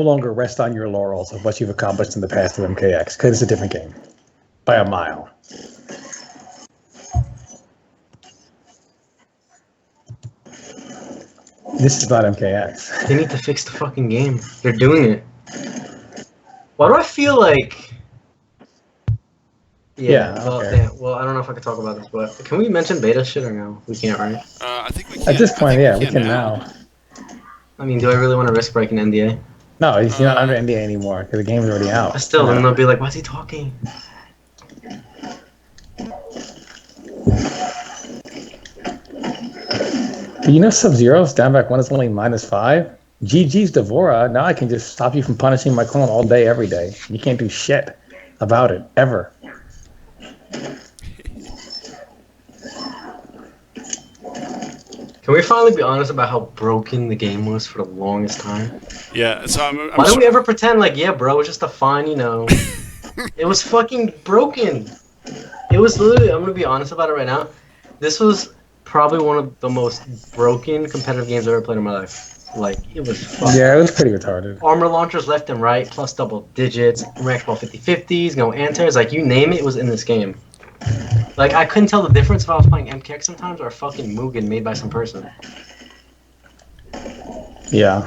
longer rest on your laurels of what you've accomplished in the past with MKX, because it's a different game by a mile. This is not MKX. They need to fix the fucking game. They're doing it. Why do I feel like... Yeah, well, okay. damn. Well, I don't know if I can talk about this, but can we mention beta shit or no? We can't, right? I think we can. At this point, yeah, we can now. I mean, do I really want to risk breaking NDA? No, he's not under NDA anymore because the game's already out. But still, then they'll be like, why is he talking? You know Subzero's down back one is only -5? GG's Devora, now I can just stop you from punishing my clone all day, every day. You can't do shit about it, ever. Can we finally be honest about how broken the game was for the longest time? Yeah, so I'm Why don't we ever pretend like, yeah, bro, it's just a fine, you know... It was fucking broken. It was literally, I'm gonna be honest about it right now. This was probably one of the most broken competitive games I've ever played in my life. Like, it was fucking... Yeah, it was pretty retarded. Armor launchers left and right, plus double digits, rank ball 50-50s, no anti-airs, like, you name it, it was in this game. Like, I couldn't tell the difference if I was playing MKX sometimes or a fucking Mugen made by some person. Yeah.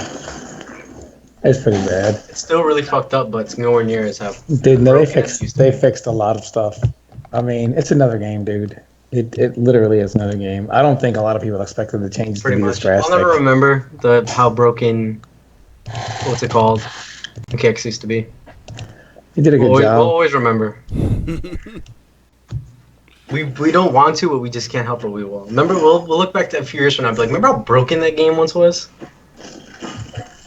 It's pretty bad. It's still really fucked up, but it's nowhere near as how... Dude, no, they fixed a lot of stuff. I mean, it's another game, dude. It literally is another game. I don't think a lot of people expected the changes to be this drastic. I'll never remember how broken, what's it called, MKX used to be. You did a good job. We'll always remember. We don't want to, but we just can't help it. We will. Remember, we'll look back to a few years from now and be like, remember how broken that game once was?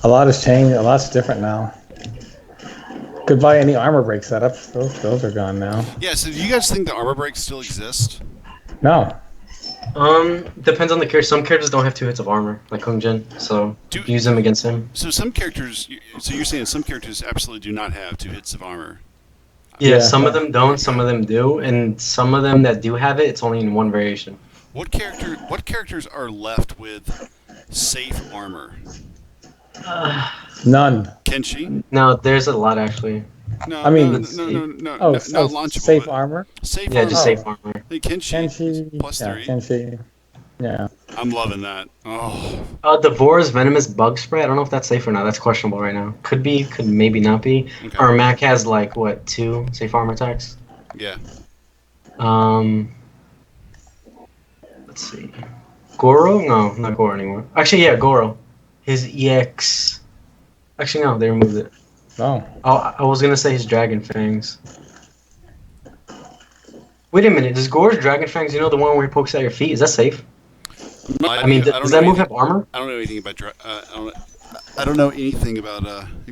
A lot has changed. A lot's different now. Goodbye any armor break setups. Those are gone now. Yeah, so do you guys think the armor breaks still exist? No. Depends on the character. Some characters don't have 2 hits of armor, like Kung Jin, so use them against him. So some characters, so you're saying some characters absolutely do not have 2 hits of armor? Yeah, some of them don't, some of them do, and some of them that do have it, it's only in one variation. What characters are left with safe armor? None. Kenshi? No, there's a lot actually. No, I mean, no, not launchable. Safe armor? Safe yeah, armor. just safe armor. Hey, Kenshi plus 3. Kenshi. Yeah. I'm loving that. Oh. Devora's venomous bug spray. I don't know if that's safe or not. That's questionable right now. Could be, could maybe not be. Okay. Ermac has like what 2 safe armor attacks. Yeah. Let's see. Goro? No, not Goro anymore. Actually, yeah, Goro. His EX. Actually, no, they removed it. Oh. I was gonna say his Dragon Fangs. Wait a minute. Does Goro's Dragon Fangs? You know the one where he pokes at your feet? Is that safe? I mean, does that move have armor? I don't know anything about. I don't know anything about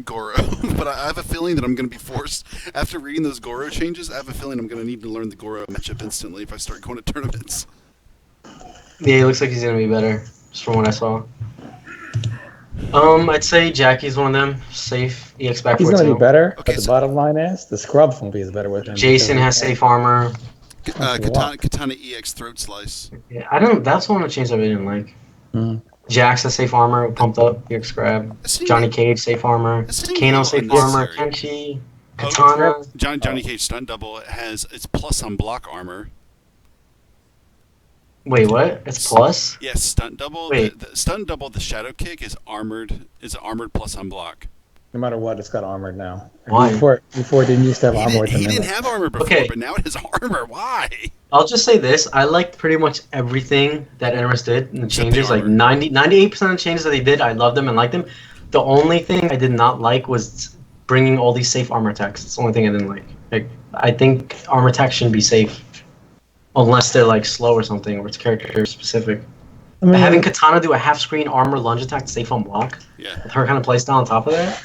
Goro, but I have a feeling that I'm going to be forced after reading those Goro changes. I have a feeling I'm going to need to learn the Goro matchup instantly if I start going to tournaments. Yeah, he looks like he's gonna be better, just from what I saw. I'd say Jackie's one of them. Safe EX back. He's gonna be better. Okay, but the bottom line is the scrubs won't be as better with him. Jason has safe armor. Katana EX throat slice. Yeah, I don't. That's one of the changes I really didn't like. Jax has safe armor, pumped up EX grab. Johnny Cage safe armor. Kano safe armor. Kenshi. Katana. Johnny Cage stunt double has its plus on block armor. Wait, what? It's plus? Yes, stunt double. Wait. The stunt double, the shadow kick is armored. Is armored plus on block. No matter what, it's got armored now. Why? Before it didn't used to have armor. He didn't have armor before, but now it has armor. Why? I'll just say this. I liked pretty much everything that NRS did in the changes. Like 98% of the changes that they did, I loved them and liked them. The only thing I did not like was bringing all these safe armor attacks. It's the only thing I didn't like. Like, I think armor attacks shouldn't be safe. Unless they're like slow or something, or it's character specific. I mean, having Katana do a half screen armor lunge attack safe on block, with her kind of playstyle on top of that,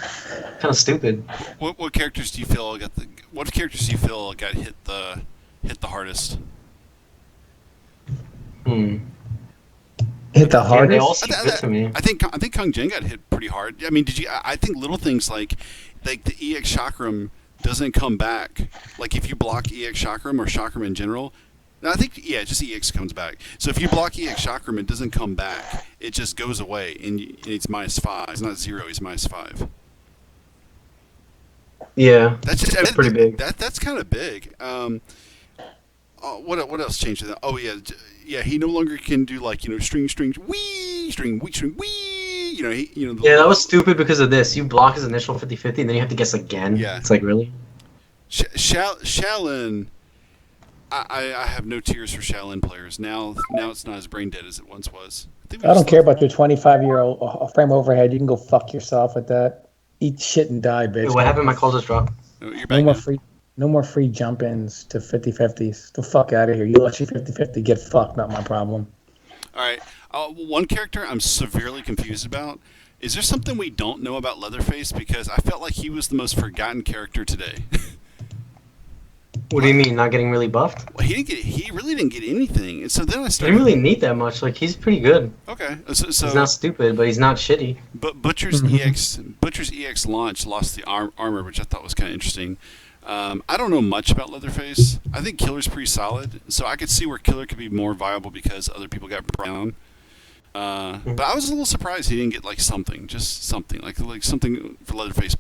kind of stupid. What characters do you feel got the? What characters do you feel got hit the hardest? Hit the hardest. They all seem good to me. I think Kung Jin got hit pretty hard. I mean, I think little things like the EX Chakram doesn't come back. Like if you block EX Chakram or Chakram in general. No, I think, just EX comes back. So if you block EX Chakram, it doesn't come back. It just goes away, and it's -5. It's not 0, it's -5. Yeah, That's just that's pretty big. That's kind of big. What else changed to that? Oh yeah. He no longer can do like string wee string wee. Yeah, that was stupid because of this. You block his initial 50-50, and then you have to guess again. Yeah. It's like, really? Shaolin. I have no tears for Shaolin players. Now it's not as brain dead as it once was. I don't care about your 25-year-old frame overhead. You can go fuck yourself with that. Eat shit and die, bitch. Wait, what happened? My call just dropped. No more free jump-ins to 50-50s. The fuck out of here. You let you 50-50 get fucked, not my problem. All right. One character I'm severely confused about. Is there something we don't know about Leatherface? Because I felt like he was the most forgotten character today. What do you mean, not getting really buffed? Well, he really didn't get anything. And so then I He started... didn't really need that much. Like, he's pretty good. Okay. So he's not stupid, but he's not shitty. But Butcher's EX launch lost the armor, which I thought was kind of interesting. I don't know much about Leatherface. I think Killer's pretty solid, so I could see where Killer could be more viable because other people got brown. But I was a little surprised he didn't get like something, just something like something for Leatherface.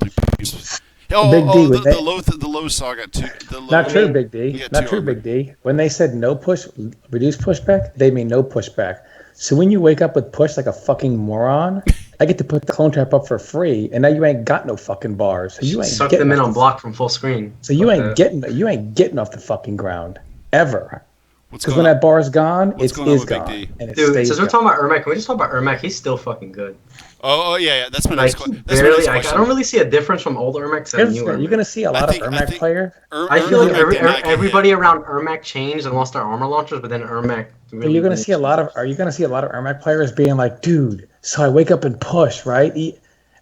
The low saw got two. Not true, Big D. Not true, Big D. When they said no push, reduce pushback, they mean no pushback. So when you wake up with push like a fucking moron, I get to put the clone trap up for free, and now you ain't got no fucking bars. So you ain't suck them in on block from full screen. So you ain't getting off the fucking ground ever. Because when that bar is gone, it is gone. And dude, since we're talking about Ermac, can we just talk about Ermac? He's still fucking good. Oh yeah. That's my next question. I don't really see a difference from old Ermac to new Ermac. You're gonna see a lot of Ermac players. I feel like everybody around Ermac changed and lost their armor launchers, but then Ermac. Really you're gonna see a lot of. Are you gonna see a lot of Ermac players being like, dude? So I wake up and push, right?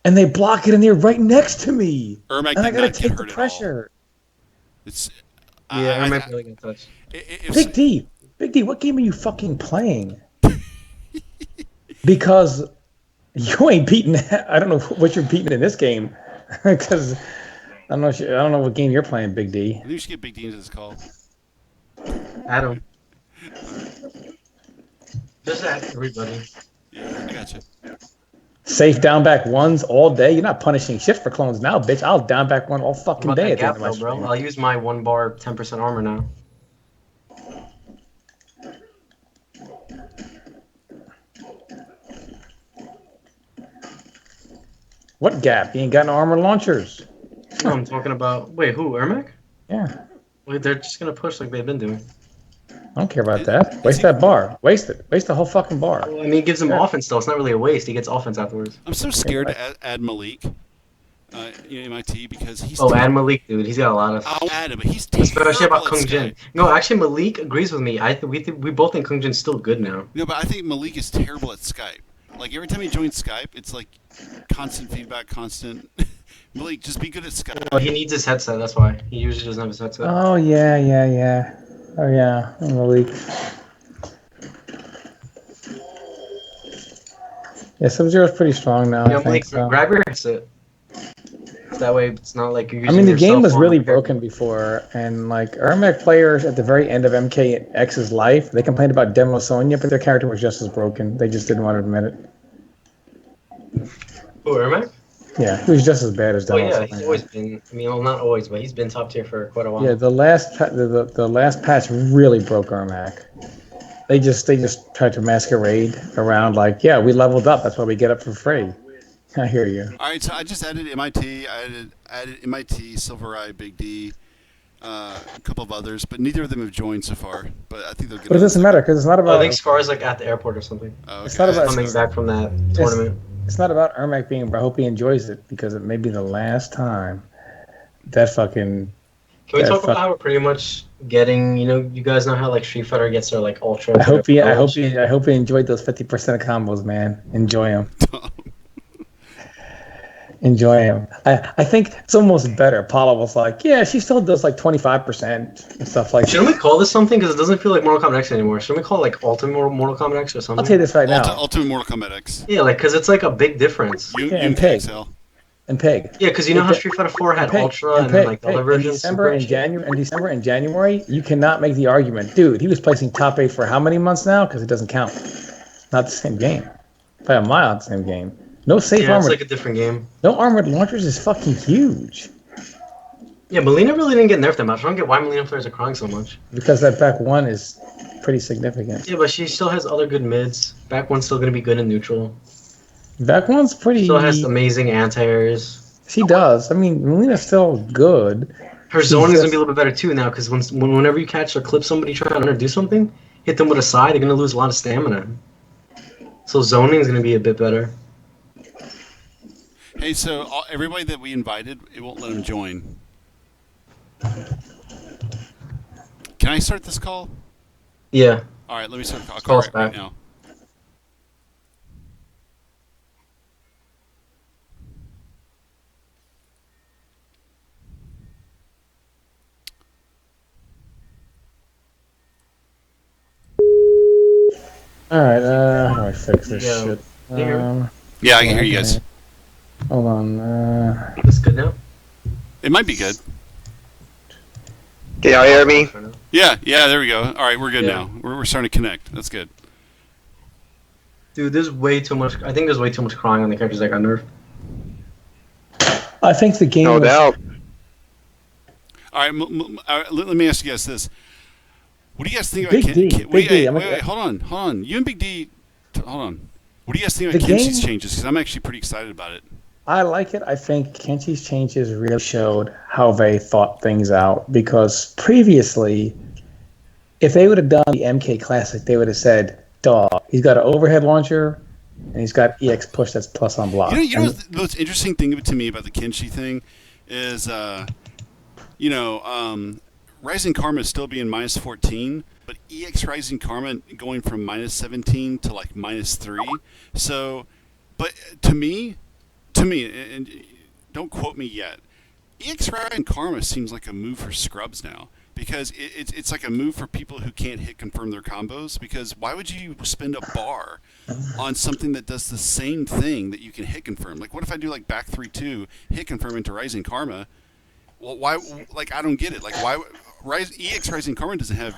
And they block it, and they're right next to me. Ermac and I gotta take the pressure. Ermac really got touched. Big D, what game are you fucking playing? Because you ain't beating. I don't know what you're beating in this game, because I don't know what game you're playing, Big D. I think you should get Big D into this call. Adam. Just ask everybody. Yeah, I gotcha. Safe down back ones all day. You're not punishing shit for clones now, bitch. I'll down back one all fucking day at the end of my stream. I'll use my 1 bar 10% armor now. What gap? You ain't got no armor launchers. No, I'm talking about... Wait, who? Ermac? Yeah. Wait, they're just going to push like they've been doing. I don't care about that. Waste that bar. Waste it. Waste the whole fucking bar. Well, I mean, it gives him offense, though. It's not really a waste. He gets offense afterwards. I'm so scared to add Malik. MIT because he's... add Malik, dude. He's got a lot of... I'll add him, but he's especially about Kung Jin. No, actually, Malik agrees with me. We both think Kung Jin's still good now. No, but I think Malik is terrible at Skype. Like, every time he joins Skype, it's like constant feedback, constant... Malik, just be good at Skype. Well, he needs his headset, that's why. He usually doesn't have his headset. Oh, yeah. Oh, yeah. Malik. Yeah, Subzero's pretty strong now. Yeah, Malik, grab your headset. That way, it's not like you're using. I mean, the game was really broken before, and like Ermac players at the very end of MKX's life, they complained about Demo Sonya, but their character was just as broken. They just didn't want to admit it. Who, Ermac? Yeah, he was just as bad as Demo Sonya. Oh yeah, he's always been. I mean, well, not always, but he's been top tier for quite a while. Yeah, the last patch really broke Ermac. They just tried to masquerade around like, yeah, we leveled up. That's why we get up for free. I hear you. All right, so I just added MIT. I added MIT, Silver Eye, Big D, a couple of others, but neither of them have joined so far. But I think they'll get. But it doesn't matter because it's not about. I think Scar's like at the airport or something. Oh, okay. It's not about coming back from that tournament. It's not about Ermac being. I hope he enjoys it because it may be the last time that fucking. Can we talk about how we're pretty much getting? You guys know how like Street Fighter gets their like ultra. I hope he enjoyed those 50% combos, man. Enjoy them. Enjoy him. I think it's almost better. Paula was like, yeah, she still does like 25% and stuff like that. Shouldn't we call this something? Because it doesn't feel like Mortal Kombat X anymore. Shouldn't we call it like Ultimate Mortal Kombat X or something? I'll tell you this right now. Ultimate Mortal Kombat X. Yeah, like, because it's like a big difference. And Peg. And Peg. Yeah, because you know how Street Fighter 4 had Ultra and then like the other versions? In December and January, you cannot make the argument. Dude, he was placing top 8 for how many months now? Because it doesn't count. Not the same game. By a mile, it's the same game. No safe armor. It's like a different game. No armored launchers is fucking huge. Yeah, Mileena really didn't get nerfed that much. I don't get why Mileena players are crying so much. Because that back one is pretty significant. Yeah, but she still has other good mids. Back one's still gonna be good in neutral. Back one's pretty. Still has amazing anti-airs. She does. I mean, Milena's still good. Her zoning is gonna be a little bit better too now, because whenever you catch or clip somebody trying to do something, hit them with a side, they're gonna lose a lot of stamina. So zoning is gonna be a bit better. Hey, so everybody that we invited, it won't let them join. Can I start this call? Yeah. All right, let me start the call. I'll Call us call right back. now. Alright, how do I fix this shit? Yeah, I can hear you guys. Hold on. It's good now? It might be good. Can y'all hear me? Yeah, there we go. All right, we're good now. We're starting to connect. That's good. Dude, there's way too much. I think there's way too much crying on the characters that got nerfed. I think the game. No doubt. All right, let me ask you guys this. What do you guys think Big about D? Wait, hold on. You and Big D, hold on. What do you guys think about Kenshi's changes? Because I'm actually pretty excited about it. I like it. I think Kenshi's changes really showed how they thought things out. Because previously, if they would have done the MK Classic, they would have said, "Dog, he's got an overhead launcher, and he's got EX push that's plus on block." You know the most interesting thing to me about the Kenshi thing is, Rising Karma still being minus 14, but EX Rising Karma going from minus 17 to like minus 3. So, but to me, and don't quote me yet, EX Rising Karma seems like a move for scrubs now. Because it's like a move for people who can't hit confirm their combos. Because why would you spend a bar on something that does the same thing that you can hit confirm? Like, what if I do like back 3-2, hit confirm into Rising Karma? Well, why? Like, I don't get it. Like, why? EX Rising Karma doesn't have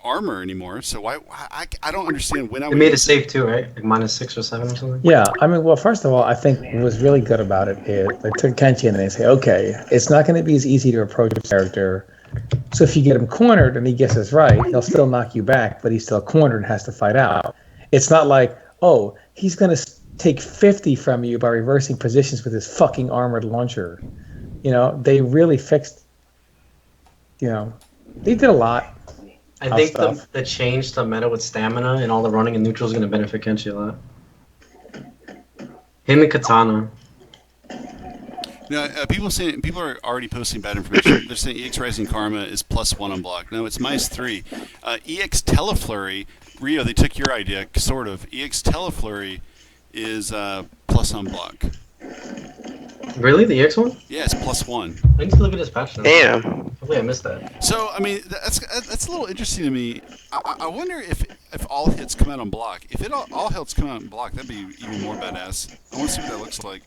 armor anymore, so why? I don't understand when I. They made it safe too, right? Like -6 or 7 or something. Yeah, I mean, well, first of all, I think what was really good about it is they took Kenshi and they say, okay, it's not going to be as easy to approach a character. So if you get him cornered and he guesses right, he'll still knock you back, but he's still cornered and has to fight out. It's not like, oh, he's going to take 50 from you by reversing positions with his fucking armored launcher. You know, they really fixed, they did a lot. I think the change to meta with stamina and all the running and neutral is going to benefit Kenshi a lot. Him and Katana. Now, people are already posting bad information. They're saying EX Rising Karma is +1 on block. No, it's -3. EX Teleflurry, Rio, they took your idea, sort of. EX Teleflurry is plus on block. Really? The EX one? Yeah, it's +1. I need to look at this patch now. Damn. Hopefully I missed that. So, I mean, that's a little interesting to me. I wonder if all hits come out on block. If all hits come out on block, that'd be even more badass. I want to see what that looks like.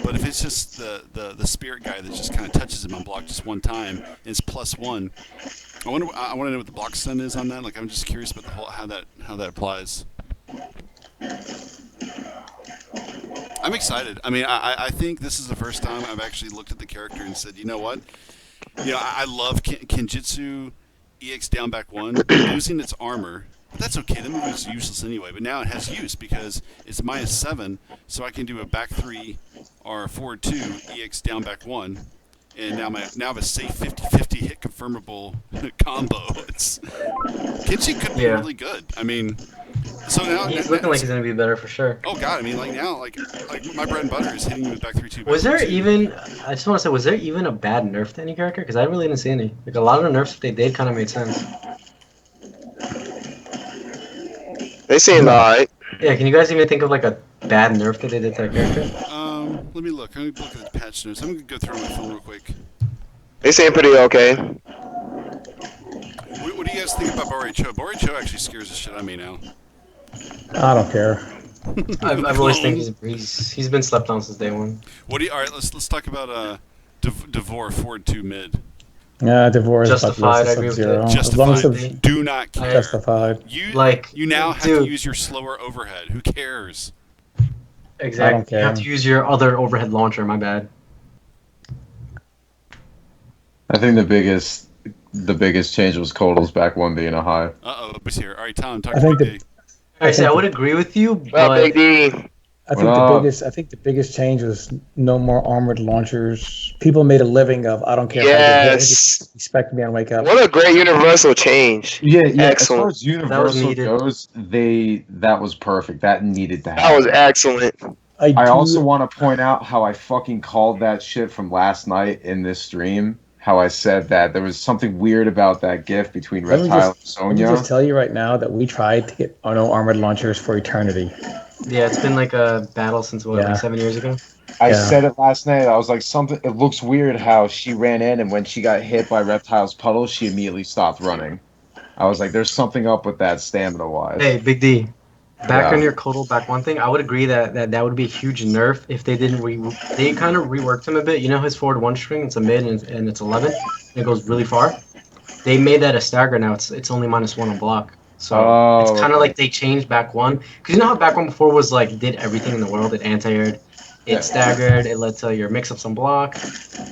But if it's just the spirit guy that just kind of touches him on block just one time, and it's +1, I want to know what the block stun is on that. Like, I'm just curious about how that applies. I'm excited. I mean, I think this is the first time I've actually looked at the character and said, you know what? I love Kenjutsu EX down back 1, losing its armor. But that's okay. That move is useless anyway. But now it has use because it's -7, so I can do a back 3 or a forward 2 EX down back 1. And now I have a safe 50-50 hit confirmable combo. Kenshi could be really good. I mean, so now he's looking like he's gonna be better for sure. Oh god, I mean, like now, like my bread and butter is hitting you with back 3-2. Was there even? I just want to say, was there even a bad nerf to any character? Because I really didn't see any. Like a lot of the nerfs that they did kind of made sense. They seemed alright. Yeah, can you guys even think of like a bad nerf that they did to that character? Let me look. I'm gonna look at the patch notes. I'm gonna go through my phone real quick. They seem pretty okay. What do you guys think about Bori Cho? Bori Cho actually scares the shit out of me now. I don't care. I've always think he's been slept on since day one. All right, let's talk about Devore forward 2 mid. Yeah, Devore is Justified. I agree with you. Justified. Do not care. Justified. You now have to use your slower overhead. Who cares? Exactly. You have to use your other overhead launcher. My bad. I think the biggest change was Kotal's back one being a high. Boo's here. All right, Tom, talk I to think Big D. I would agree with you, Well, but Big D. I think the biggest change was no more armored launchers. People made a living of I don't care if I get hit. Yes. Expect me and wake up. What a great universal change. Yeah. Excellent. As far as Universal needed. goes, that was perfect. That needed to happen. That was excellent. I also want to point out how I fucking called that shit from last night in this stream. How I said that there was something weird about that gift between Reptile and Sonya. Let me just tell you right now that we tried to get no armored launchers for eternity. yeah, it's been like a battle since like 7 years ago. I said it last night. I was like, it looks weird how she ran in and when she got hit by Reptile's puddle, she immediately stopped running. I was like, there's something up with that stamina-wise. Hey, Big D. Back on your Kotal back one thing, I would agree that would be a huge nerf if they didn't they kind of reworked him a bit. You know his forward one string, it's a mid and it's 11, and it goes really far. They made that a stagger now. It's only -1 on block. So it's kind of like they changed back one. Because you know how back one before was like did everything in the world. It anti-aired, it staggered, it led to your mix-ups on block.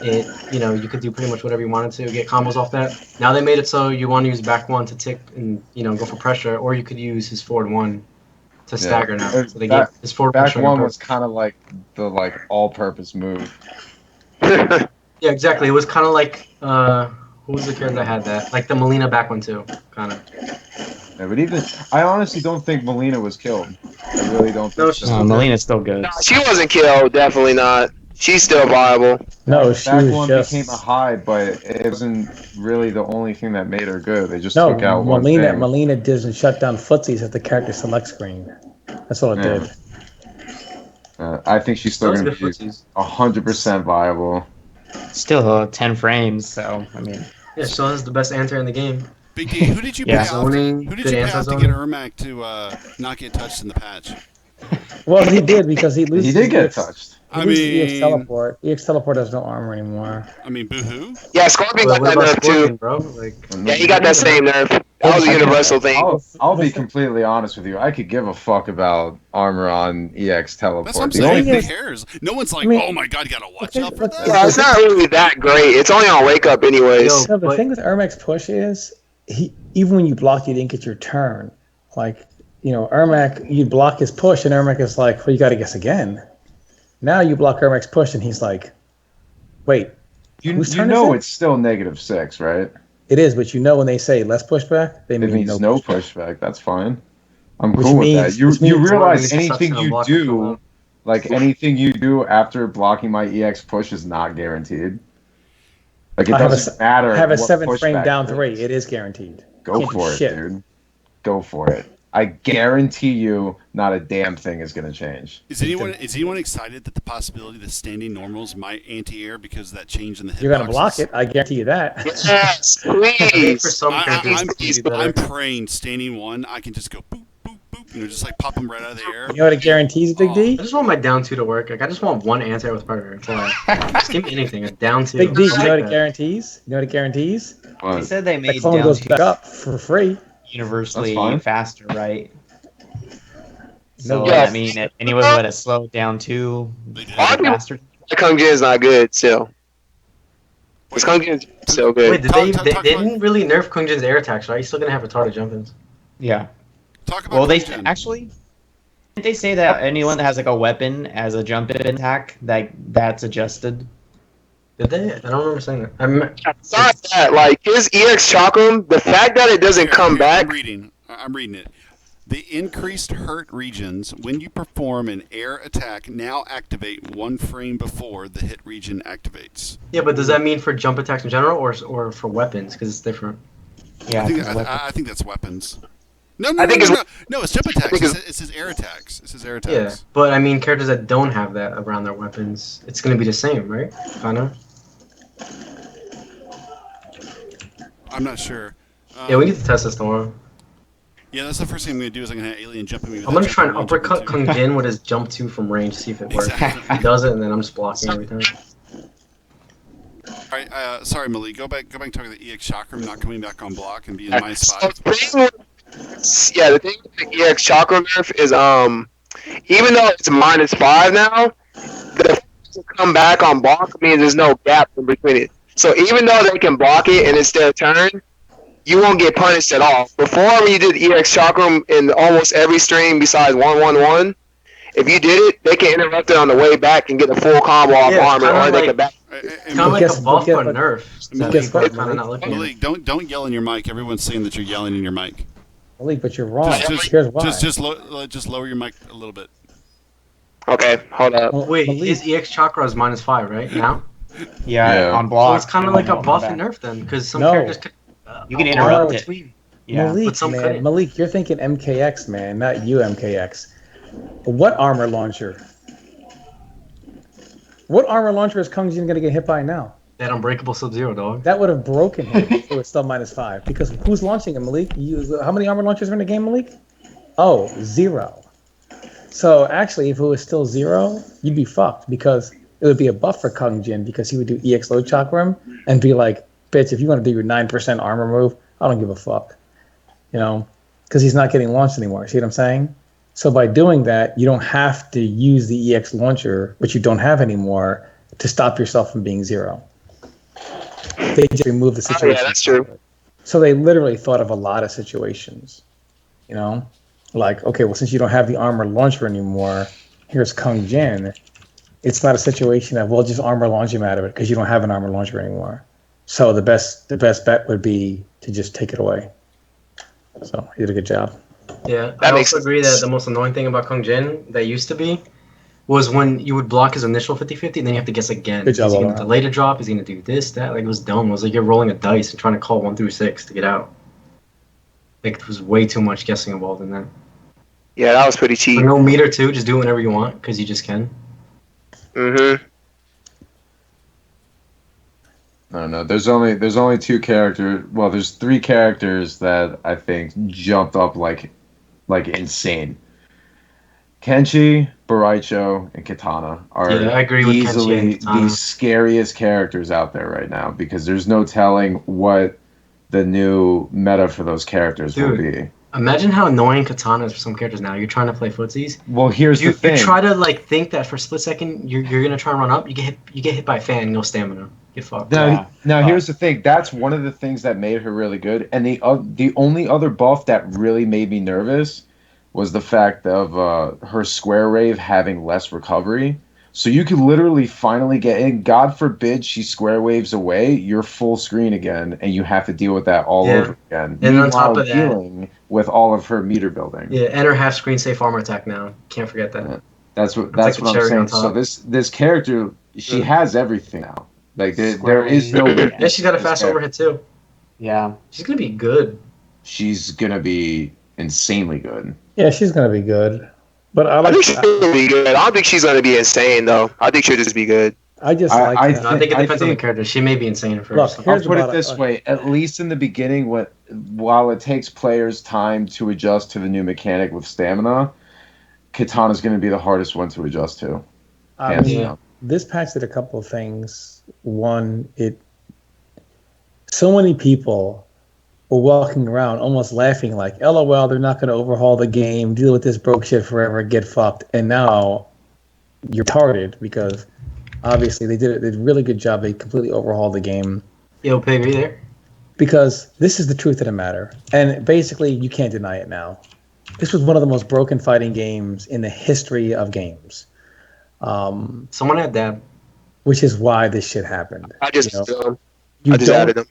It you could do pretty much whatever you wanted to, get combos off that. Now they made it so you want to use back one to tick and go for pressure, or you could use his forward one to stagger now. So they gave his forward back one was kind of like the all-purpose move. Yeah, exactly. It was kind of like who was the character that had that? Like the Mileena back one too, kind of. Yeah, but I honestly don't think Mileena was killed. I really don't think. No, she's so. Mileena's still good. No, she wasn't killed. Definitely not. She's still viable. No, she back was one just became a high, but it wasn't really the only thing that made her good. They just no. took out one thing. Mileena doesn't shut down footsies at the character select screen. That's all it did. I think she's still going to be 100% viable. Still 10 frames, so I mean. Yeah, still has the best answer in the game. Big D, who did you pay off? Zoning, Who did you pay off to get Ermac to not get touched in the patch? Well, he did because he loses. He did get touched. I mean, EX teleport. EX teleport has no armor anymore. I mean, boo-hoo. Yeah, Scorpion got that nerf too. Bro? Like, Yeah, he got that same nerf. That was a universal thing. I'll be completely honest with you. I could give a fuck about armor on EX teleport. That's what I'm saying. Who cares? No one's like, oh my god, you gotta watch out for that. Yeah, it's not really that great. It's only on wake up anyways. No, the thing with Ermac's push is even when you block, you didn't get your turn. Like, Ermac, you block his push, and Ermac is like, well, you got to guess again. Now you block Ermac's push, and he's like, wait. You know it's still -6, right? It is, but when they say less pushback, they mean no pushback. That's fine. I'm cool with that. You realize anything you do, anything you do after blocking my EX push is not guaranteed. Like, it doesn't matter. I have a what 7 frame pushback down is. 3. It is guaranteed. Go for it, dude. Go for it. I guarantee you, not a damn thing is going to change. Is anyone excited that the possibility that standing normals might anti-air because of that change in the hitboxes? You're going to block it. I guarantee you that. Yes, please. for some I'm praying standing one. I can just go boop boop boop. Just like pop them right out of the air. You know what it guarantees, Big D? I just want my down 2 to work. Like, I just want one answer with partner. Just give me anything. A down 2. Big D, you know what it guarantees? You know what it guarantees? They said they The made clone down goes 2 back up for free. universally That's fine. faster, right? So, Yeah. I mean, if anyone would let it slow it down too, faster. Kung Jin's not good still. This Kung Jin's so good. Wait, they didn't really nerf Kung Jin's air attacks, right? He's still gonna have retarded jump-ins. Yeah. Talk about Well, they Kung Jin. actually didn't they say that anyone that has like a weapon as a jump-in attack that's adjusted? Did they? I don't remember saying that. Besides that, like his EX Chakram, the fact that it doesn't come back. I'm reading it. The increased hurt regions when you perform an air attack now activate 1 frame before the hit region activates. Yeah, but does that mean for jump attacks in general or for weapons? Because it's different. Yeah, I think that's weapons. No, it's jump attacks. It says air attacks. It says air attacks. Yeah, but I mean, characters that don't have that around their weapons, it's gonna be the same, right? Kano? I'm not sure. Yeah, we need to test this tomorrow. Yeah, that's the first thing I'm going to do is I'm going to have Alien jump at me. I'm gonna try and uppercut Kung Jin with his jump 2 from range, see if it works. Exactly. If he does it, and then I'm just blocking every time. All right, sorry, Malik. Go back and talk about the EX Chakram not coming back on block and being -5. Yeah, the thing with the EX Chakram nerf is even though it's -5 now, the to come back on block means there's no gap in between it. So even though they can block it and it's their turn, you won't get punished at all. Before, when you did EX Chakram in almost every stream besides 111, if you did it, they can interrupt it on the way back and get a full combo off armor, or they can back. It's kind of like a buff or nerf. Malik, don't yell in your mic. Everyone's saying that you're yelling in your mic. Malik, but you're wrong. Here's why. Just lower your mic a little bit. Okay, hold up. Wait, his EX Chakra is -5 right now? Yeah, on block. So it's kind of like a buff and nerf then, because some characters could, you can interrupt it. Yeah, Malik, you're thinking MKX, man, not you, MKX. What armor launcher? What armor launcher is Kung Jin going to get hit by now? That unbreakable Subzero, dog. That would have broken him if it was still -5. Because who's launching him, Malik? How many armor launchers are in the game, Malik? Oh, 0. So actually, if it was still 0, you'd be fucked because it would be a buff for Kung Jin because he would do EX low chakram and be like, bitch, if you want to do your 9% armor move, I don't give a fuck. You know, because he's not getting launched anymore. See what I'm saying? So by doing that, you don't have to use the EX launcher, which you don't have anymore, to stop yourself from being 0. They just remove the situation. Oh, yeah, that's true. So they literally thought of a lot of situations. You know? Like, okay, well, since you don't have the armor launcher anymore, here's Kung Jin. It's not a situation of, well, just armor launch him out of it because you don't have an armor launcher anymore. So the best bet would be to just take it away. So he did a good job. Yeah, I also agree that the most annoying thing about Kung Jin that used to be was when you would block his initial 50-50 and then you have to guess again. Is he going to delay the drop? Is he going to do this, that? Like, it was dumb. It was like you're rolling a dice and trying to call 1 through 6 to get out. Like, there was way too much guessing involved in that. Yeah, that was pretty cheap. For no meter, too. Just do whatever you want because you just can. Mm-hmm. No. There's only 2 characters. Well, there's 3 characters that I think jumped up like insane. Kenshi, Baraicho, and Katana are I agree with easily the scariest characters out there right now because there's no telling what the new meta for those characters will be. Imagine how annoying Katana is for some characters now. You're trying to play footsies. Well, here's the thing. You try to think that for a split second you're gonna try and run up. You get hit by a fan, no stamina. Get fucked. Now here's the thing. That's one of the things that made her really good. And the only other buff that really made me nervous was the fact of her square wave having less recovery. So you could literally finally get in. God forbid she square waves away, you're full screen again, and you have to deal with that all over again. And on top of that, dealing with all of her meter building. Yeah, and her half screen safe armor attack now. Can't forget that. Yeah. That's what I'm saying. So this character, she has everything now. Like there is no. Yeah, she's got a fast overhead too. Yeah, she's gonna be good. She's gonna be insanely good. Yeah, she's gonna be good. But I think she's gonna be good. I don't think she's gonna be insane though. I think she'll just be good. I think it depends on the character. She may be insane at first. Look, I'll put it this way: at least in the beginning, while it takes players time to adjust to the new mechanic with stamina, Katana's going to be the hardest one to adjust to. This patch did a couple of things. One, so many people were walking around almost laughing like, LOL, they're not going to overhaul the game, deal with this broke shit forever, get fucked. And now you're retarded because obviously they did a really good job. They completely overhauled the game. Yo, Pig, are you there? Because this is the truth of the matter. And basically, you can't deny it now. This was one of the most broken fighting games in the history of games. Someone had dab. Which is why this shit happened. I just added them.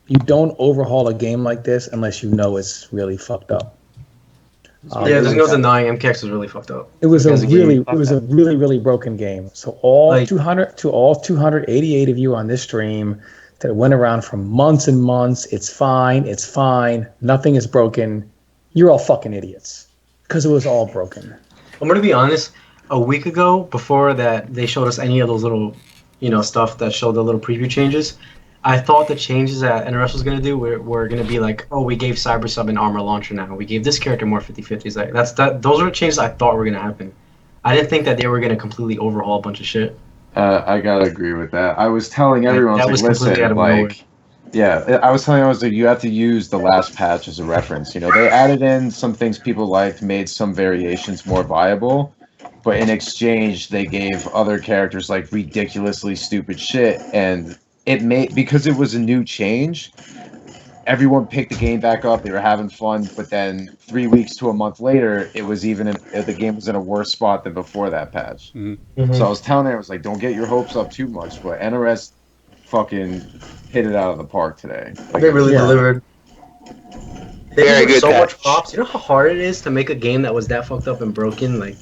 You don't overhaul a game like this unless you know it's really fucked up. There's no denying MKX was really fucked up. It was a really broken game. So all 288 of you on this stream that went around for months and months, it's fine, nothing is broken. You're all fucking idiots because it was all broken. I'm gonna be honest. A week ago, before that they showed us any of those little, stuff that showed the little preview changes, I thought the changes that NRS was going to do were going to be like, oh, we gave Cyber Sub an armor launcher now. We gave this character more 50-50s. Like, those are the changes I thought were going to happen. I didn't think that they were going to completely overhaul a bunch of shit. I got to agree with that. I was telling everyone, I was like, you have to use the last patch as a reference. They added in some things people liked, made some variations more viable. But in exchange, they gave other characters like ridiculously stupid shit, and because it was a new change, everyone picked the game back up. They were having fun, but then 3 weeks to a month later, the game was in a worse spot than before that patch. Mm-hmm. So I was telling them, I was like, don't get your hopes up too much. But NRS fucking hit it out of the park today. They really delivered. They Very good so patch. much props. You know how hard it is to make a game that was that fucked up and broken, like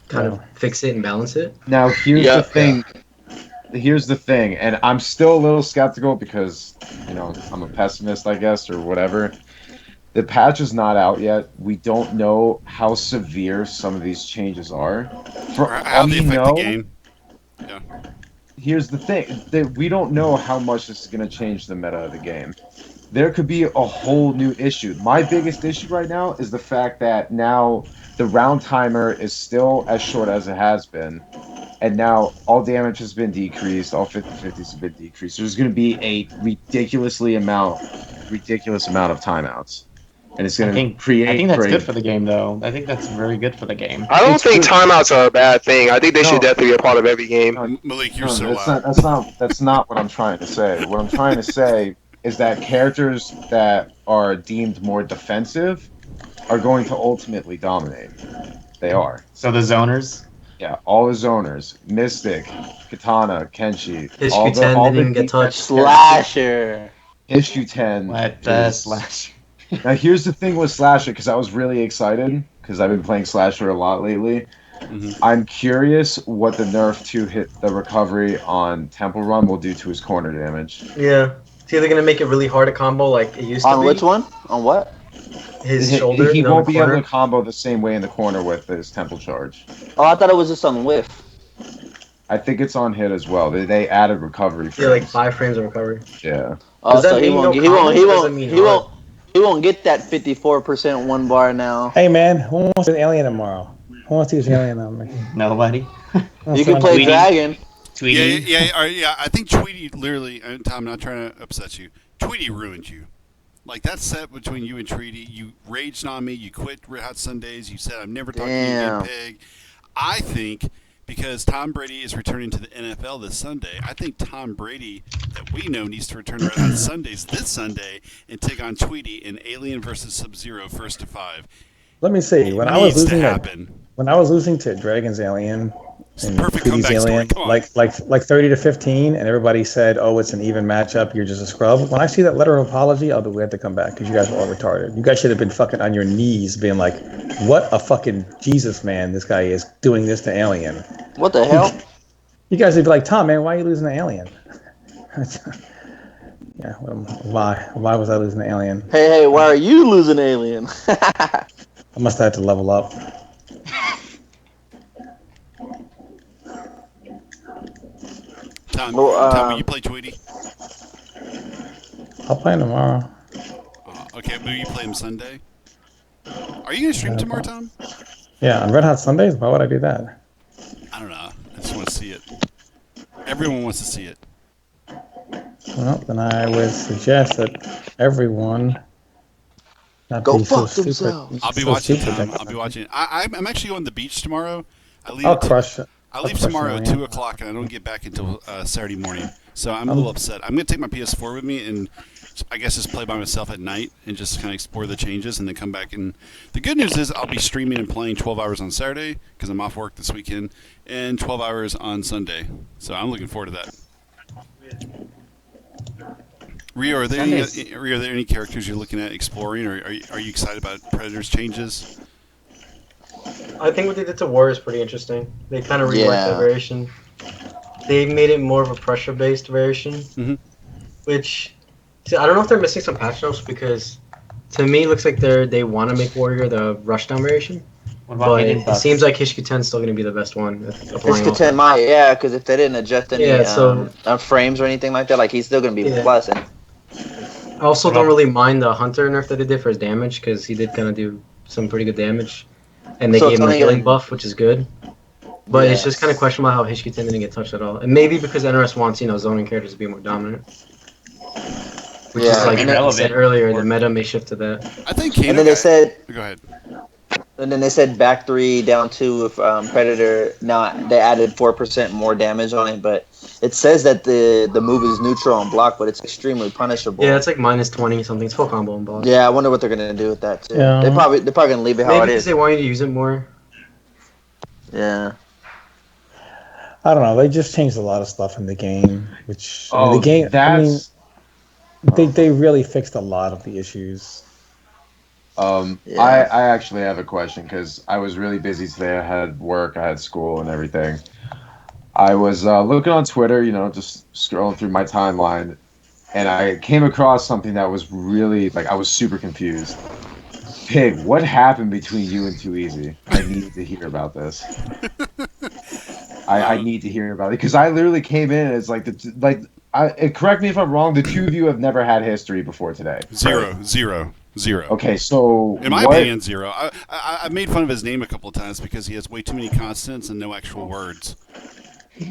kind of fix it and balance it? Now here's the thing. Here's the thing, and I'm still a little skeptical because, I'm a pessimist, I guess, or whatever. The patch is not out yet. We don't know how severe some of these changes are. For how they affect the game. Yeah. Here's the thing. We don't know how much this is going to change the meta of the game. There could be a whole new issue. My biggest issue right now is the fact that now the round timer is still as short as it has been. And now all damage has been decreased. All 50/50s have been decreased. There's going to be a ridiculous amount of timeouts. And it's going to create... I think that's good for the game, though. I think that's very good for the game. I don't think timeouts are a bad thing. I think they should definitely be a part of every game. Malik, you're so loud. That's not what I'm trying to say. What I'm trying to say is that characters that are deemed more defensive are going to ultimately dominate. They are. So the zoners? Yeah, all the zoners. Mystic, Katana, Kenshi. Hishku 10 didn't even get touched. Slasher. Hishku 10. Let the Slasher. Now here's the thing with Slasher, because I was really excited, because I've been playing Slasher a lot lately. I'm curious what the nerf to hit the recovery on Temple Run will do to his corner damage. Yeah. It's either going to make it really hard to combo like it used to be. On which one? On what? His shoulder. He won't be able to combo the same way in the corner with his Temple Charge. Oh, I thought it was just on whiff. I think it's on hit as well. They added recovery frames. Yeah, like 5 frames of recovery. Yeah. Oh, so he won't get that 54% one bar now. Hey man, who wants an alien tomorrow? Who wants to use alien on me? Nobody. You can play Dragon. Tweety. Yeah. I think Tweety literally. Tom, I'm not trying to upset you. Tweety ruined you. Like that set between you and Tweety, you raged on me. You quit Red Hot Sundays. You said I'm never talking to you again, pig. I think because Tom Brady is returning to the NFL this Sunday, I think Tom Brady that we know needs to return to Red Hot Sundays this Sunday and take on Tweety in Alien versus Subzero 1st to 5. Let me see. When I was losing to Dragon's Alien and Tweety's Alien, like 30 to 15, and everybody said, "Oh, it's an even matchup. You're just a scrub." When I see that letter of apology, I'll be glad to come back because you guys were all retarded. You guys should have been fucking on your knees, being like, "What a fucking Jesus man this guy is doing this to Alien." What the hell? You guys would be like, "Tom, man, why are you losing to Alien?" Yeah, why was I losing to Alien? Hey, why are you losing Alien? I must have had to level up. Tom, will you play Tweety? I'll play him tomorrow. Okay, will you play him Sunday? Are you going to stream tomorrow, Tom? Yeah, on Red Hot Sundays? Why would I do that? I don't know. I just want to see it. Everyone wants to see it. Well, then I would suggest that everyone not go be fuck so themselves. I'll be watching. I'll be watching. I'm actually going to the beach tomorrow. I'll crush it. I leave tomorrow at 2 o'clock, and I don't get back until Saturday morning. So I'm a little upset. I'm going to take my PS4 with me, and I guess just play by myself at night and just kind of explore the changes, and then come back. And the good news is I'll be streaming and playing 12 hours on Saturday because I'm off work this weekend, and 12 hours on Sunday. So I'm looking forward to that. Rio, are there any characters you're looking at exploring, or are you excited about Predator's changes? I think what they did to War is pretty interesting. They kind of reworked that variation. They made it more of a pressure-based variation, which I don't know if they're missing some patch notes because to me it looks like they want to make Warrior the rushdown variation. But it seems like Hishku 10 is still going to be the best one. Hishku 10 might, because if they didn't adjust any frames or anything like that, like he's still going to be plus. And I also don't really mind the Hunter nerf that they did for his damage because he did kind of do some pretty good damage. And they gave him a healing buff, which is good. But it's just kind of questionable how Hishku 10 didn't get touched at all. And maybe because NRS wants, zoning characters to be more dominant. Which is like you said earlier, the meta may shift to that. I think and then they said... Go ahead. And then they said back 3, down 2 with Predator. Now they added 4% more damage on it, but It says that the move is neutral on block, but it's extremely punishable. Yeah, it's like -20 something. It's full combo on boss. Yeah, I wonder what they're gonna do with that too. Yeah. They're probably gonna leave it how it Maybe is. they want you to use it more. Yeah. I don't know. They just changed a lot of stuff in the game, which Oh, the game. that's. They really fixed a lot of the issues. Yeah. I actually have a question because I was really busy today. I had work, I had school, and everything. I was looking on Twitter, just scrolling through my timeline, and I came across something that was really I was super confused. Pig, what happened between you and Too Easy? I need to hear about this. I need to hear about it because I literally came in as correct me if I'm wrong. The two of you have never had history before today. Zero. Okay, so in my opinion, zero. I made fun of his name a couple of times because he has way too many consonants and no actual words.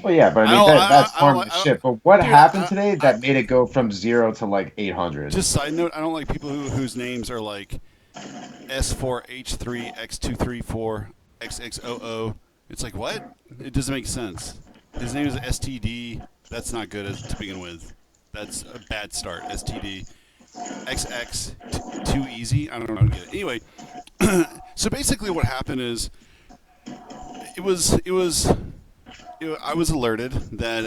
Well, yeah, but I mean that's part of the shit. But what happened today that made it go from 0 to 800? Just side note, I don't like people whose names are like S4H3X234XX00. It's like, what? It doesn't make sense. His name is STD. That's not good to begin with. That's a bad start. STD. XX. Too easy? I don't get it. Anyway, so basically what happened is I was alerted that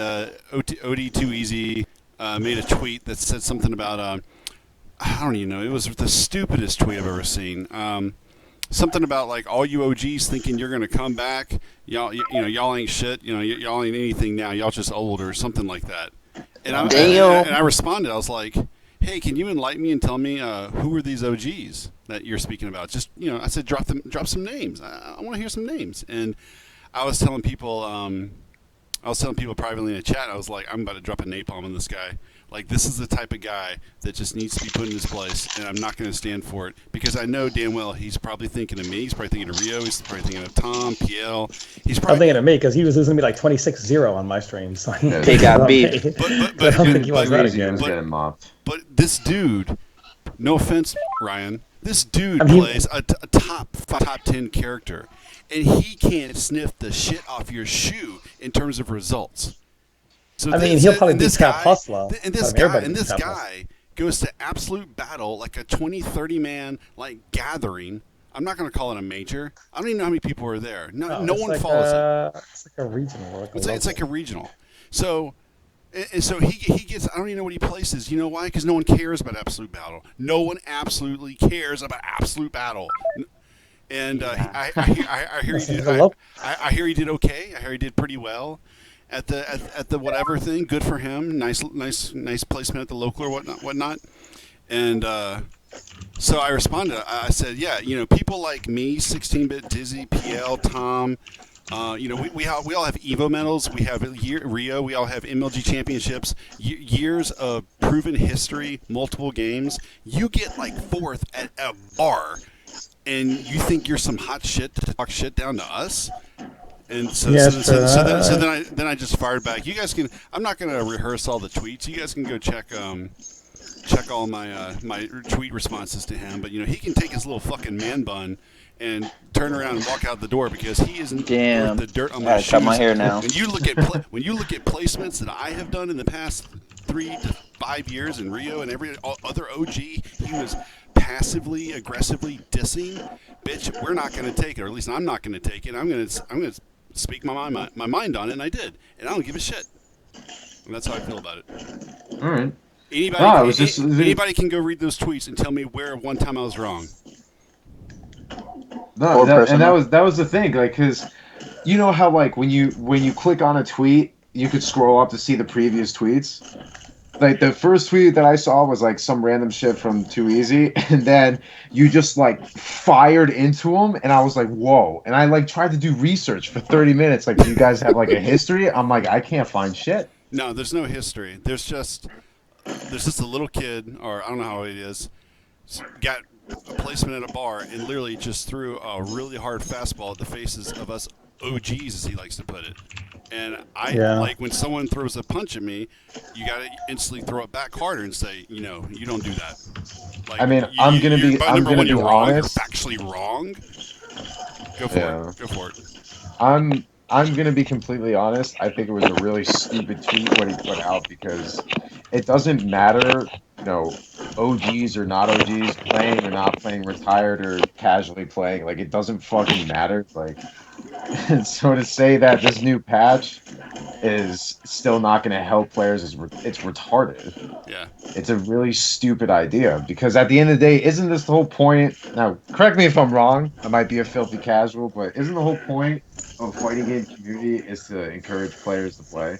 OD Too Easy made a tweet that said something about I don't even know. It was the stupidest tweet I've ever seen. Something about all you OGs thinking you're gonna come back. Y'all ain't shit. Y'all ain't anything now. Y'all just old or something like that. And I responded. I was like, hey, can you enlighten me and tell me who are these OGs that you're speaking about? Just I said drop some names. I want to hear some names. And I was telling people privately in the chat. I was like, I'm about to drop a napalm on this guy. This is the type of guy that just needs to be put in his place, and I'm not going to stand for it because I know damn well he's probably thinking of me. He's probably thinking of Rio. He's probably thinking of Tom, PL. He's probably thinking of me because he was losing me 26-0 on my stream. So he got beat. But I don't think he was that again. But this dude, no offense, Ryan, this dude plays a top 10 character, and he can't sniff the shit off your shoe in terms of results. So he'll probably beat Cap Hustler. And this guy goes to absolute battle like a 20-30 man gathering. I'm not going to call it a major. I don't even know how many people are there. No one follows it. It's like a regional. It's like a regional. So he gets. I don't even know what he places. You know why? Because no one cares about absolute battle. No one absolutely cares about absolute battle. And I hear he did. I hear he did okay. I hear he did pretty well at the whatever thing. Good for him. Nice placement at the local or whatnot. And so I responded. I said, yeah, people like me, 16-bit Dizzy, PL, Tom. We all have Evo medals. We have Rio. We all have MLG championships. Years of proven history, multiple games. You get fourth at a bar, and you think you're some hot shit to talk shit down to us. And so then I just fired back. You guys can. I'm not going to rehearse all the tweets. You guys can go check all my my tweet responses to him. But he can take his little fucking man bun and turn around and walk out the door because he isn't worth the dirt on my shoes. Cut my hair now. When you look at placements that I have done in the past 3 to 5 years in Rio and every other OG, he was passively aggressively dissing. Bitch, we're not going to take it, or at least I'm not going to take it. I'm going to speak my mind on it, and I did, and I don't give a shit. And that's how I feel about it. All right. Anybody can go read those tweets and tell me where one time I was wrong. No, that was the thing, because you know how when you click on a tweet, you could scroll up to see the previous tweets. The first tweet that I saw was some random shit from Too Easy, and then you just fired into him, and I was like, whoa! And I tried to do research for 30 minutes. Do you guys have a history? I'm like, I can't find shit. No, there's no history. There's just a little kid, or I don't know how it is, got a placement at a bar and literally just threw a really hard fastball at the faces of us OGs, as he likes to put it. And when someone throws a punch at me, you got to instantly throw it back harder and say, you don't do that. I'm gonna be honest. You're factually wrong. Go for it. I'm I'm gonna be completely honest. I think it was a really stupid tweet what he put out because it doesn't matter, OGs or not OGs, playing or not playing, retired or casually playing. Like it doesn't fucking matter. Like, so to say that this new patch is still not going to help players it's retarded. Yeah. It's a really stupid idea because at the end of the day, isn't this the whole point? Now, correct me if I'm wrong. I might be a filthy casual, but isn't the whole point of a fighting game community is to encourage players to play?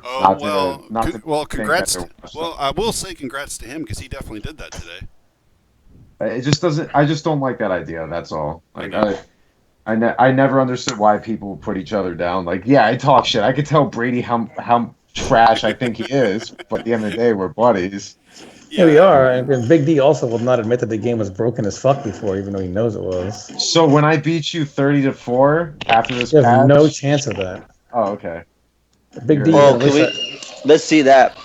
Oh, congrats. Well, I will say congrats to him because he definitely did that today. It just doesn't. I just don't like that idea. That's all. Like I never understood why people put each other down. Like, yeah, I talk shit. I could tell Brady how trash I think he is, but at the end of the day, we're buddies. Yeah, we are. And Big D also will not admit that the game was broken as fuck before, even though he knows it was. So when I beat you 30-4 after this there's patch, no chance of that. Oh, okay. Big D. Well, let's see that.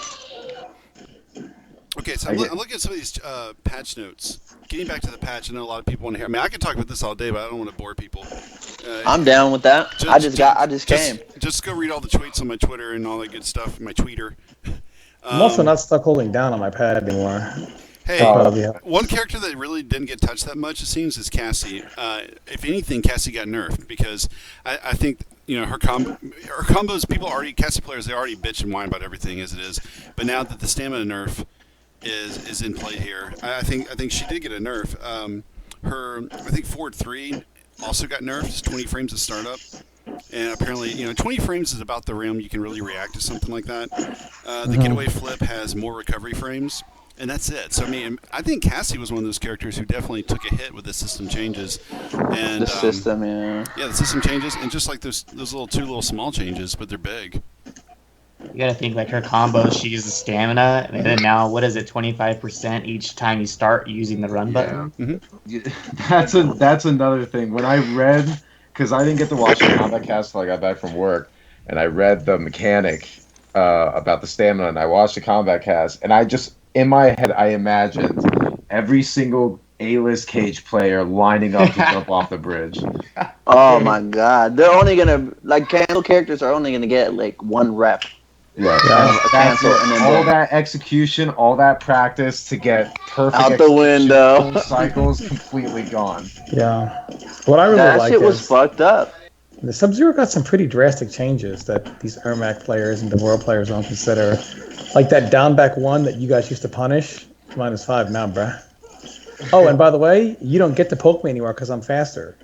Okay, so I'm looking at some of these patch notes. Getting back to the patch, I know a lot of people want to hear. I mean, I could talk about this all day, but I don't want to bore people. I'm down with that. I just came. Just go read all the tweets on my Twitter and all that good stuff. My tweeter. I'm also not stuck holding down on my pad anymore. Hey, one character that really didn't get touched that much, it seems, is Cassie. If anything, Cassie got nerfed because I think her combos. Cassie players, they already bitch and whine about everything as it is. But now that the stamina nerf is in play here, I think she did get a nerf. I think forward 3 also got nerfed. It's 20 frames to startup. And apparently, 20 frames is about the realm you can really react to something like that. The getaway flip has more recovery frames, and that's it. So, I mean, I think Cassie was one of those characters who definitely took a hit with the system changes. And the system, yeah. Yeah, the system changes, and just like those two little small changes, but they're big. You gotta think like her combos, she uses stamina, and then now what is it, 25% each time you start using the run button? Mm-hmm. That's another thing. When I read, because I didn't get to watch the Kombat cast until I got back from work, and I read the mechanic about the stamina, and I watched the Kombat cast, and I just, in my head, I imagined every single A-list Cage player lining up to jump off the bridge. Oh my god. They're only gonna, cancel characters are only gonna get, one rep. Yeah, cancel, and then all that execution, all that practice to get perfect out the window. Cycles completely gone. Yeah, what I really that like shit was fucked up. The Subzero got some pretty drastic changes that these Ermac players and the World players don't consider. Like that down back one that you guys used to punish, -5 now, bruh. Oh, and by the way, you don't get to poke me anymore because I'm faster.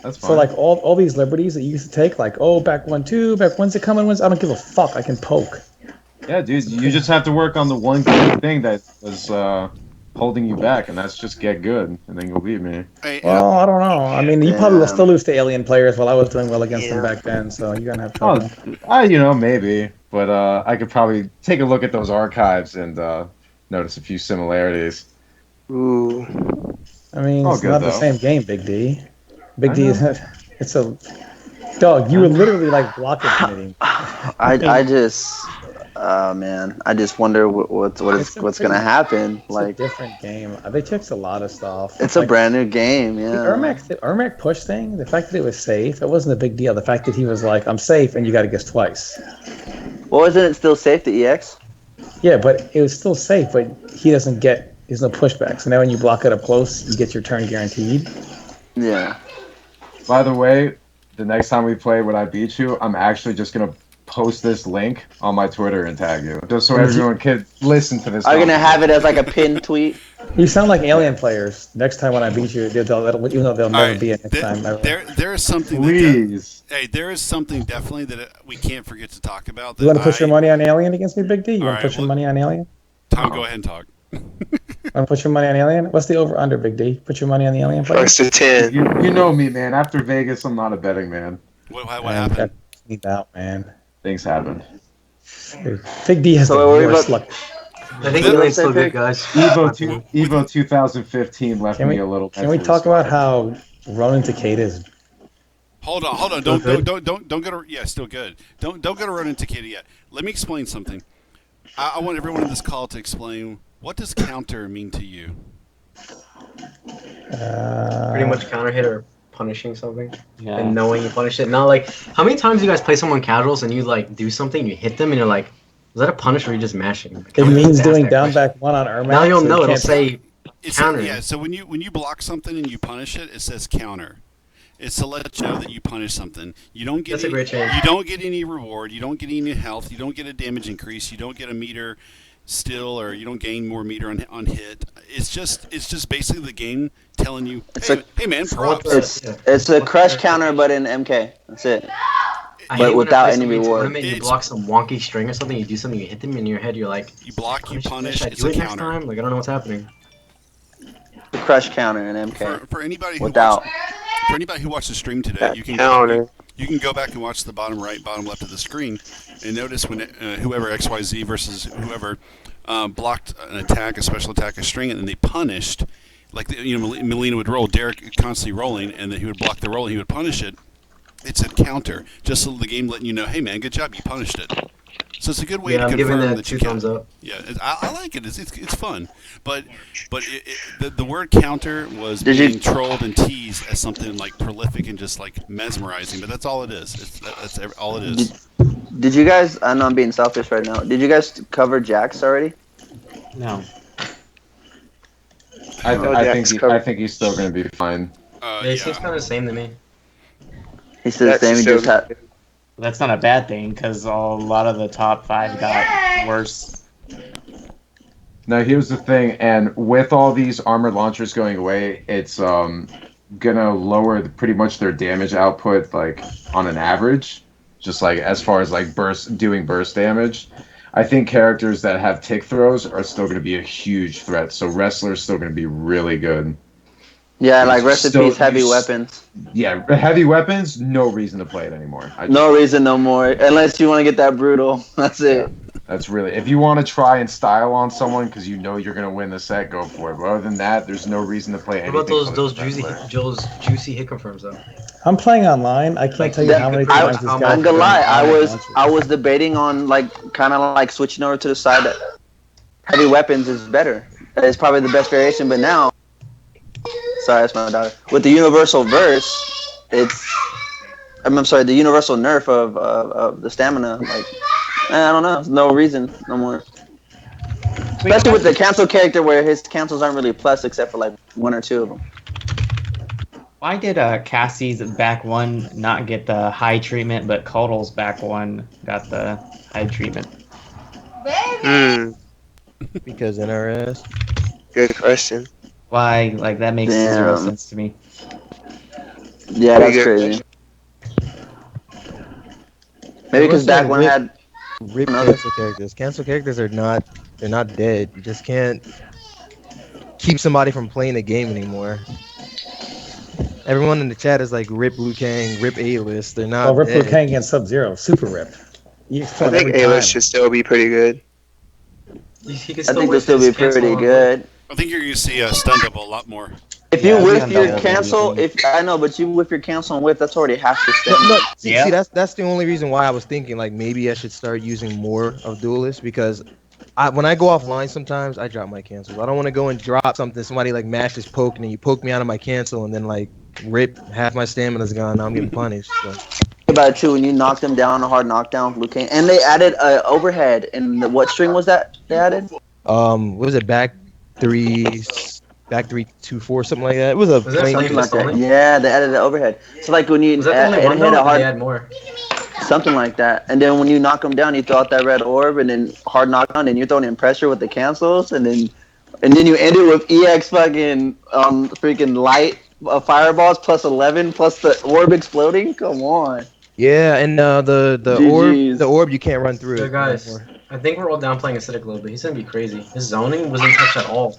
That's fine. So all these liberties that you used to take, back 1-2, back when's it coming? I don't give a fuck. I can poke. Yeah, dude, you just have to work on the one good thing that was holding you back, and that's just get good, and then you'll beat me. Well, I don't know. I mean, you probably will still lose to alien players while I was doing well against them back then, so you're gonna have trouble. Maybe, but I could probably take a look at those archives and notice a few similarities. Ooh. I mean, it's not the same game, Big D. Big D it's a dog. You were literally block infinity. I just wonder what's gonna happen. It's a different game. They fixed a lot of stuff. It's a brand new game. Yeah. The Ermac push thing. The fact that it was safe, it wasn't a big deal. The fact that he was like, "I'm safe," and you got to guess twice. Well, isn't it still safe? The EX. Yeah, but it was still safe. But there's no pushback. So now when you block it up close, you get your turn guaranteed. Yeah. By the way, the next time we play when I beat you, I'm actually just going to post this link on my Twitter and tag you, just so everyone can listen to this. I'm going to have it as a pinned tweet. You sound like alien players. Next time when I beat you, even though they'll never be it next time. There is something. Please. There is something definitely that we can't forget to talk about. You want to put your money on alien against me, Big D? You want to put your money on alien? Tom, go ahead and talk. Want to put your money on alien? What's the over/under, Big D? Put your money on the alien player. Close to 10. You know me, man. After Vegas, I'm not a betting man. What happened? Need out, man. Things happen. Big D has the worst luck. I think alien's still good, guys. Evo 2015 left me a little. Can we talk about how Ronin Takeda is? Hold on. Don't go to. Yeah, still good. Don't go to Ronin Takeda yet. Let me explain something. I want everyone in this call to explain, what does counter mean to you? Pretty much counter hitter. punishing something and knowing you punish it. Not like how many times do you guys play someone casuals and you like do something, you hit them, and you're like, is that a punish or are you just mashing? It means doing down back one on Ermac. Now you'll know. It'll say counter. Yeah. So when you block something and you punish it, it says counter. It's to let you know that you punish something. You don't get you don't get any reward. You don't get any health. You don't get a damage increase. You don't get a meter still, or you don't gain more meter on hit. It's just basically the game telling you, hey man, props. It's a crush counter, but in MK. That's it. But without any reward. You block some wonky string or something. You do something. You hit them in your head. You're like, you block, you punish. It's a counter. Next time? Like I don't know what's happening. The crush counter in MK. For anybody who without. For anybody who watched the stream today, you can go back and watch the bottom right, bottom left of the screen, and notice when whoever XYZ versus whoever blocked an attack, a special attack, a string, and then they punished. Like Mileena would roll, Derek constantly rolling, and then he would block the roll and he would punish it. It said counter, just so the game letting you know, hey man, good job, you punished it. So it's a good way to confirm that you can. Yeah, I like it. It's fun, but the word counter was being trolled and teased as something like prolific and just like mesmerizing. But that's all it is. That's all it is. Did you guys? I know I'm being selfish right now. Did you guys cover Jax already? No. I think he's still going to be fine. He seems kind of the same to me. He said the same. He just had. That's not a bad thing because a lot of the top 5 got worse. Now here's the thing, and with all these armored launchers going away, it's gonna lower pretty much their damage output, like on an average, just like as far as like doing burst damage. I think characters that have tick throws are still gonna be a huge threat. So wrestlers still gonna be really good. Yeah, like recipes, heavy weapons. Yeah, heavy weapons, no reason to play it anymore. No reason no more, unless you want to get that brutal. That's it. That's really, if you want to try and style on someone because you know you're going to win the set, go for it. But other than that, there's no reason to play anything. What about those juicy hit confirms though? I'm playing online. I can't tell you how many times this guy. I'm gonna lie. I was debating on kind of like switching over to the side that heavy weapons is better. It's probably the best variation. But now, sorry, that's my daughter. With the universal verse, I'm sorry, the universal nerf of the stamina. Like, I don't know. There's no reason no more. Especially with the cancel character, where his cancels aren't really plus except for like 1 or 2 of them. Why did Cassie's back 1 not get the high treatment, but Cuddle's back 1 got the high treatment? Because NRS. Good question. Why? Like, that makes zero sense to me. Yeah, that's crazy. Maybe because back 1 had cancel characters. Cancel characters are not dead. You just can't keep somebody from playing the game anymore. Everyone in the chat is like rip Liu Kang, rip A-list. They're not. Rip Liu Kang and Subzero, super rip. I think A-list should still be pretty good. I think they'll still be pretty good. I think you're going to see stun double a lot more. If you whiff your cancel, but you whiff your cancel and whiff, that's already half the stun. See, that's the only reason why I was thinking like maybe I should start using more of duelist, because when I go offline sometimes I drop my cancels. I don't want to go and drop something, somebody like mashes poke and then you poke me out of my cancel and then like rip, half my stamina's gone. Now I'm getting punished. So. About it too, when you knock them down, a hard knockdown, Liu Kang, and they added overhead. And what string was that they added? What was it, back 3, 2, 4, something like that. It was a something like that. Yeah, they added the overhead. So like when you hit a hard, add more. Something like that. And then when you knock them down, you throw out that red orb, and then hard knockdown, and you're throwing in pressure with the cancels, and then you end it with EX fucking freaking light fireballs plus 11 plus the orb exploding. Come on. Yeah, and the orb you can't run through. So guys, I think we're all downplaying Acidic a little bit. He's gonna be crazy. His zoning wasn't touched at all.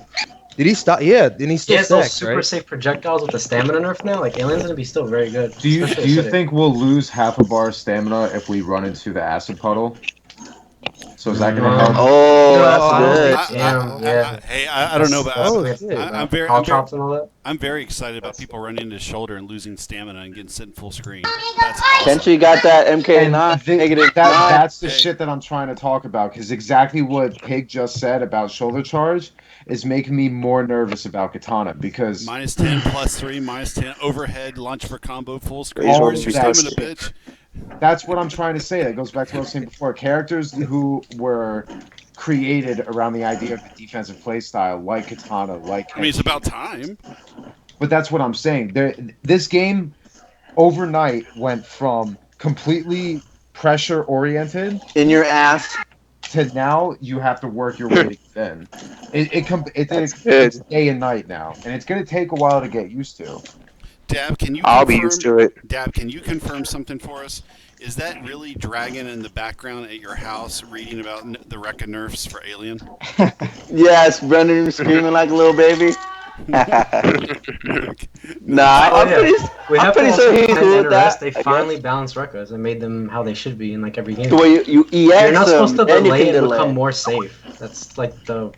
Did he stop? Yeah, didn't he still those super safe projectiles with the stamina nerf now? Like, Alien's gonna be still very good. Do you think we'll lose half of our stamina if we run into the acid puddle? So is that going to help? Oh, that's good. Yeah. Hey, I don't know, but I'm very excited about people running into shoulder and losing stamina and getting sit in full screen. That's awesome. Kenshi got that MK9. That's the shit that I'm trying to talk about, because exactly what Pig just said about shoulder charge is making me more nervous about Katana, because -10, +3, -10, overhead, launch for combo, full screen. Where's your stamina, bitch? That's what I'm trying to say. That goes back to what I was saying before. Characters who were created around the idea of the defensive playstyle, like Katana, like Kenshi. I mean, it's about time. But that's what I'm saying. This game overnight went from completely pressure oriented in your ass to now you have to work your way to get in. It's day and night now, and it's going to take a while to get used to. Dab, can you? I'll be used to it. Dab, can you confirm something for us? Is that really Dragon in the background at your house reading about the Rekka nerfs for Alien? Yes, running and screaming like a little baby. Nah, I'm pretty sure he's cool with that. They finally balanced Rekkas and made them how they should be in like every game. The way you EX You're not supposed to delay and delay. become more safe. That's like the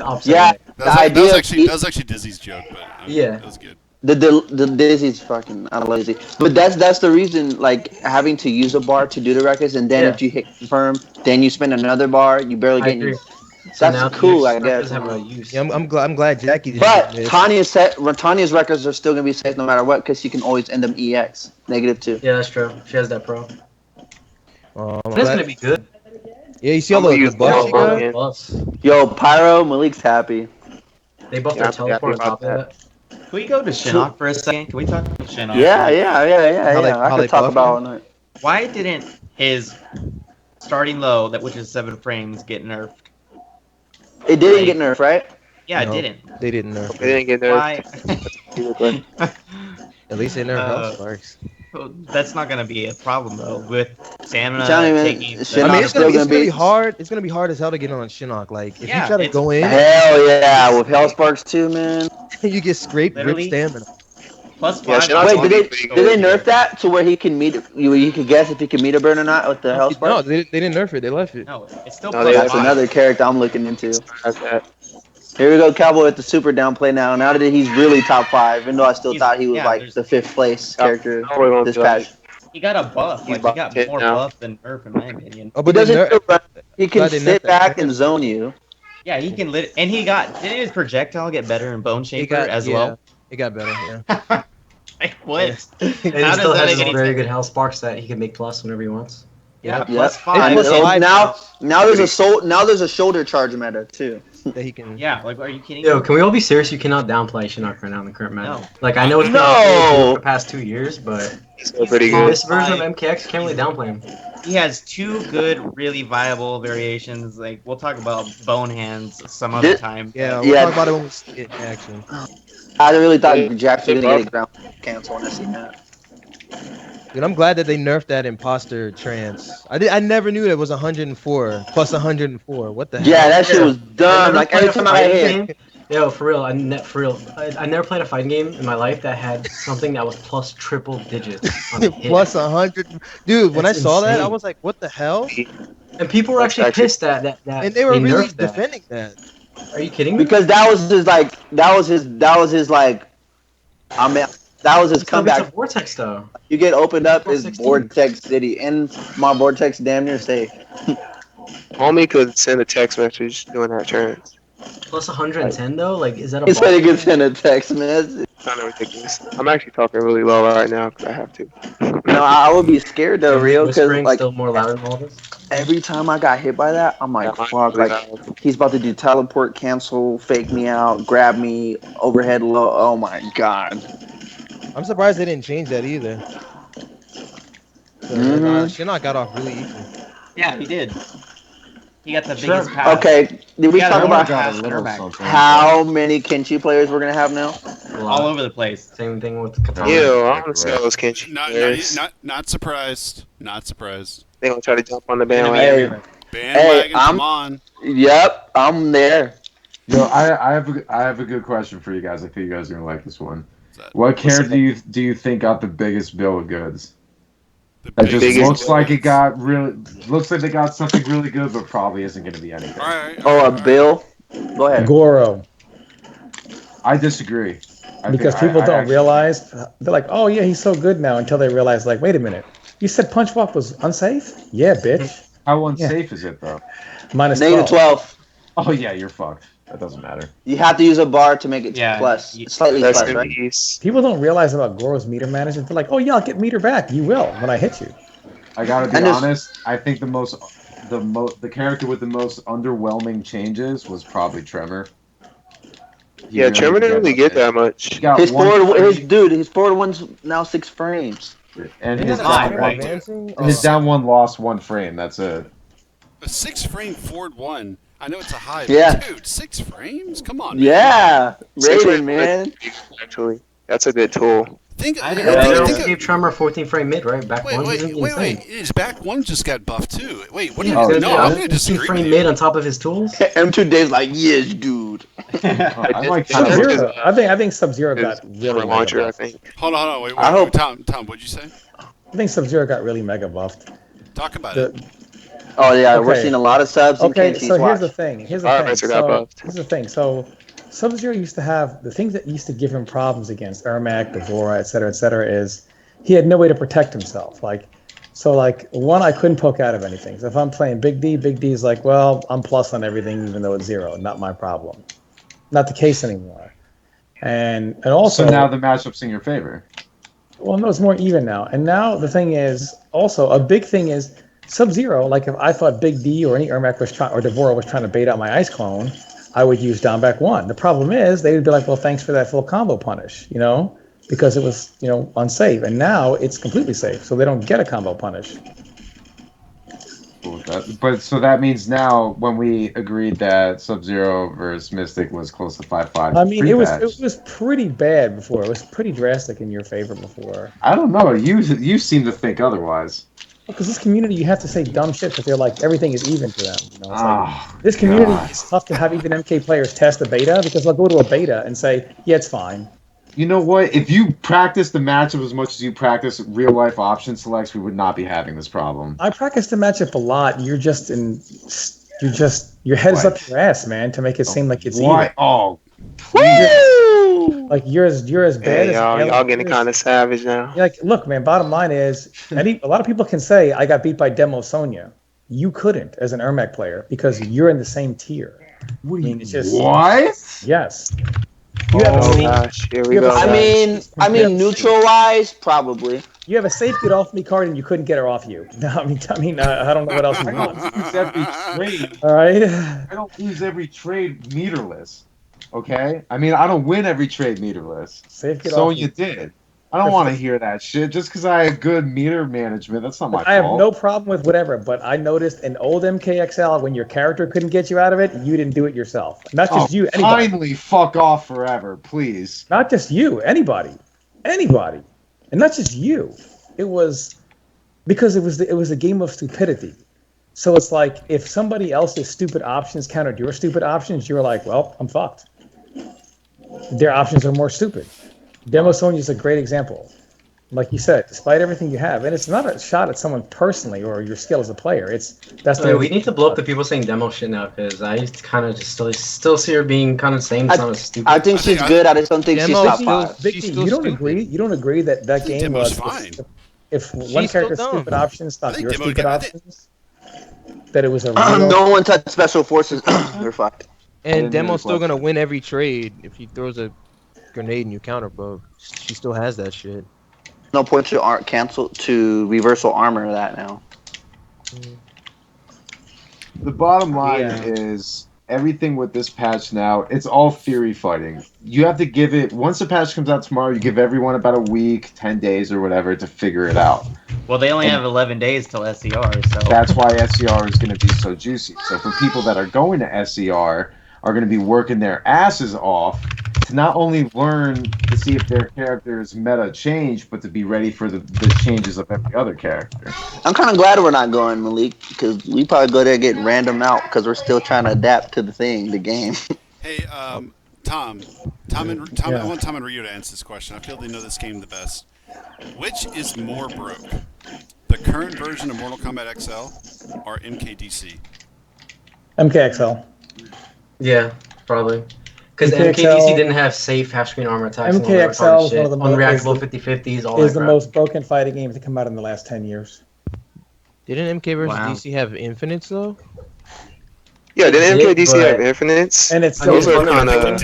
opposite. Yeah, that was actually Dizzy's joke, but yeah, that was good. The Dizzy's fucking lazy, but that's the reason. Like having to use a bar to do the records, and then if you hit confirm, then you spend another bar. You barely get any. So that's cool, I guess. Yeah, I'm glad Jackie did. But Tanya's records are still gonna be safe no matter what, because she can always end them EX -2. Yeah, that's true. She has that pro. That's gonna be good. Yeah, you see all the buffs she got? Yo, Pyro, Malik's happy. They buffed their teleport on top of that. Can we go to Shinnok for a second? Can we talk about Shinnok? Yeah. I could talk about it all night. Why didn't his starting low, which is 7 frames, get nerfed? It didn't get nerfed, right? Yeah, it didn't. They didn't nerf. They didn't get nerfed. Why? At least they nerfed health sparks. Well, that's not gonna be a problem though with stamina taking. It's gonna be hard. It's gonna be hard as hell to get on Shinnok. Like if you try to go in. Hell yeah, with Hell Sparks too, man. You get scraped rip stamina. +5. Wait, did they nerf that to where he can meet? You could guess if he can meet a burn or not with the Hell Sparks? No, they didn't nerf it. They left it. No, it's still. That's another character I'm looking into. Here we go, Cowboy with the super downplay now. Now that he's really top 5, even though I still thought he was like the 5th place character this patch. He got a buff. Like, he got more buff than nerf, in my opinion. Oh, but he can sit back and zone you. Yeah, he can and he got. Didn't his projectile get better in Bone Shaper as well? It got better, yeah. Like, what? And he still has a very good health sparks that he can make plus whenever he wants. Yeah, +5. Now there's a shoulder charge meta too. That he can. Yeah, like, are you kidding? Yo, can we all be serious? You cannot downplay Shinnok right now in the current meta. No. Like I know it's been for the past 2 years, but he's pretty good. This version of MKX, you can't really downplay him. He has 2 good, really viable variations. Like we'll talk about Bone Hands some other time. Yeah, we'll talk about it when we get in action. I really thought Jax was gonna get a ground cancel when I seen that. Dude, I'm glad that they nerfed that imposter trance. I never knew it was 104 plus 104. What the hell? Yeah, that shit was dumb. Like every time I hit. Yo, for real, I never played a fighting game in my life that had something that was plus triple digits on a hit. Plus 100. Dude, when I saw that, I was like, what the hell? And people were actually pissed that and they were really defending that. Are you kidding me? Because that was his comeback. It's a vortex though. You get opened up is Vortex City, and my Vortex damn near safe. Homie could send a text message doing that turn. Plus 110 though? Like, is that a? He said he could send a text message. Kind of ridiculous. I'm actually talking really low right now because I have to. No, I would be scared though, real, because like still more loud than all this. Every time I got hit by that, I'm like, fuck, like he's about to do teleport, cancel, fake me out, grab me, overhead low. Oh my god. I'm surprised they didn't change that either. Shinnok got off really easy. Yeah, he did. He got the biggest pass. Okay, did we talk about how many Kenshi players we're gonna have now? All over the place. Same thing with Katana. Ew, I want to see all those Kenshi players. Not surprised. Not surprised. They gonna try to jump on the bandwagon. Bandwagon, come on. Yep, I'm there. Yo, I have a good question for you guys. I think you guys are gonna like this one. What character do you think got the biggest bill of goods? It just looks like it got really. Looks like they got something really good, but probably isn't going to be anything. Bill. Go ahead. Goro. I disagree. Because people don't realize, they're like, oh yeah, he's so good now, until they realize, like, wait a minute, you said Punch Walk was unsafe? Yeah, bitch. How unsafe is it though? Minus -12. Oh yeah, you're fucked. That doesn't matter. You have to use a bar to make it plus. Slightly plus, right? People don't realize about Goro's meter management. They're like, oh yeah, I'll get meter back. You will when I hit you. I gotta be honest. I think the character with the most underwhelming changes was probably Tremor. Yeah, Tremor didn't really get that much. His forward one's now 6 frames. And his down one lost 1 frame. That's it. A 6 frame forward one. I know it's a high, but dude, 6 frames? Come on, man. Yeah, rating, man. Actually, that's a good tool. I think gave Tremor 14 frame mid, right? Back one. Wait. His back one just got buffed too. Wait, what do you? No, I'm gonna disagree. 15 frame mid on top of his tools. M2 Dave's like, yes, dude. I like Subzero. I think Subzero got really launcher. I think. Hold on. Wait. Tom, what'd you say? I think Subzero got really mega buffed. Talk about it. Oh yeah, we're seeing a lot of subs. Okay, so here's the thing. Here's the thing. So Subzero used to have the things that used to give him problems against Ermac, Devora, et cetera, is he had no way to protect himself. One, I couldn't poke out of anything. So if I'm playing Big D is like, well, I'm plus on everything, even though it's 0. Not my problem. Not the case anymore. And also. So now the matchup's in your favor. Well, no, it's more even now. And now the thing is, also a big thing is Subzero. Like if I thought Big D or any Ermac or Devora was trying to bait out my ice clone, I would use down back 1. The problem is they would be like, well, thanks for that full combo punish, because it was, unsafe. And now it's completely safe, so they don't get a combo punish. But so that means now when we agreed that Subzero versus Mystic was close to 5-5. I mean, it was pretty bad before. It was pretty drastic in your favor before. I don't know. You seem to think otherwise. Because this community, you have to say dumb shit because they're like, everything is even to them. This community is tough to have even MK players test the beta because they'll go to a beta and say, yeah, it's fine. You know what? If you practice the matchup as much as you practice real life option selects, we would not be having this problem. I practice the matchup a lot. Your head's up your ass, man, to make it seem like it's even. Oh, like you're as bad as y'all getting kind of savage now. Like, look, man. Bottom line is, a lot of people can say I got beat by Demo Sonya. You couldn't as an Ermac player because you're in the same tier. What? Yes. Gosh, here we go. I mean, neutral wise, probably. You have a safe get off me card and you couldn't get her off you. No, I mean, I don't know what else you want. I don't lose every trade. All right. I don't lose every trade meterless. Okay. I mean, I don't win every trade meterless. Safe get so off. You did. I don't want to hear that shit. Just because I have good meter management, that's not my fault. I have no problem with whatever, but I noticed in old MKXL when your character couldn't get you out of it, you didn't do it yourself. Not just you, anybody. Kindly fuck off forever, please. Not just you, anybody, and not just you. It was because it was a game of stupidity. So it's like if somebody else's stupid options countered your stupid options, you were like, well, I'm fucked. Their options are more stupid. Demo Sonya is a great example. Like you said, despite everything you have, and it's not a shot at someone personally or your skill as a player. We need to blow up the people saying demo shit now because I kind of just still see her being kind of saying something stupid. I think she's good. I just don't think she's top 5. Vicky, you don't agree? You don't agree that game was fine. If one character's stupid options stopped your stupid options, that it was a no one touched special forces. They're fucked. And Demo's still gonna win every trade if he throws a grenade and you counter bow. She still has that shit. No point to reversal armor that now. The bottom line is everything with this patch now, it's all theory fighting. You have to give it, once the patch comes out tomorrow, you give everyone about a week, 10 days or whatever to figure it out. Well, they only have 11 days till SCR, so. That's why SCR is going to be so juicy. So for people that are going to SCR, are going to be working their asses off to not only learn to see if their character's meta change, but to be ready for the changes of every other character. I'm kind of glad we're not going, Malik, because we probably go there and get random out because we're still trying to adapt to the game. Hey, Tom, I want Tom and Ryu to answer this question. I feel they know this game the best. Which is more broke? the current version of Mortal Kombat XL or MKDC? MKXL. Yeah, probably. Because MKDC didn't have safe half-screen armor attacks. MKXL is one of the unreactable 50/50s. All is that the most broken fighting game to come out in the last 10 years. Didn't MK versus DC have infinites though? Yeah, didn't MKDC have infinites? And it's those are kind of.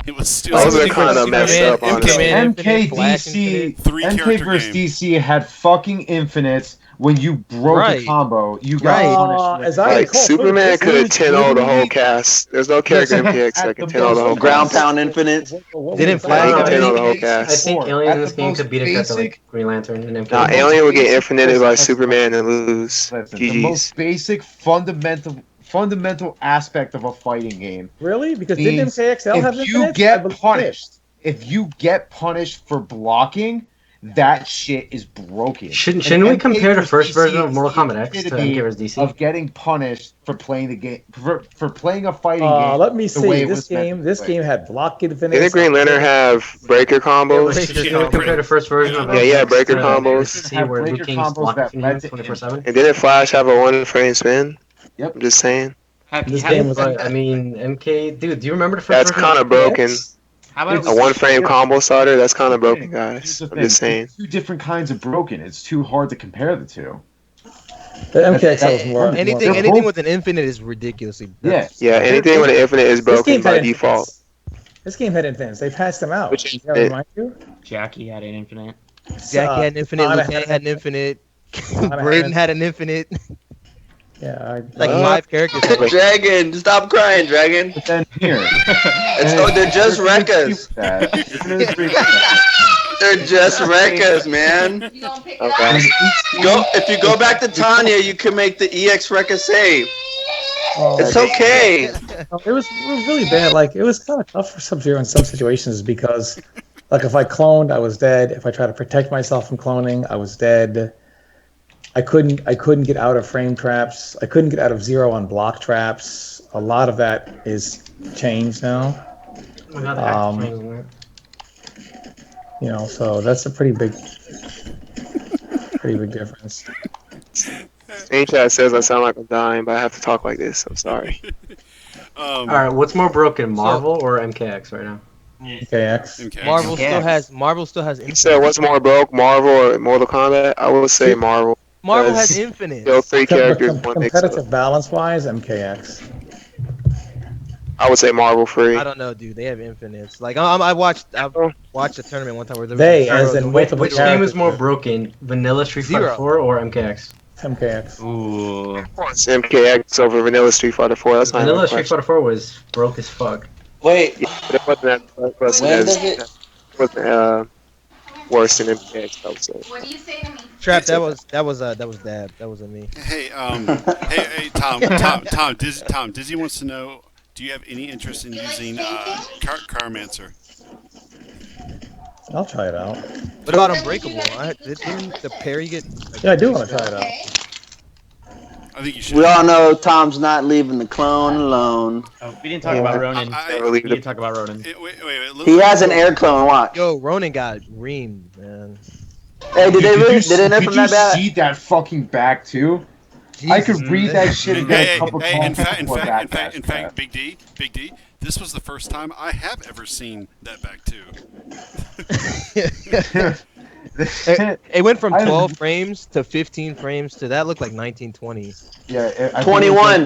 It was still. Those are kind of messed up. MKDC, MK versus DC had fucking infinites. When you broke a combo, you got punished. Like Superman could 10-0 the whole cast. There's no character in MKX that can 10-0 the whole ground pound infinite. Didn't Flag 10-0 the whole cast? I think Alien in this game could beat a character like Green Lantern and MK. Nah, Alien would get infinited by Superman and lose. The most basic fundamental aspect of a fighting game. Really? Because didn't MKXL have infinites? If you get punished for blocking, that shit is broken. Shouldn't we compare the first version of Mortal Kombat X to MK vs DC? Of getting punished for playing the game for playing a fighting game. Let me see. This game had block infinites. Didn't Green Lantern have breaker combos? Should we compare the first version of Yeah, breaker combos. See where Liu Kang's blocking 24/7. And didn't Flash have a 1-frame spin? Yep. I'm just saying. This game was like, I mean, MK, dude, do you remember the first version? That's kind of broken. How about a 1-frame combo starter? That's kind of broken, guys. I'm just saying. Two different kinds of broken. It's too hard to compare the two. The MKXL is more. Anything with an infinite is ridiculously. Yeah, anything with an infinite is broken by default. This game had infinites. They passed them out. Does that remind you? Jackie had an infinite. Jackie had an infinite. Lieutenant had an infinite. Braden had an infinite. Yeah, like 5 characters. Dragon, stop crying, Dragon. Then here, they're just wreckers. They're just wreckers, man. Okay. If you go back to Tanya, you can make the EX wrecker save. It's okay. It was really bad. Like it was kind of tough for Subzero in some situations because, like, if I cloned, I was dead. If I tried to protect myself from cloning, I was dead. I couldn't get out of frame traps. I couldn't get out of zero on block traps. A lot of that is changed now. So that's a pretty big difference. Chat says I sound like I'm dying, but I have to talk like this. I'm sorry. All right, what's more broken, Marvel or MKX right now? MKX. Marvel still has. You said what's more broke, Marvel or Mortal Kombat? I would say Marvel. Marvel has infinite. Still 3 characters, one competitive balance-wise, MKX. I would say Marvel free. I don't know, dude. They have infinites. Like I watched a tournament one time where which game is more broken, Vanilla Street Fighter 4 or MKX? MKX. Ooh. It's MKX over Vanilla Street Fighter 4. That's not Vanilla Street Fighter 4 was broke as fuck. Wait. Yeah, but it wasn't worse than MKX, I would say. What do you say to me? Trap, that was dab. That wasn't me. Hey, Tom, Dizzy wants to know, do you have any interest in using Carmancer? I'll try it out. What about Unbreakable? Didn't the parry get? Yeah, I do want to try it out. I think you should. We all know Tom's not leaving the clone alone. Oh, we didn't talk about Ronin. We didn't talk about Ronin. Wait, he has an air clone. Watch. Yo, Ronin got reamed, man. Hey, did they nerf him that bad? Did you see that fucking back too? Jesus. I could read that shit and get a couple calls. In fact, Big D, this was the first time I have ever seen that back too. It went from 12 frames to 15 frames to that looked like 1920. Yeah, 21.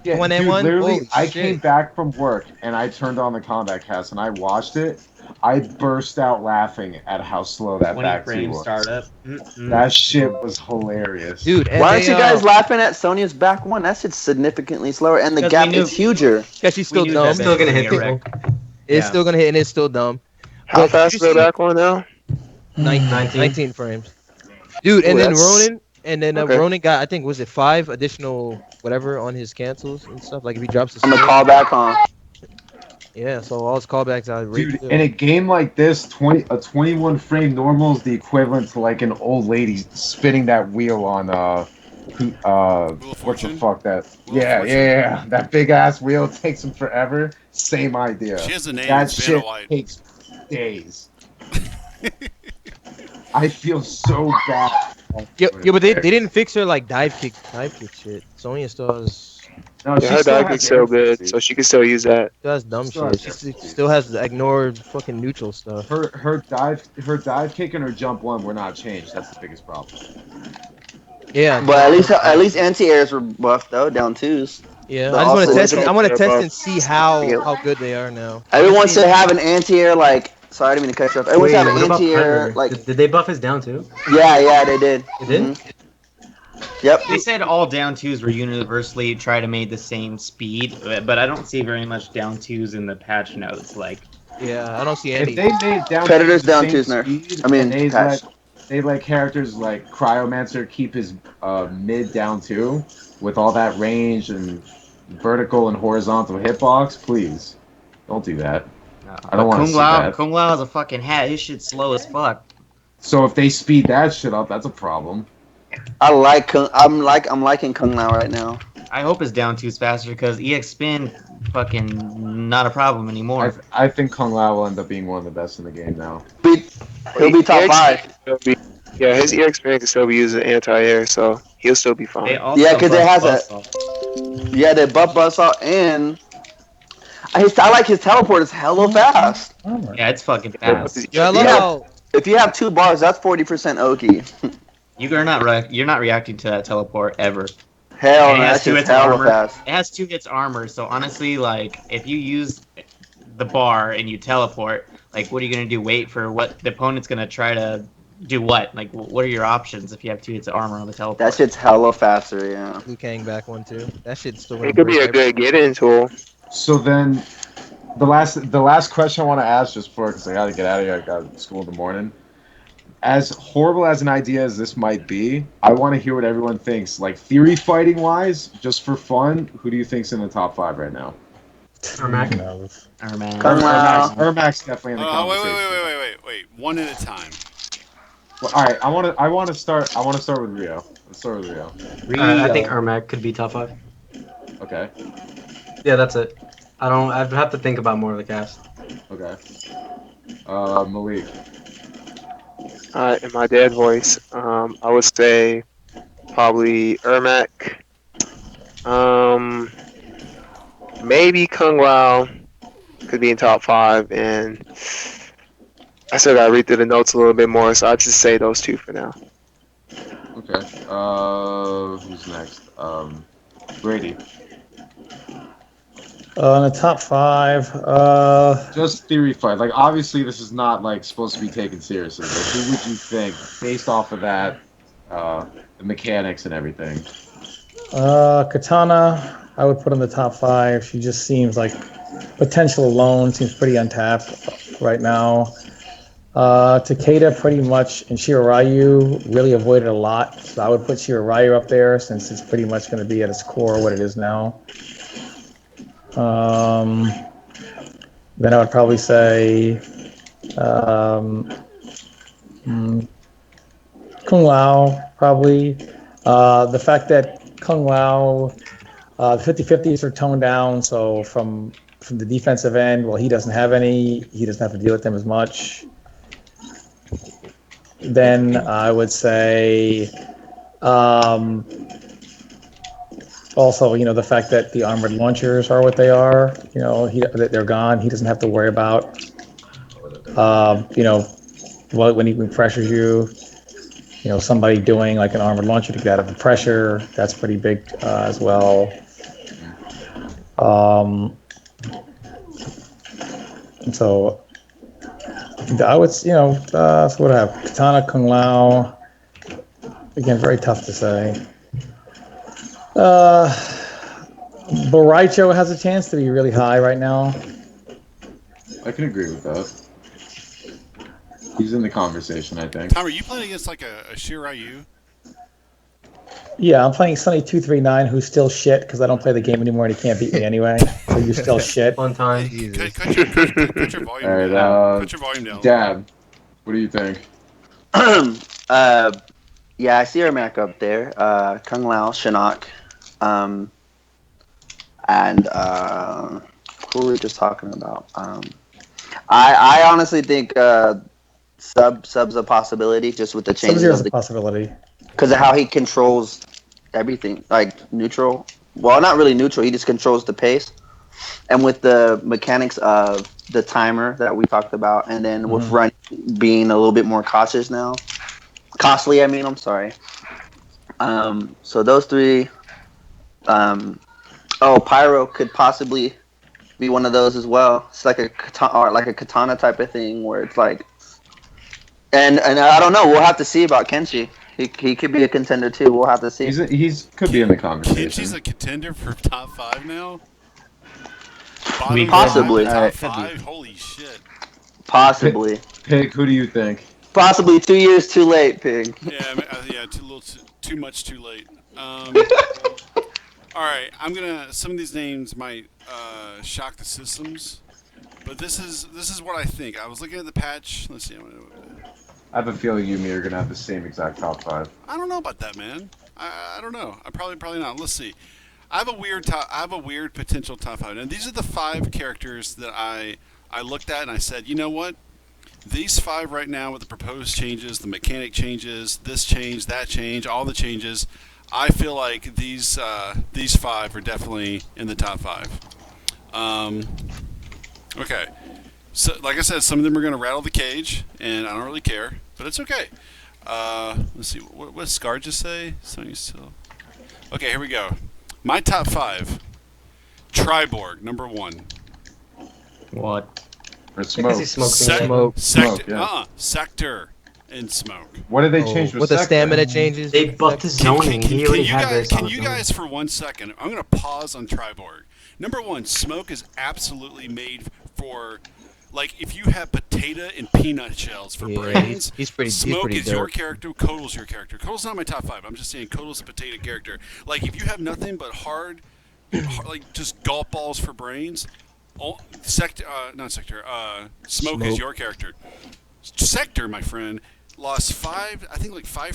Yeah, dude, literally, I came back from work and I turned on the Kombat cast and I watched it. I burst out laughing at how slow that back two was. Startup. That shit was hilarious. Dude, why aren't you guys laughing at Sonya's back one? That shit's significantly slower and the gap is huger. Yeah, she's still dumb. It's still gonna hit people. It's still gonna hit and it's still dumb. How fast is the back one now? 19 frames. Dude, and then Ronin, Ronin got, I think, was it 5 additional whatever on his cancels and stuff? Like if he drops the I'm a callback, huh? Yeah, so all his callbacks are dude, in a game like this, a 21 frame normal is the equivalent to like an old lady spinning that wheel on what the fuck that? Yeah, that big ass wheel takes him forever. Same idea. She has a name. That shit takes days. I feel so bad. Yeah, but they didn't fix her like dive kick shit. Sonya still has. No, Yeah, she her still dive has kick's so good, air so she can still use that. Still has dumb Still shit. has She air still has the ignored fucking neutral stuff. Her dive kick and her jump one were not changed. That's the biggest problem. Yeah, But at least anti-airs were buffed though, down twos. yeah. But I just want also, to test. it's I want to okay, test bro. and see how good they are now. everyone should have an anti-air like. Sorry, I didn't mean to cut you off. Everyone Wait, should have what an about anti-air Predator? like. Did they buff his down too? Yeah, they did. They did? Mhm. Yep. They said all down twos were universally try to make the same speed, but I don't see very much down twos in the patch notes. Like, Yeah, I don't see any. If they made down Predators the down same twos nerf. speed, I mean, and patch. they let characters like Cryomancer keep his mid down two with all that range and vertical and horizontal hitbox, please don't do that. I don't want to see that. Kung Lao is a fucking hat. His shit's slow as fuck. So if they speed that shit up, that's a problem. I'm liking Kung Lao right now. I hope his down two's faster because EX spin fucking not a problem anymore. I think Kung Lao will end up being one of the best in the game now. He'll be top 5. Yeah, his ear experience can still be using anti-air, so he'll still be fine. Yeah, because it has Yeah, they buff Buzzsaw and I like his teleport. It's hella fast. Yeah, it's fucking fast. Yeah, I love how. If you have 2 bars, that's 40% Oki. You're not reacting to that teleport ever. Hell, And it has that's just 2 hits hella armor. fast. It has 2 hits armor, so honestly, like if you use the bar and you teleport, like what are you gonna do? Wait for what the opponent's gonna try to do? What? Like what are your options if you have 2 hits of armor on the teleport? That shit's hella faster, yeah. Liu Kang back one too. That shit's still. It could be a good get-in tool. So then, the last question I want to ask, just for because I got to get out of here, I got school in the morning. As horrible as an idea as this might be, I want to hear what everyone thinks. Like theory fighting wise, just for fun, who do you think's in the top 5 right now? Ermac. Ermac's definitely in the conversation. Wait. One at a time. Well, all right, I want to start with Rio. Let's start with Rio. I think Ermac could be top 5. Okay. Yeah, that's it. I'd have to think about more of the cast. Okay. Malik. In my dad voice, I would say probably Ermac. Maybe Kung Lao could be in top 5, and I still gotta read through the notes a little bit more, so I'd just say those 2 for now. Okay. Who's next? Brady. In the top 5, Just theory fight. Like, obviously, this is not like supposed to be taken seriously. But who would you think, based off of that, the mechanics and everything? Katana, I would put in the top 5. She just seems like potential alone, seems pretty untapped right now. Takeda pretty much, and Shiroryu really avoided a lot. So I would put Shiroryu up there since it's pretty much going to be at its core what it is now. Then I would probably say Kung Lao, probably. The fact that Kung Lao, the 50-50s are toned down, so from the defensive end, well, he doesn't have any. He doesn't have to deal with them as much. Then I would say also, the fact that the armored launchers are what they are, they're gone. He doesn't have to worry about, when he pressures you, somebody doing like an armored launcher to get out of the pressure. That's pretty big as well. So I would, so what I have? Katana, Kung Lao. Again, very tough to say. Boraicho has a chance to be really high right now. I can agree with that. He's in the conversation, I think. Tom, are you playing against like a Shiroryu? Yeah, I'm playing Sunny239, who's still shit because I don't play the game anymore and he can't beat me anyway. So you're still shit. Fun time. Cut your volume All right, down. Cut your volume down. Dad, what do you think? Yeah, I see Ermac up there. Kung Lao, Shinnok, and who were we just talking about? I honestly think Sub's a possibility just with the changes Subzero's of a possibility. because of how he controls everything, like neutral. Well, not really neutral. He just controls the pace, and with the mechanics of the timer that we talked about, and then with running being a little bit more cautious now, costly. I mean, I'm sorry. So those three. Pyro could possibly be one of those as well. It's like a katana type of thing where it's like, and I don't know. We'll have to see about Kenshi. He could be a contender too. We'll have to see. He's could be in the conversation. Kenshi's a contender for top 5 now. Possibly. Top 5. Holy shit. Possibly. Pig, who do you think? Possibly 2 years too late, Pig. Yeah, too much too late. All right, some of these names might shock the systems, but this is what I think. I was looking at the patch. Let's see. I have a feeling you and me are gonna have the same exact top 5. I don't know about that, man. I don't know. I probably not. Let's see. I have a weird potential top 5. And these are the 5 characters that I looked at and I said, you know what? These 5 right now with the proposed changes, the mechanic changes, this change, that change, all the changes, I feel like these 5 are definitely in the top 5. Okay. So, like I said, some of them are going to rattle the cage, and I don't really care, but it's okay. Let's see. What does Scar just say? Sonya still. Okay, here we go. My top 5. Triborg, number 1. What? Or Smoke. Sector and Smoke. What did they change with the stamina changes? They buffed the zoning. Can you guys for 1 second? I'm gonna pause on Triborg. Number 1, Smoke is absolutely made for, like, if you have potato and peanut shells for brains. He's pretty. Smoke he's pretty is your character. Kotal's your character. Kotal's not my top 5. I'm just saying Kotal's a potato character. Like, if you have nothing but hard like just golf balls for brains. Smoke is your character. Sector, my friend, lost 5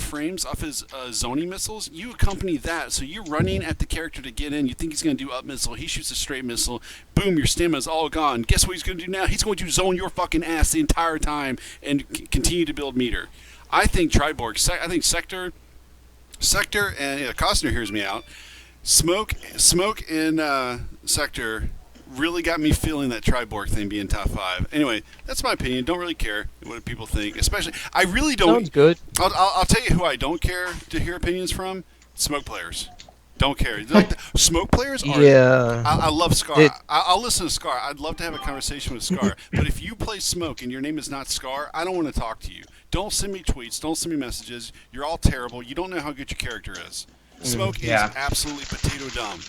frames off his zoning missiles. You accompany that, so you're running at the character to get in. You think he's going to do up missile. He shoots a straight missile. Boom, your stamina's all gone. Guess what he's going to do now? He's going to zone your fucking ass the entire time and continue to build meter. I think Triborg. I think Sector, and Costner hears me out. Smoke, and Sector really got me feeling that Triborg thing being top 5. Anyway, that's my opinion. Don't really care what people think. Especially, I really don't. Sounds good. I'll tell you who I don't care to hear opinions from. Smoke players. Don't care. Like Smoke players are. Yeah. I love Scar. I'll listen to Scar. I'd love to have a conversation with Scar. But if you play Smoke and your name is not Scar, I don't want to talk to you. Don't send me tweets. Don't send me messages. You're all terrible. You don't know how good your character is. Smoke is absolutely potato dumb.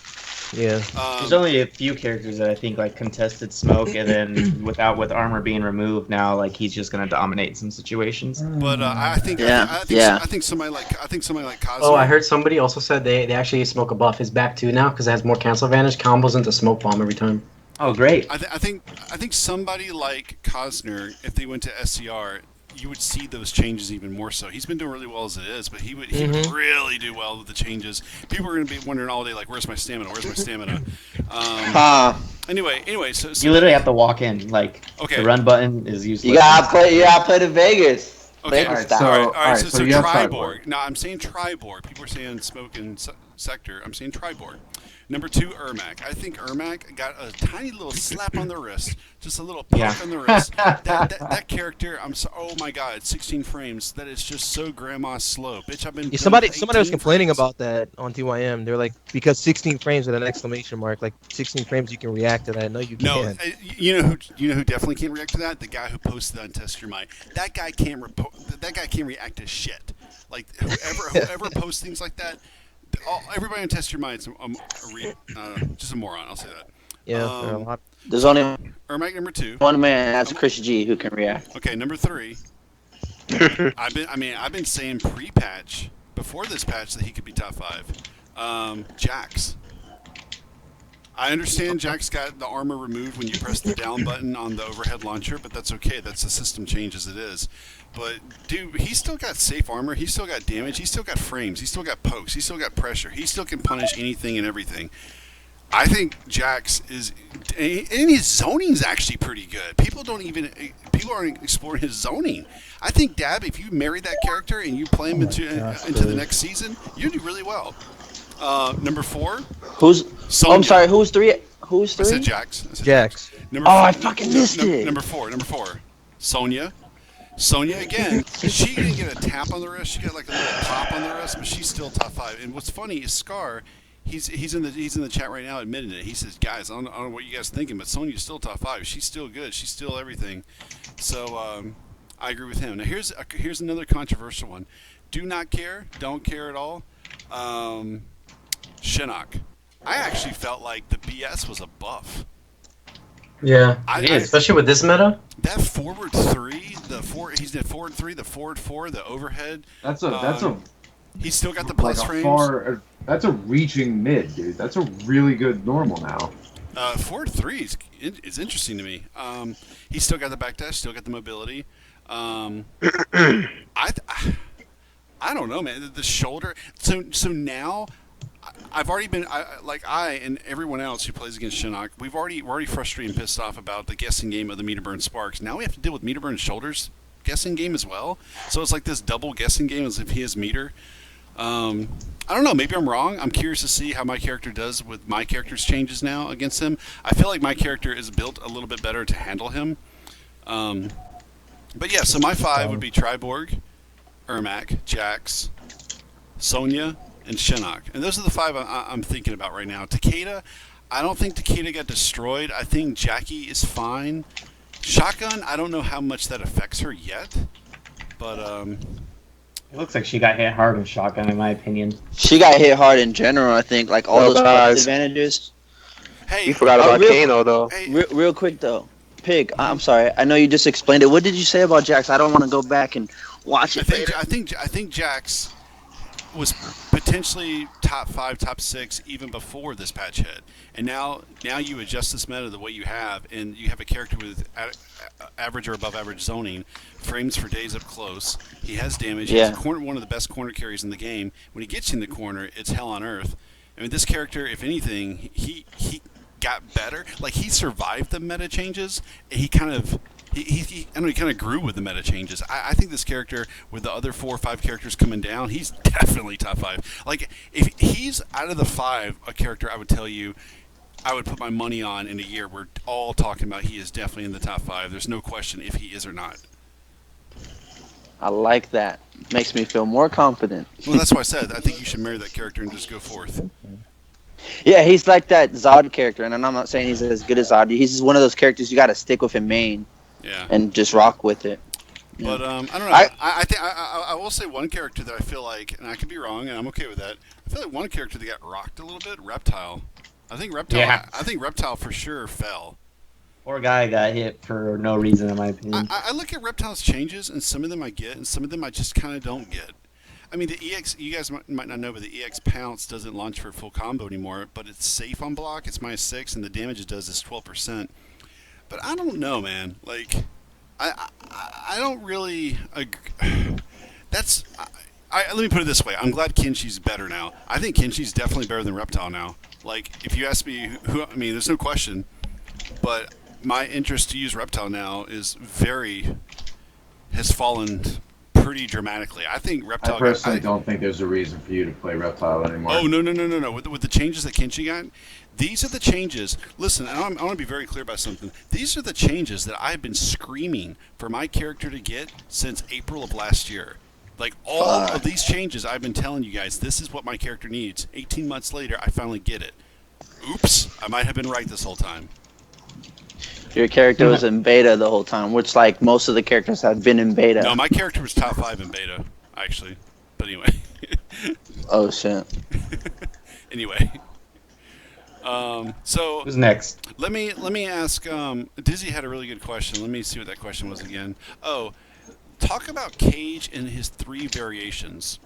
Yeah. There's only a few characters that I think like contested Smoke, and then with armor being removed now, like he's just gonna dominate some situations. But I think somebody like Cosmo. Oh, I heard somebody also said they actually Smoke a buff is back too now because it has more cancel advantage. Combos into Smoke Bomb every time. Oh, great. I think somebody like Cosner, if they went to SCR, you would see those changes even more so. He's been doing really well as it is, but he would really do well with the changes. People are going to be wondering all day, like, where's my stamina? Where's my stamina? Anyway, so you literally have to walk in. Like, the run button is useless. You gotta play to Vegas. Okay, Vegas all right, so Triborg. Now, I'm saying Triborg. People are saying Smoke and Sector. I'm saying Triborg. Number 2, Ermac. I think Ermac got a tiny little slap on the wrist, just a little poke on the wrist. That character, oh my god, 16 frames. That is just so grandma slow, bitch. I've been somebody was complaining about that on TYM. They're like, because 16 frames with an exclamation mark, like 16 frames, you can react to that. No, you can't. You know who definitely can't react to that? The guy who posted that on Test Your Might. That guy can't react to shit. Like whoever posts things like that. Everybody on Test Your Mind's just a moron. I'll say that. Yeah. There's only Ermac number 2. One man. That's Chris G who can react. Okay, number 3. I've been saying pre-patch before this patch that he could be top 5. Jax. I understand Jax got the armor removed when you press the down button on the overhead launcher, but that's okay. That's the system change as it is. But, dude, he's still got safe armor. He's still got damage. He's still got frames. He's still got pokes. He's still got pressure. He still can punish anything and everything. I think Jax is, and his zoning's actually pretty good. People aren't exploring his zoning. I think Dab, if you marry that character and you play him into the next season, you do really well. Number 4. Sonya. I'm sorry. Who's 3? Who's 3? I said Jax. Jax. I fucking missed it. Number 4. Sonya. Sonya again. She didn't get a tap on the wrist. She got like a little pop on the wrist, but she's still top 5. And what's funny is Scar. He's in the chat right now admitting it. He says, guys, I don't know what you guys are thinking, but Sonya's still top 5. She's still good. She's still everything. So I agree with him. Now here's another controversial one. Do not care. Don't care at all. Shinnok. I actually felt like the BS was a buff. Yeah, especially with this meta. That forward 3, he's at forward 3, the forward 4, the overhead. That's a. He's still got the plus frames. That's a reaching mid, dude. That's a really good normal now. Forward 3 is interesting to me. He's still got the backdash, still got the mobility. I don't know, man. The shoulder. So now. I've already been I and everyone else who plays against Shinnok. We're already frustrated and pissed off about the guessing game of the meter burn sparks. Now we have to deal with meter burn shoulders guessing game as well. So it's like this double guessing game as if he has meter. I don't know. Maybe I'm wrong. I'm curious to see how my character does with my character's changes now against him. I feel like my character is built a little bit better to handle him. But yeah, so my 5 would be Triborg, Ermac, Jax, Sonya, and Shinnok. And those are the 5 I'm thinking about right now. Takeda, I don't think Takeda got destroyed. I think Jackie is fine. Shotgun, I don't know how much that affects her yet. But, it looks like she got hit hard with Shotgun, in my opinion. She got hit hard in general, I think. Like, all those advantages. Hey, you forgot about Kano, though. Hey, real quick, though. Pig, I'm sorry. I know you just explained it. What did you say about Jax? I don't want to go back and watch it. I think Jax was potentially top 5, top 6 even before this patch hit, and now you adjust this meta the way you have, and you have a character with average or above average zoning, frames for days up close. He has damage. Yeah. He's one of the best corner carries in the game. When he gets in the corner, it's hell on earth. I mean, this character, if anything, he got better. Like, he survived the meta changes. He kind of. He kind of grew with the meta changes. I think this character, with the other 4 or 5 characters coming down, he's definitely top 5. Like, if he's out of the 5, a character I would tell you I would put my money on in a year. We're all talking about he is definitely in the top 5. There's no question if he is or not. I like that. Makes me feel more confident. Well, that's why I said I think you should marry that character and just go forth. Yeah, he's like that Zod character, and I'm not saying he's as good as Zod. He's just one of those characters you got to stick with in main. Yeah. And just rock with it. But I don't know. I will say one character that I feel like, and I could be wrong, and I'm okay with that. I feel like one character that got rocked a little bit, Reptile. I think Reptile for sure fell. Poor guy got hit for no reason, in my opinion. I look at Reptile's changes, and some of them I get, and some of them I just kind of don't get. I mean, the EX, you guys might not know, but the EX Pounce doesn't launch for a full combo anymore, but it's safe on block. It's -6, and the damage it does is 12%. But I don't know, man. Like, I don't really. Let me put it this way. I'm glad Kenshi's better now. I think Kenshi's definitely better than Reptile now. Like, if you ask me I mean, there's no question. But my interest to use Reptile now has fallen pretty dramatically. I think Reptile. I personally don't think there's a reason for you to play Reptile anymore. Oh, no. With the changes that Kenshi got. These are the changes. Listen, I want to be very clear about something. These are the changes that I've been screaming for my character to get since April of last year. Like, all of these changes, I've been telling you guys, this is what my character needs. 18 months later, I finally get it. Oops, I might have been right this whole time. Your character was in beta the whole time, which, like, most of the characters have been in beta. No, my character was top 5 in beta, actually. But anyway. Oh, shit. Anyway. So who's next? Let me ask. Dizzy had a really good question. Let me see what that question was again. Oh, talk about Cage and his 3 variations.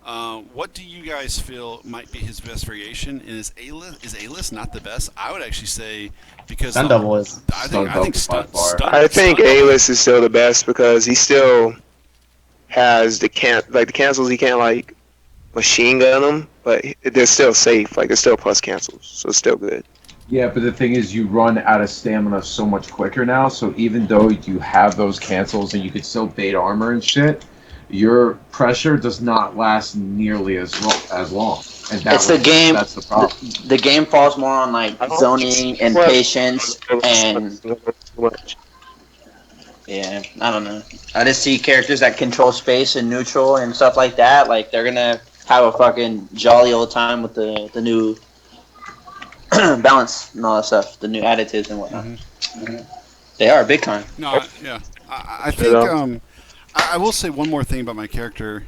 What do you guys feel might be his best variation? And is A-list not the best? I would actually say because Stun Double is. I think A-list is still the best because he still has the cancels. He can't like machine gun them, but they're still safe. Like, it's still plus cancels, so it's still good. Yeah, but the thing is, you run out of stamina so much quicker now, so even though you have those cancels and you could still bait armor and shit, your pressure does not last nearly as long. And It's the game. That's the problem. The game falls more on like zoning and patience and. Yeah, I don't know. I just see characters that control space and neutral and stuff like that. Like they're gonna have a fucking jolly old time with the new balance and all that stuff, the new additives and whatnot. They are big time. No, yeah. I think I will say one more thing about my character.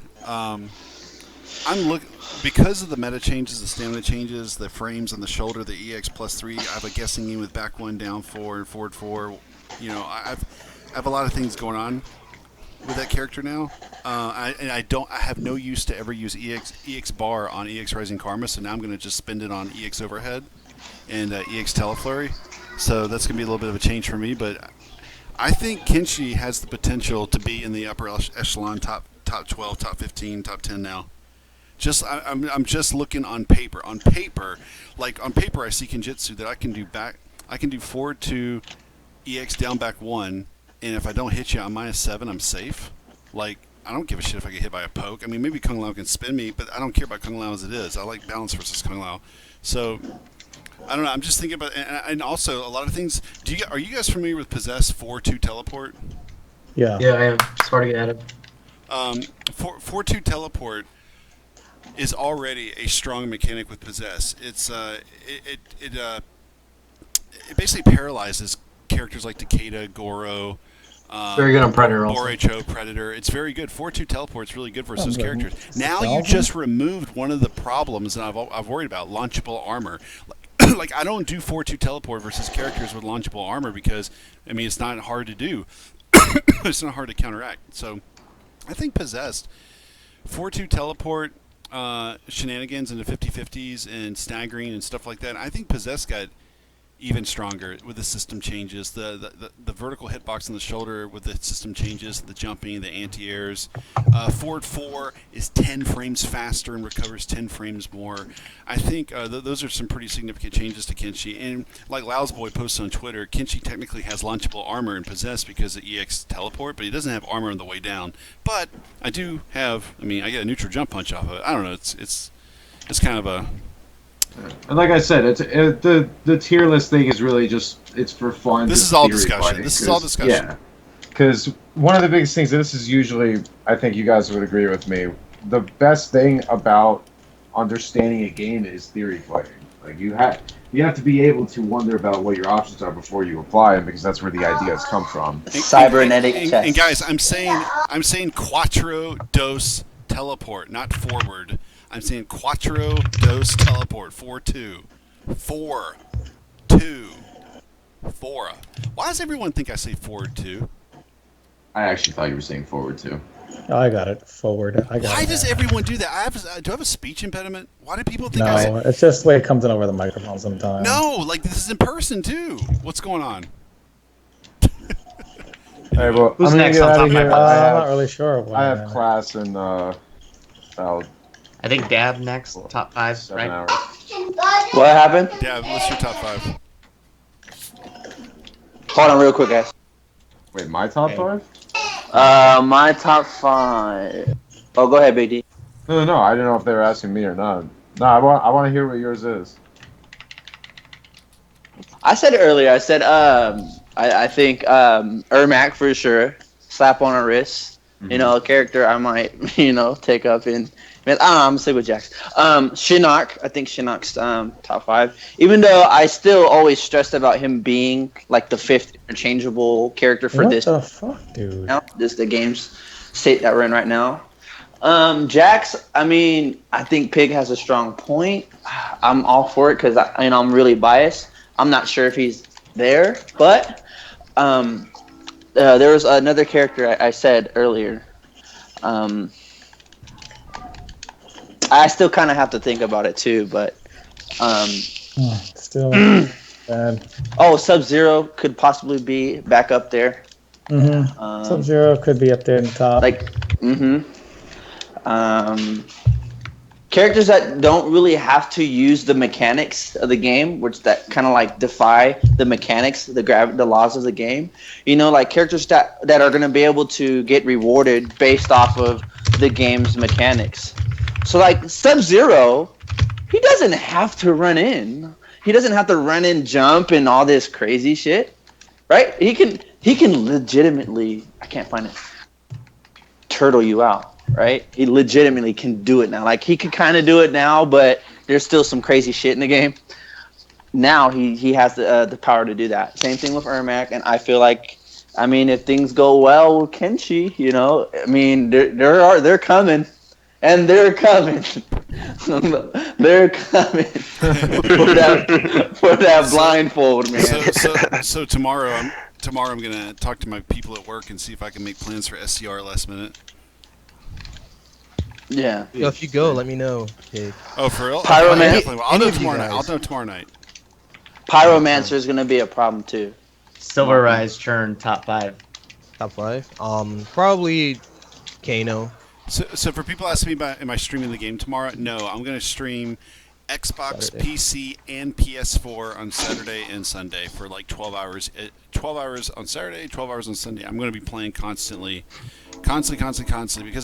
Because of the meta changes, the stamina changes, the frames on the shoulder, the EX +3. I have a guessing game with back 1, down 4, and forward 4. You know, I have a lot of things going on with that character now. I have no use to ever use EX bar on EX Rising Karma, so now I'm going to just spend it on EX Overhead and EX Teleflurry. So that's going to be a little bit of a change for me, but I think Kenshi has the potential to be in the upper echelon, top 12, top 15, top 10 now. I'm just looking on paper. On paper, I see Kenjutsu that I can do forward 2, EX down back 1, and if I don't hit you on -7, I'm safe. Like, I don't give a shit if I get hit by a poke. I mean, maybe Kung Lao can spin me, but I don't care about Kung Lao as it is. I like balance versus Kung Lao. So, I don't know. I'm just thinking about, and also a lot of things. Are you guys familiar with Possess 4-2 teleport? Yeah. Yeah, I am. It's hard to get added. 4-2 teleport is already a strong mechanic with Possess. It basically paralyzes characters like Takeda, Goro. Very good on Predator also. Boricho, Predator. It's very good. 4-2 teleport's really good versus those characters. Now you just removed one of the problems that I've worried about, launchable armor. Like, I don't do 4-2 teleport versus characters with launchable armor because, I mean, it's not hard to do. It's not hard to counteract. So, I think Possessed, 4-2 teleport, shenanigans into 50-50s and staggering and stuff like that. I think Possessed got even stronger with the system changes. The vertical hitbox on the shoulder with the system changes, the jumping, the anti-airs. Forward 4 is 10 frames faster and recovers 10 frames more. I think those are some pretty significant changes to Kenshi. And like Lao's Boy posted on Twitter, Kenshi technically has launchable armor and Possess because of EX teleport, but he doesn't have armor on the way down. But I do have, I get a neutral jump punch off of it. I don't know, it's kind of a... And like I said, the tier list thing is really it's for fun. This is all discussion. This is all discussion. Yeah, because one of the biggest things, and this is usually, I think you guys would agree with me, the best thing about understanding a game is theory playing. Like you have to be able to wonder about what your options are before you apply them, because that's where the ideas come from. Cybernetic chess. And guys, I'm saying quattro dos teleport, not forward. I'm saying quattro dos teleport. 4-2. 4-2. 4. Why does everyone think I say forward 2? I actually thought you were saying forward 2. Oh, I got it. Forward. Why does everyone do that? Do I have a speech impediment? Why do people think No, it's just the way it comes in over the microphone sometimes. No, like this is in person too. What's going on? All right, well, Who's next on top of my I'm not really sure. I have class in about I think Dab next, top 5, 7 right? hours. What happened? Dab, what's your top 5? Hold on real quick, guys. Wait, my top 5? My top 5. Oh, go ahead, Big D. No. I didn't know if they were asking me or not. No, I want to hear what yours is. I said it earlier. I said I think Ermac for sure. Slap on a wrist. Mm-hmm. You know, a character I might take up in. I'm gonna stay with Jax. Shinnok. I think Shinnok's top 5. Even though I still always stressed about him being like the 5th interchangeable character for this. What the fuck, dude? Now, this is the game's state that we're in right now. Jax. I think Pig has a strong point. I'm all for it because I'm really biased. I'm not sure if he's there, but there was another character I said earlier. I still kind of have to think about it too, but still bad. Oh, Subzero could possibly be back up there. Mm-hmm. Subzero could be up there in the top. characters that don't really have to use the mechanics of the game, which that kind of like defy the mechanics, the laws of the game. You know, like characters that are going to be able to get rewarded based off of the game's mechanics. So like Subzero, he doesn't have to run in. He doesn't have to run in, jump, and all this crazy shit, right? He can legitimately, I can't find it, turtle you out. Right, he legitimately can do it now. Like he could kind of do it now, but there's still some crazy shit in the game. Now he has the power to do that. Same thing with Ermac, and I feel like, I mean, if things go well with Kenshi, you know, I mean, they're coming, and they're coming, they're coming for that blindfold, man. So tomorrow I'm gonna talk to my people at work and see if I can make plans for SCR last minute. Yeah. Yo, if you go, let me know. Okay. Oh, for real? Pyromancer. I'll know tomorrow night. I'll know tomorrow night. Pyromancer is gonna be a problem too. Silver Rise churn top 5. Top 5. Probably Kano. So for people asking me about am I streaming the game tomorrow? No, I'm gonna stream Xbox, Saturday. PC, and PS4 on Saturday and Sunday for like 12 hours. 12 hours on Saturday, 12 hours on Sunday. I'm going to be playing constantly, because if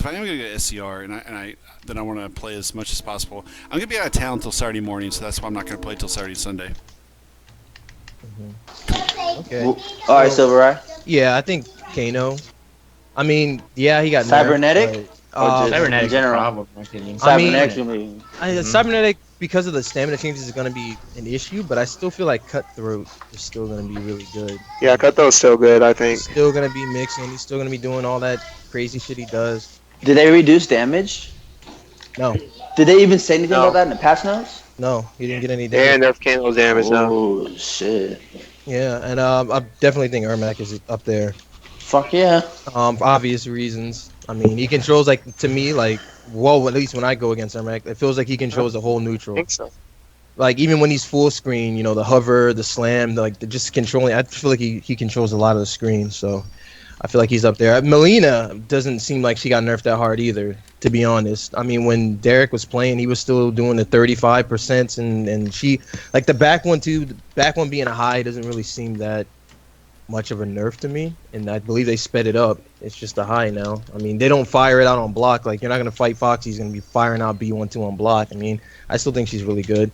I am going to get SCR and I want to play as much as possible, I'm going to be out of town until Saturday morning, so that's why I'm not going to play till Saturday and Sunday. Mm-hmm. Okay. All right, Silver Eye. Yeah, I think Kano. I mean, yeah, he got Cybernetic. nerfed, Cybernetic in general. problem, in my opinion. Cybernetic, because of the stamina changes, is going to be an issue, but I still feel like Cutthroat is still going to be really good. Yeah, Cutthroat's still good, I think. He's still going to be mixing. He's still going to be doing all that crazy shit he does. Did they reduce damage? No. Did they even say anything about that in the patch notes? No, he didn't get any damage. And nerf Kano's damage now. Oh, shit. Yeah, and I definitely think Ermac is up there. Fuck yeah. For obvious reasons. I mean, he controls, like, to me, like, well, at least when I go against Ermac, it feels like he controls the whole neutral. I think so. Like, even when he's full screen, you know, the hover, the slam, the just controlling, I feel like he controls a lot of the screen, so I feel like he's up there. Mileena doesn't seem like she got nerfed that hard either, to be honest. I mean, when Derek was playing, he was still doing the 35%, and she, like, the back one, too, the back one being a high doesn't really seem that much of a nerf to me, and I believe they sped it up. It's just a high now. I mean, they don't fire it out on block. Like, you're not going to fight Foxy. He's going to be firing out B12 on block. I mean, I still think she's really good.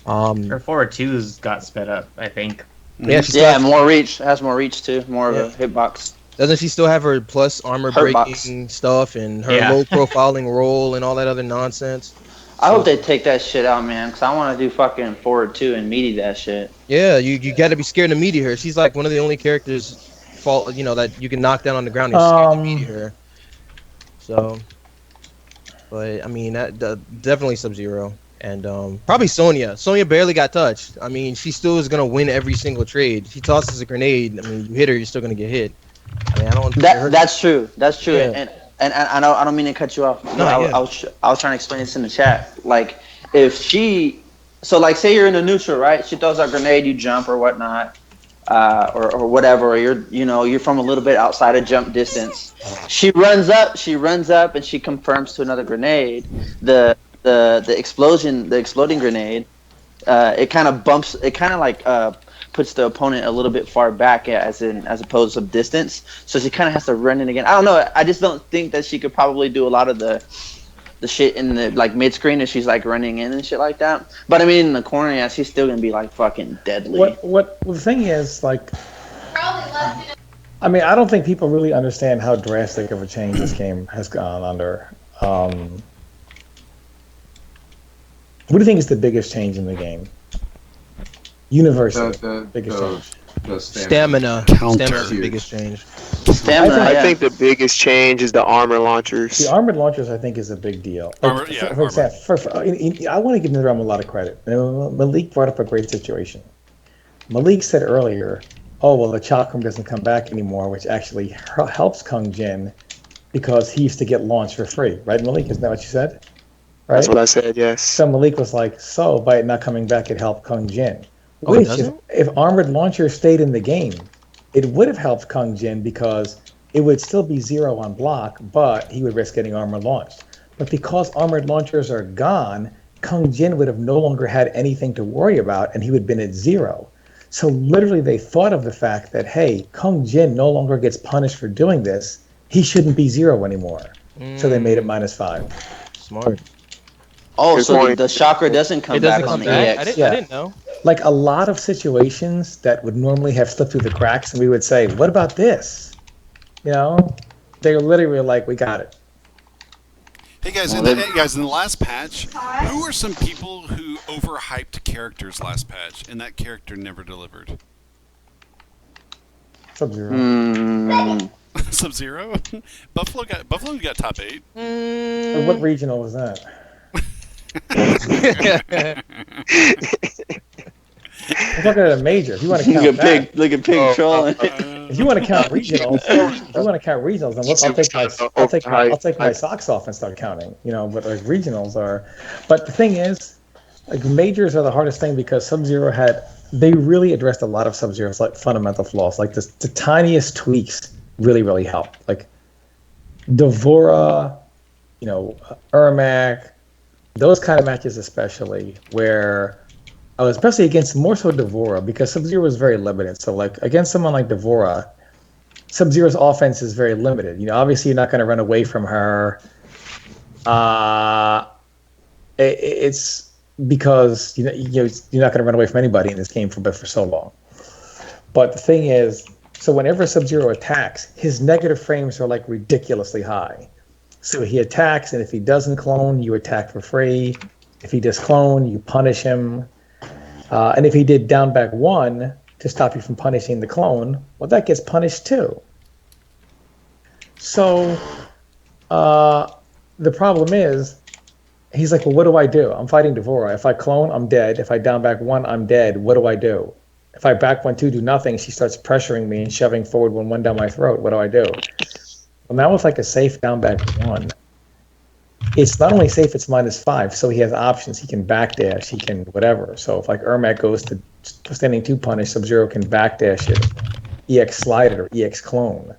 Her forward 2's got sped up, I think. Yeah, more reach. Has more reach, too. More of a hitbox. Doesn't she still have her plus armor breaking stuff and her low profiling roll and all that other nonsense? I hope they take that shit out, man, because I want to do fucking forward 2 and meaty that shit. Yeah, you got to be scared to meaty her. She's like one of the only characters, that you can knock down on the ground and you're scared to meaty her. So, but I mean, definitely Subzero. And probably Sonya. Sonya barely got touched. I mean, she still is gonna win every single trade. She tosses a grenade. I mean, you hit her, you're still gonna get hit. I mean, I don't. That's true. That's true. Yeah. And I don't mean to cut you off. No, I was trying to explain this in the chat. Like, if she, so like, say you're in a neutral, right? She throws a grenade, you jump or whatnot, or whatever. Or you're from a little bit outside of jump distance. She runs up, and she confirms to another grenade. The exploding grenade, it kind of bumps. It kind of like puts the opponent a little bit far back, as opposed to distance. So she kind of has to run in again. I don't know. I just don't think that she could probably do a lot of the shit in the like mid screen if she's like running in and shit like that. But I mean, in the corner, yeah, she's still gonna be like fucking deadly. What the thing is, like, I mean, I don't think people really understand how drastic of a change this game has gone under. What do you think is the biggest change in the game? Universally, biggest change. The Stamina. Stamina is the biggest change. I think the biggest change is the armor launchers. The armored launchers, I think, is a big deal. Like, for example, I want to give NetherRealm a lot of credit. Malik brought up a great situation. Malik said earlier, oh, well, the chakram doesn't come back anymore, which actually helps Kung Jin because he used to get launched for free. Right, Malik? Isn't that what you said? Right? That's what I said, yes. So Malik was like, so by it not coming back, it helped Kung Jin. Oh, Which, if armored launcher stayed in the game, it would have helped Kung Jin because it would still be 0 on block, but he would risk getting armor launched. But because armored launchers are gone, Kung Jin would have no longer had anything to worry about, and he would have been at 0. So literally they thought of the fact that, hey, Kung Jin no longer gets punished for doing this. He shouldn't be 0 anymore. So they made it -5. Smart. Oh, so the chakra doesn't come back on the EX. I didn't know. Like a lot of situations that would normally have slipped through the cracks, and we would say, what about this? You know, they're literally like, we got it. Hey guys, in the last patch, who are some people who overhyped characters last patch, and that character never delivered? Subzero. Subzero? Buffalo got top 8. What regional was that? I'm talking about a major. If you want to count look at Pig trolling. If you want to count regionals, then I'll take my socks off and start counting. You know, but like regionals are. But the thing is, like majors are the hardest thing because Subzero they really addressed a lot of Subzero's like fundamental flaws. Like the tiniest tweaks really helped. Like Devora, you know, Ermac, those kind of matches especially where. Especially against more so Devora because Subzero was very limited. So like against someone like Devora, Subzero's offense is very limited. You know, obviously you're not going to run away from her. It's because you're not going to run away from anybody in this game for so long. But the thing is, so whenever Subzero attacks, his negative frames are like ridiculously high. So he attacks, and if he doesn't clone, you attack for free. If he does clone, you punish him. And if he did down back 1 to stop you from punishing the clone, well, that gets punished too. So the problem is, he's like, well, what do I do? I'm fighting Devora. If I clone, I'm dead. If I down back 1, I'm dead. What do I do? If I back 1, 2, do nothing, she starts pressuring me and shoving forward 1 down my throat. What do I do? Well, now with like a safe down back 1, it's not only safe, it's -5, so he has options. He can backdash, he can whatever. So if like Ermac goes to standing 2 punish, Subzero can backdash it, EX slide it, or EX clone.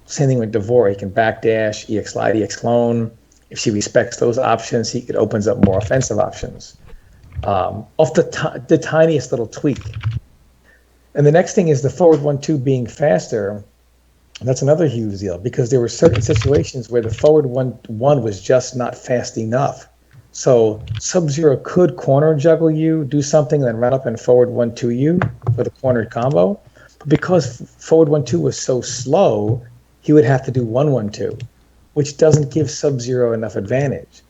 Same thing with Devora, he can backdash, EX slide, EX clone. If she respects those options, it opens up more offensive options. Off the tiniest little tweak. And the next thing is the forward 1-2 being faster. That's another huge deal because there were certain situations where the forward 1-1 was just not fast enough. So Subzero could corner juggle you, do something, then run up and forward 1-2 you for the cornered combo. But because forward 1-2 was so slow, he would have to do 1-1-2, which doesn't give Subzero enough advantage.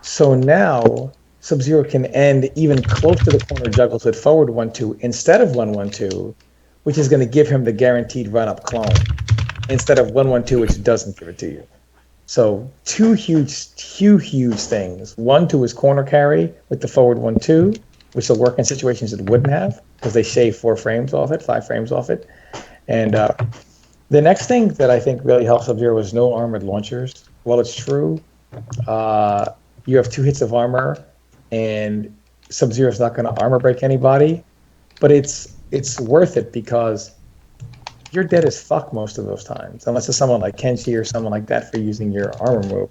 So now Subzero can end even close to the corner juggles with forward 1-2 instead of 1-1-2, which is going to give him the guaranteed run-up clone, instead of 1-1-2, which doesn't give it to you. So two huge things. 1 to his corner carry with the forward 1-2, which will work in situations it wouldn't have because they shave 4 frames off it, 5 frames off it. And the next thing that I think really helps Subzero is no armored launchers. While it's true, you have 2 hits of armor, and Subzero's not going to armor break anybody, but it's worth it because you're dead as fuck most of those times, unless it's someone like Kenshi or someone like that for using your armor move.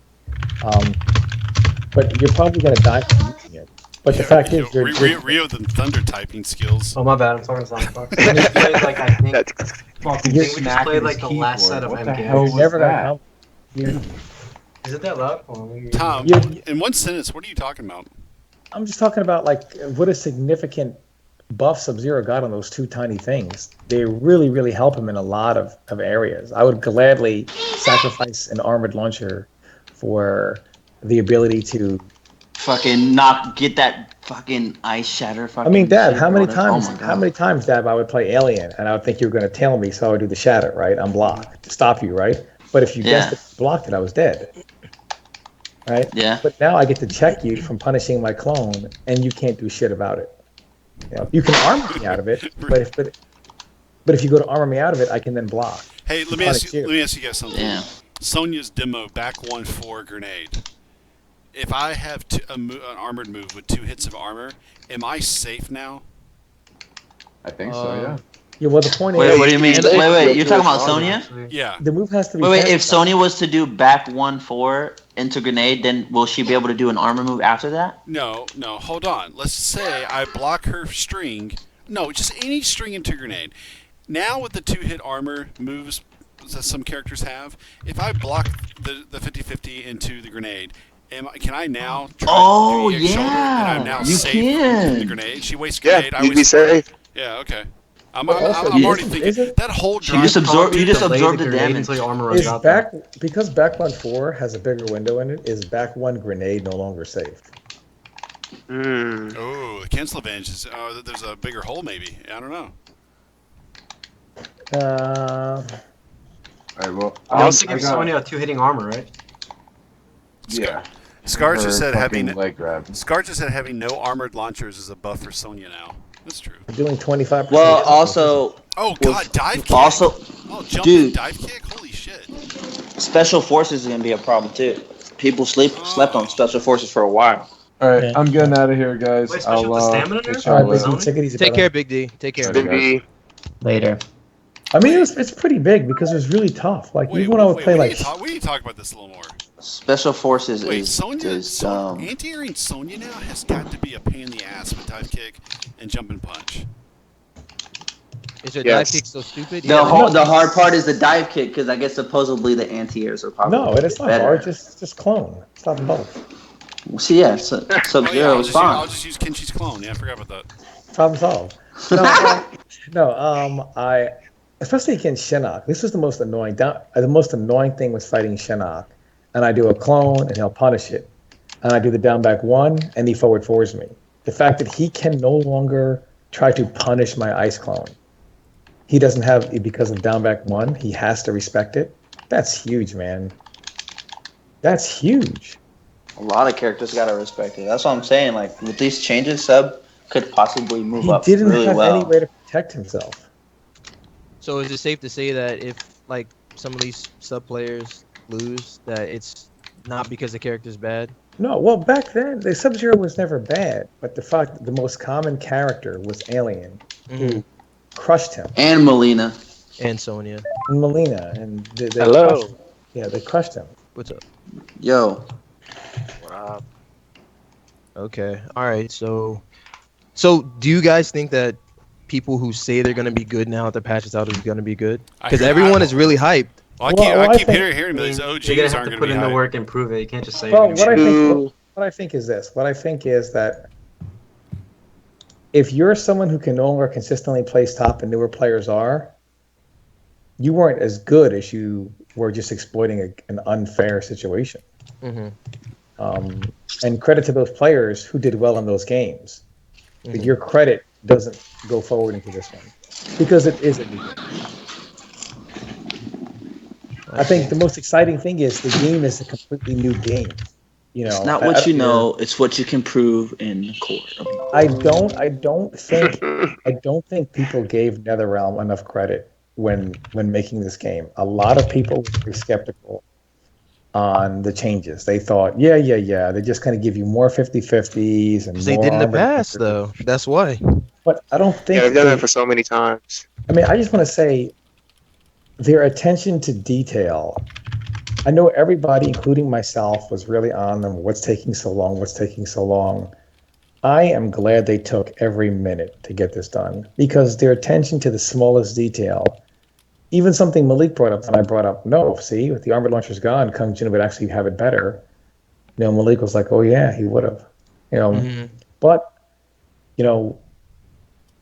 But you're probably going to die from using it. But the fact is, Rio the thunder typing skills. Oh my bad, I'm talking Xbox. We just played like I think. We just played like the last set of MK. You're never gonna Is it that loud? Tom, in one sentence, what are you talking about? I'm just talking about like what a significant buff Subzero got on those 2 tiny things. They really help him in a lot of areas. I would gladly sacrifice an armored launcher for the ability to fucking get that fucking ice shatter. I mean, Dad, how many times, Dad, I would play Alien and I would think you were going to tail me, so I would do the shatter, right? I'm blocked to stop you, right? But if you guessed it, blocked it, I was dead. Right? Yeah. But now I get to check you from punishing my clone, and you can't do shit about it. You know, you can armor me out of it, but if you go to armor me out of it, I can then block. Hey, let me ask you guys something. Yeah. Sonya's demo back 1-4 grenade. If I have an armored move with 2 hits of armor, am I safe now? I think so. Yeah. Yeah. Well, the point is. Wait, what do you mean? Wait. You're talking about Sonya? Yeah. The move has to be. Wait. If Sonya was to do back 1-4 into grenade, then will she be able to do an armor move after that? No, hold on. Let's say I block her string. No, just any string into grenade. Now with the 2-hit armor moves that some characters have, if I block the 50-50 into the grenade, can I now try to do shoulder and I'm now safe from the grenade? She wastes grenade. You'd be safe. Yeah, okay. I'm already thinking that whole drive. You just absorb the damage until your armor runs out. Because back one 4 has a bigger window in it. Is back one grenade no longer safe? Oh, the cancel advantage is. There's a bigger hole, maybe. I don't know. All right, well, I also give Sonya a 2-hitting armor, right? Yeah. Scar just said having no armored launchers is a buff for Sonya now. That's true. Doing 25%. Well, also. Oh God, dive kick. Also, dude, dive kick. Holy shit. Special forces is gonna be a problem too. People slept on special forces for a while. All right, I'm getting out of here, guys. Wait, Take care, Big D. Take care. Big D. Later. I mean, it's pretty big because it was really tough. Like even when I would play we need to talk about this a little more. Special forces Sonya, is anti-airing Sonya now has got to be a pain in the ass with dive kick and jump and punch. Is your dive kick so stupid? The hard part is the dive kick because I guess supposedly the anti-airs are probably it's not better. Hard. Just clone. Stop them both. See, Subzero is fine. I'll just use Kenshi's clone. Yeah, I forgot about that. Problem solved. I especially against Shinnok. This was the most annoying. The most annoying thing was fighting Shinnok. And I do a clone, and he'll punish it. And I do the down back 1, and he forwards me. The fact that he can no longer try to punish my ice clone. He doesn't have, because of down back 1, he has to respect it. That's huge, man. That's huge. A lot of characters gotta respect it. That's what I'm saying. Like with these changes, Sub could possibly move up really well. He didn't have any way to protect himself. So is it safe to say that if like some of these sub players lose, that it's not because the character's bad? No, well back then the Subzero was never bad, but the fact that the most common character was Alien, who crushed him, and Mileena, and Sonya, and Mileena, and they they crushed him. What's up? Yo. What up? Okay, all right. So do you guys think that people who say they're gonna be good now that the patch is out is gonna be good? Because everyone is really hyped. Well, I keep hearing these OGs you're gonna have to put in the work and prove it. You can't just say. Well, what I think is this. What I think is that if you're someone who can no longer consistently place top, and newer players are, you weren't as good as you were just exploiting an unfair situation. And credit to those players who did well in those games. But your credit doesn't go forward into this one because it is a new game. I think the most exciting thing is the game is a completely new game. You know, it's not what you know; it's what you can prove in court. I don't think people gave NetherRealm enough credit when making this game. A lot of people were skeptical on the changes. They thought, they just kind of give you more 50-50s and they did in the past, though. That's why. But I don't think they've done that for so many times. I mean, I just want to say their attention to detail. I know everybody, including myself, was really on them. What's taking so long? What's taking so long? I am glad they took every minute to get this done because their attention to the smallest detail. Even something Malik brought up, and I brought up, no, see, if the armored launcher's gone, Kung Jin would actually have it better. You know, Malik was like, oh yeah, he would have. You know, but you know,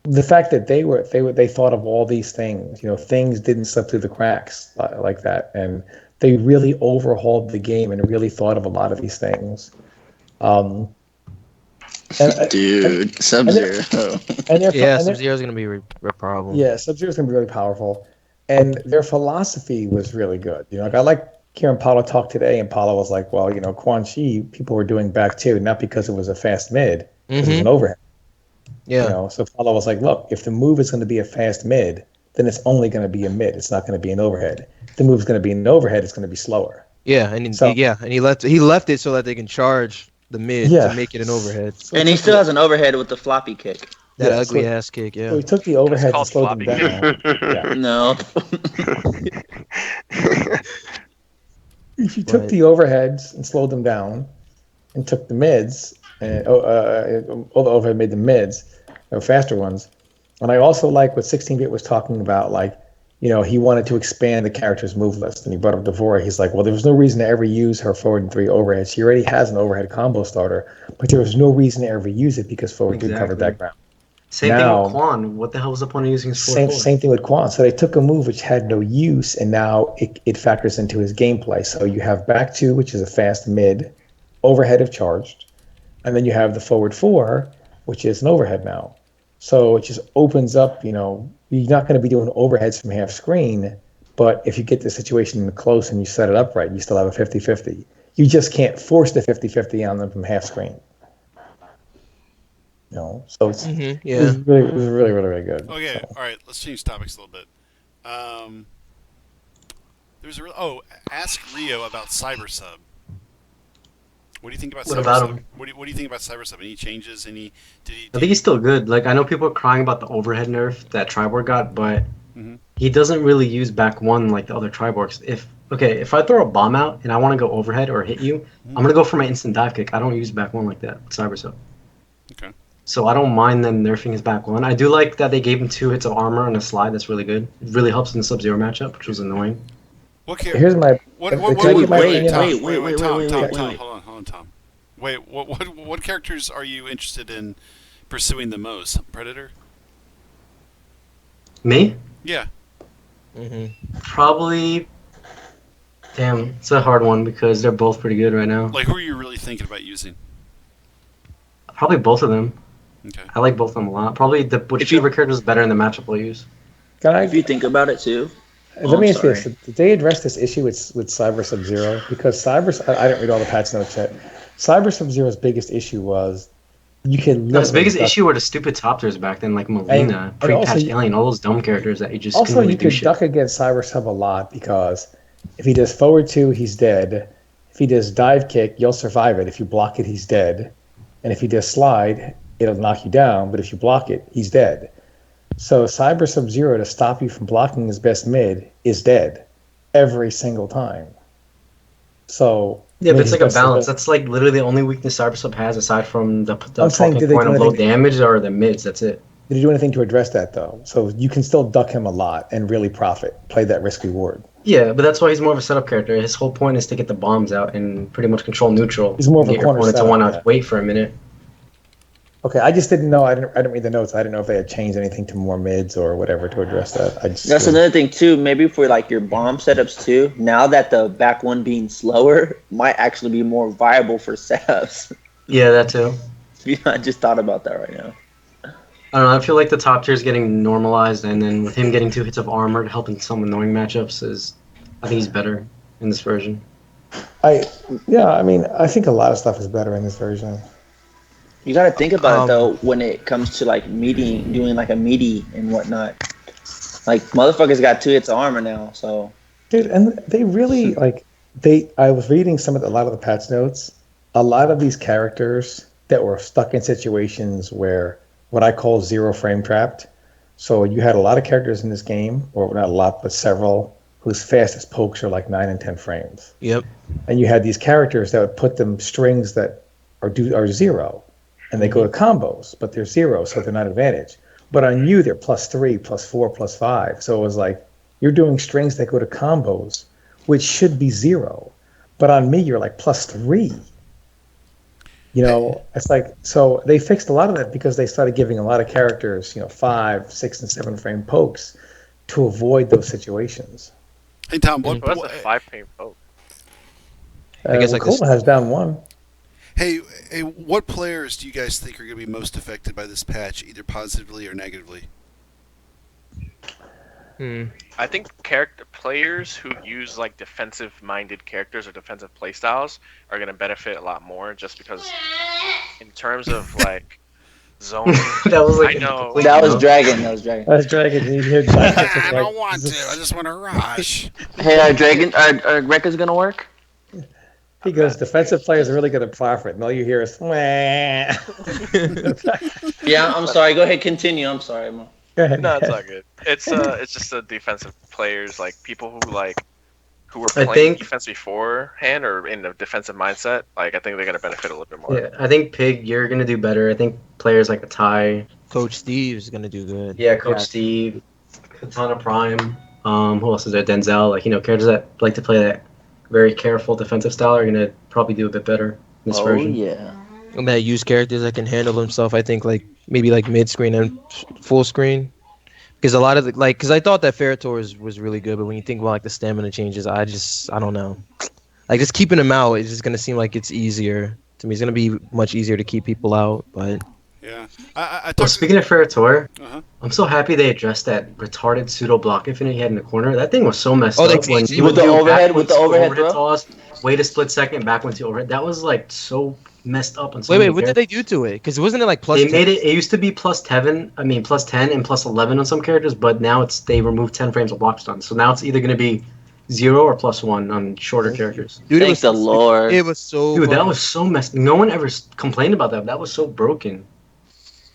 the fact that they thought of all these things, you know, things didn't slip through the cracks like that, and they really overhauled the game and really thought of a lot of these things. Dude, Subzero. Subzero's gonna be a problem. Yeah, Subzero's gonna be really powerful. And their philosophy was really good. You know, like I like hearing Paulo talk today, and Paulo was like, well, you know, Quan Chi, people were doing back two, not because it was a fast mid, it was an overhead. Yeah. You know, so Paulo was like, look, if the move is going to be a fast mid, then it's only going to be a mid. It's not going to be an overhead. If the move is going to be an overhead, it's going to be slower. Yeah, and he left it so that they can charge the mid to make it an overhead. So and he still has an overhead with the floppy kick. That ugly ass kick, yeah. So he took the overhead and slowed them down. No. If you took the overheads and slowed them down, and took the mids, and all the overhead made the mids, or faster ones. And I also like what 16-bit was talking about, like, he wanted to expand the character's move list, and he brought up Devora. He's like, well, there was no reason to ever use her forward and 3 overheads. She already has an overhead combo starter, but there was no reason to ever use it because forward 3 covered that ground. Same thing with Quan. What the hell was the point of using his forward? Same thing with Quan. So they took a move which had no use, and now it factors into his gameplay. So you have back 2, which is a fast mid, overhead if charged, and then you have the forward 4, which is an overhead now. So it just opens up, you're not going to be doing overheads from half screen, but if you get the situation close and you set it up right, you still have a 50-50. You just can't force the 50-50 on them from half screen. So it's it was really, really, really good. Okay, so. All right, let's change topics a little bit. Ask Leo about Cybersub. What do you think about Cybersub? What do you think about Cybersub? Any changes? I think he's still good. Like, I know people are crying about the overhead nerf that Triborg got, but he doesn't really use back 1 like the other Triborgs. If I throw a bomb out and I want to go overhead or hit you, I'm gonna go for my instant dive kick. I don't use back 1 like that with Cybersub. Okay. So I don't mind them nerfing his back 1. I do like that they gave him 2 hits of armor and a slide. That's really good. It really helps in the Subzero matchup, which was annoying. Here's my. Wait, Tom. Wait, what characters are you interested in pursuing the most? Predator? Me? Yeah. Probably. Damn, it's a hard one because they're both pretty good right now. Like, who are you really thinking about using? Probably both of them. Okay. I like both of them a lot. Probably whichever character is better in the matchup we'll use. If you think about it too. Let me ask you this: did they address this issue with Cyber Subzero? Because I didn't read all the patch notes yet. Cyber Subzero's biggest issue was you can. His biggest issue were the stupid top tiers back then, like Mileena, pre-patch Alien, all those dumb characters that you just couldn't really do shit. Duck against Cyber Sub a lot because if he does forward 2, he's dead. If he does dive kick, you'll survive it. If you block it, he's dead. And if he does slide, it'll knock you down. But if you block it, he's dead. So Cyber Subzero, to stop you from blocking his best mid, is dead every single time. So yeah, but it's like a balance. That's like literally the only weakness Cyber Sub has aside from the point of low damage or the mids. That's it. Did he do anything to address that though? So you can still duck him a lot and really profit. Play that risk reward. Yeah, but that's why he's more of a setup character. His whole point is to get the bombs out and pretty much control neutral. He's more of a corner setup. To want to wait for a minute. Okay, I just didn't know. I didn't read the notes. I didn't know if they had changed anything to more mids or whatever to address that. That's another thing too. Maybe for like your bomb setups too. Now that the back 1 being slower might actually be more viable for setups. Yeah, that too. I just thought about that right now. I don't know. I feel like the top tier is getting normalized, and then with him getting 2 hits of armor to help in some annoying matchups, I think he's better in this version. I think a lot of stuff is better in this version. You gotta think about it though when it comes to like doing like a meaty and whatnot. Like motherfuckers got 2 hits of armor now, so. Dude, and they really I was reading a lot of the patch notes. A lot of these characters that were stuck in situations where what I call 0 frame trapped. So you had a lot of characters in this game, or not a lot, but several, whose fastest pokes are like 9 and 10 frames. Yep. And you had these characters that would put them strings that are 0, and they go to combos, but they're 0, so they're not advantage. But on you, they're +3, +4, +5. So it was like you're doing strings that go to combos, which should be 0, but on me, you're like +3. It's like, so they fixed a lot of that because they started giving a lot of characters, 5, 6, and 7 frame pokes to avoid those situations. Hey Tom, what's a 5 frame poke? I guess Cola has down 1. Hey, what players do you guys think are going to be most affected by this patch, either positively or negatively? I think players who use like defensive-minded characters or defensive playstyles are going to benefit a lot more, just because in terms of like zoning. That was like that was Dragon. That was Dragon. I don't want to. I just want to rush. Hey, Dragon, are Rekka's gonna work? He goes, defensive players are really going to profit. And all you hear is, yeah, I'm sorry. Go ahead, continue. I'm sorry. Go ahead. No, it's all good. It's just the defensive players, like people who like who were playing defense beforehand or in a defensive mindset, like I think they're gonna benefit a little bit more. Yeah, I think Pig, you're gonna do better. I think players like Ty, Coach Steve is gonna do good. Yeah, Coach Steve, Katana Prime. Who else is there? Denzel. Like characters that like to play that very careful defensive style are gonna probably do a bit better in this version. Yeah. And that use characters that can handle themselves. I think maybe mid screen and full screen. Because a lot of because I thought that Ferritor was really good, but when you think about the stamina changes, I don't know. Just keeping him out is just gonna seem like it's easier to me. It's gonna be much easier to keep people out, but yeah. Speaking of Ferritor, I'm so happy they addressed that retarded pseudo block infinite he had in the corner. That thing was so messed up. When he would do overhead toss, wait a split second, back went to overhead. That was so messed up. On wait, what did they do to it? Because wasn't it plus? They made it. It used to be plus 10. I mean plus 10 and plus 11 on some characters, but now they removed 10 frames of block stun. So now it's either going to be 0 or plus 1 on shorter characters. Dude, thank the Lord. It was so. Dude, that was so messed. No one ever complained about that. That was so broken.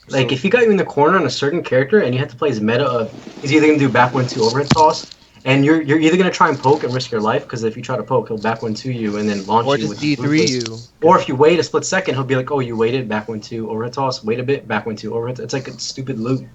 If he got you in the corner on a certain character and you had to play his meta of he's either going to do back 1-2 overhead toss, and you're either going to try and poke and risk your life, because if you try to poke, he'll back 1-2 you and then launch or you just with D3 you. Or if you wait a split second, he'll be like, oh, you waited, back 1-2 overhead toss, wait a bit, back 1-2 overhead. It's like a stupid loop.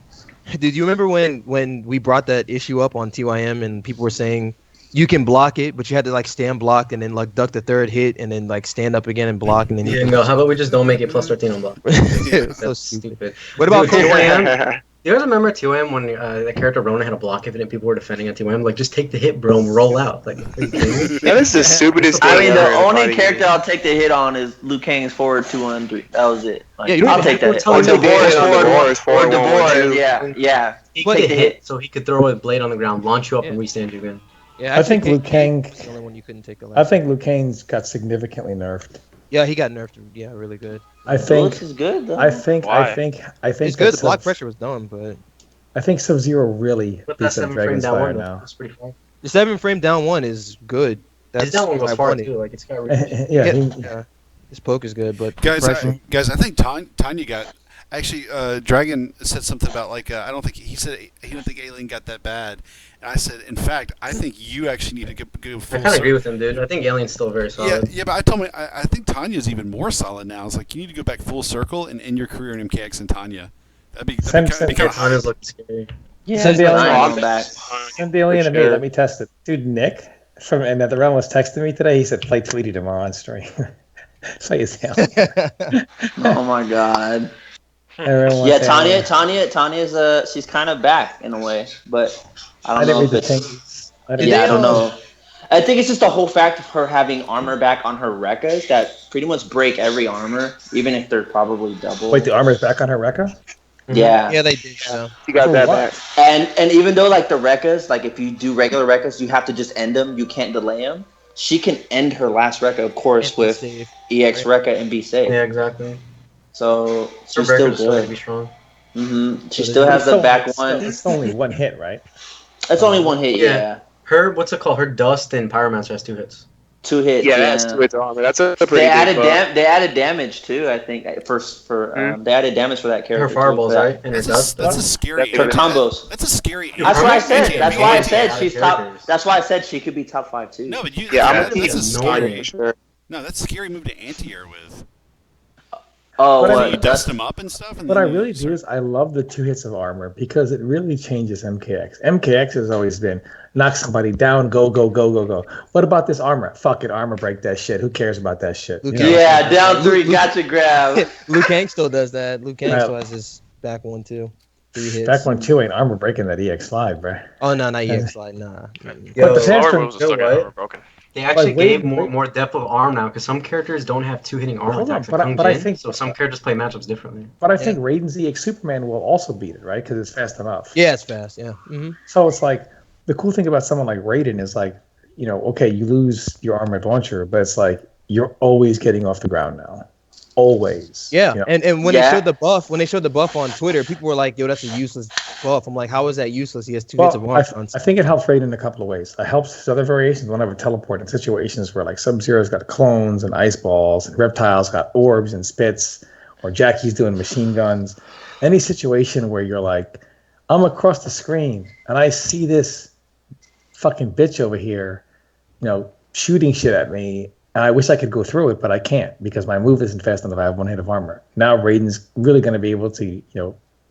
Did you remember when we brought that issue up on TYM and people were saying you can block it, but you had to stand blocked and then duck the third hit and then stand up again and block and then how about we just don't make it plus 13 on block? That's so stupid. What about TYM? You guys remember TYM when the character Ronin had a block infinite and people were defending on TYM? Just take the hit, bro, and roll out. That is the stupidest thing. I mean, the only character I'll take the hit on is Liu Kang's forward 2-1-3. That was it. I'll take that hit. Or Devor's yeah. He take the hit so he could throw a blade on the ground, launch you up, and restand you again. Yeah, I think Liu Kang. The only one you couldn't take I think Liu Kang's got significantly nerfed. Yeah, he got nerfed. Yeah, really good. I think. This is good though. I think. It's good. The block pressure was done, but I think Subzero really beats up Dragon's Fire now. That's pretty fun. The 7 frame down one is good. His down one goes far too. It's got really yeah. His poke is good, but guys, I think Tanya got. Actually, Dragon said something about I don't think he said he didn't think Alien got that bad, and I said, in fact, I think you actually need to go full. I kind of agree with him, dude. I think Alien's still very solid. Yeah, but I told him I think Tanya's even more solid now. It's you need to go back full circle and end your career in MKX and Tanya. That'd be kind of Tanya's looking scary. Yeah, send the Alien to me. Let me test it, dude. Nick from NetherRealm was texting me today. He said play Tweety tomorrow on stream. Play his tail. Oh my god. Yeah, Tanya's she's kind of back in a way, but I don't know if it's. I don't know. I think it's just the whole fact of her having armor back on her Rekkas that pretty much break every armor, even if they're probably double. Wait, the armor's back on her Rekka? Yeah. Yeah, they did. Yeah. You got that back. And even though the Rekkas, if you do regular Rekkas, you have to just end them. You can't delay them. She can end her last Rekka, of course, with EX Rekka and be safe. Yeah, exactly. So she's still good. Be strong. She still has the back one. It's only one hit, right? That's only one hit. Yeah. Her what's it called? Her Dust and Pyromancer has 2 hits. 2 hits. Yeah, that's 2 hits armor. That's a pretty. They added damage too. I think they added damage for that character. Her fireballs, right? And her Dust. That's a scary. Her combos. That's a scary. That's why I said. That's why I said she's top. That's why I said she could be top 5 too. No, but that's a scary. For sure. No, that's a scary move to anti-air with. Oh, you dust them up and stuff. And what I really do is I love the 2 hits of armor because it really changes MKX. MKX has always been knock somebody down, go. What about this armor? Fuck it, armor break that shit. Who cares about that shit? Yeah, down 3, gotcha grab. Liu Kang still does that. Liu Kang still has his back 1 too. 3 hits. Back 1-2 ain't armor breaking that EX slide, bro. Oh no, not EX slide, nah. But the Sandstorm still got armor broken. They actually gave more depth of arm now because some characters don't have 2 hitting armor attacks. But I think so. Some characters play matchups differently. But I think Raiden's EX Superman will also beat it, right? Because it's fast enough. Yeah, it's fast. Yeah. Mm-hmm. So it's the cool thing about someone like Raiden is okay, you lose your armored launcher, but it's you're always getting off the ground now. Always. Yeah, and when they showed the buff on Twitter, people were like, "Yo, that's a useless buff." I'm like, "How is that useless? He has 2 hits of armor." I think it helps Raiden in a couple of ways. It helps other variations whenever teleport in situations where Sub-Zero's got clones and ice balls, and Reptile's got orbs and spits, or Jackie's doing machine guns. Any situation where you're I'm across the screen and I see this fucking bitch over here, shooting shit at me. And I wish I could go through it, but I can't because my move isn't fast enough. I have one hit of armor. Now Raiden's really going to be able to,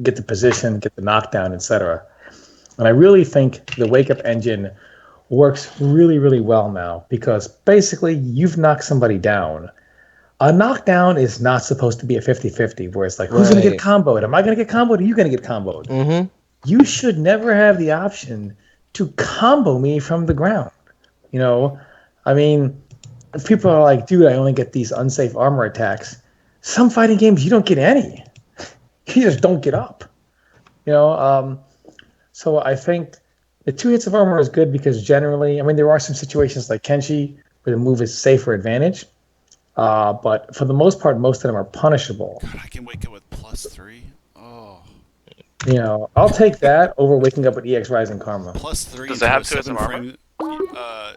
get the position, get the knockdown, etc. And I really think the wake up engine works really, really well now because basically you've knocked somebody down. A knockdown is not supposed to be a 50-50 where it's like, who's going to get comboed? Am I going to get comboed or are you going to get comboed? Mm-hmm. You should never have the option to combo me from the ground. I mean, if people are like, dude, I only get these unsafe armor attacks. Some fighting games, you don't get any. You just don't get up. So I think the 2 hits of armor is good because generally, I mean, there are some situations like Kenshi where the move is safe for advantage. But for the most part, most of them are punishable. God, I can wake up with +3. Oh. I'll take that over waking up with EX Rising Karma. +3. Does it have 2 hits of armor?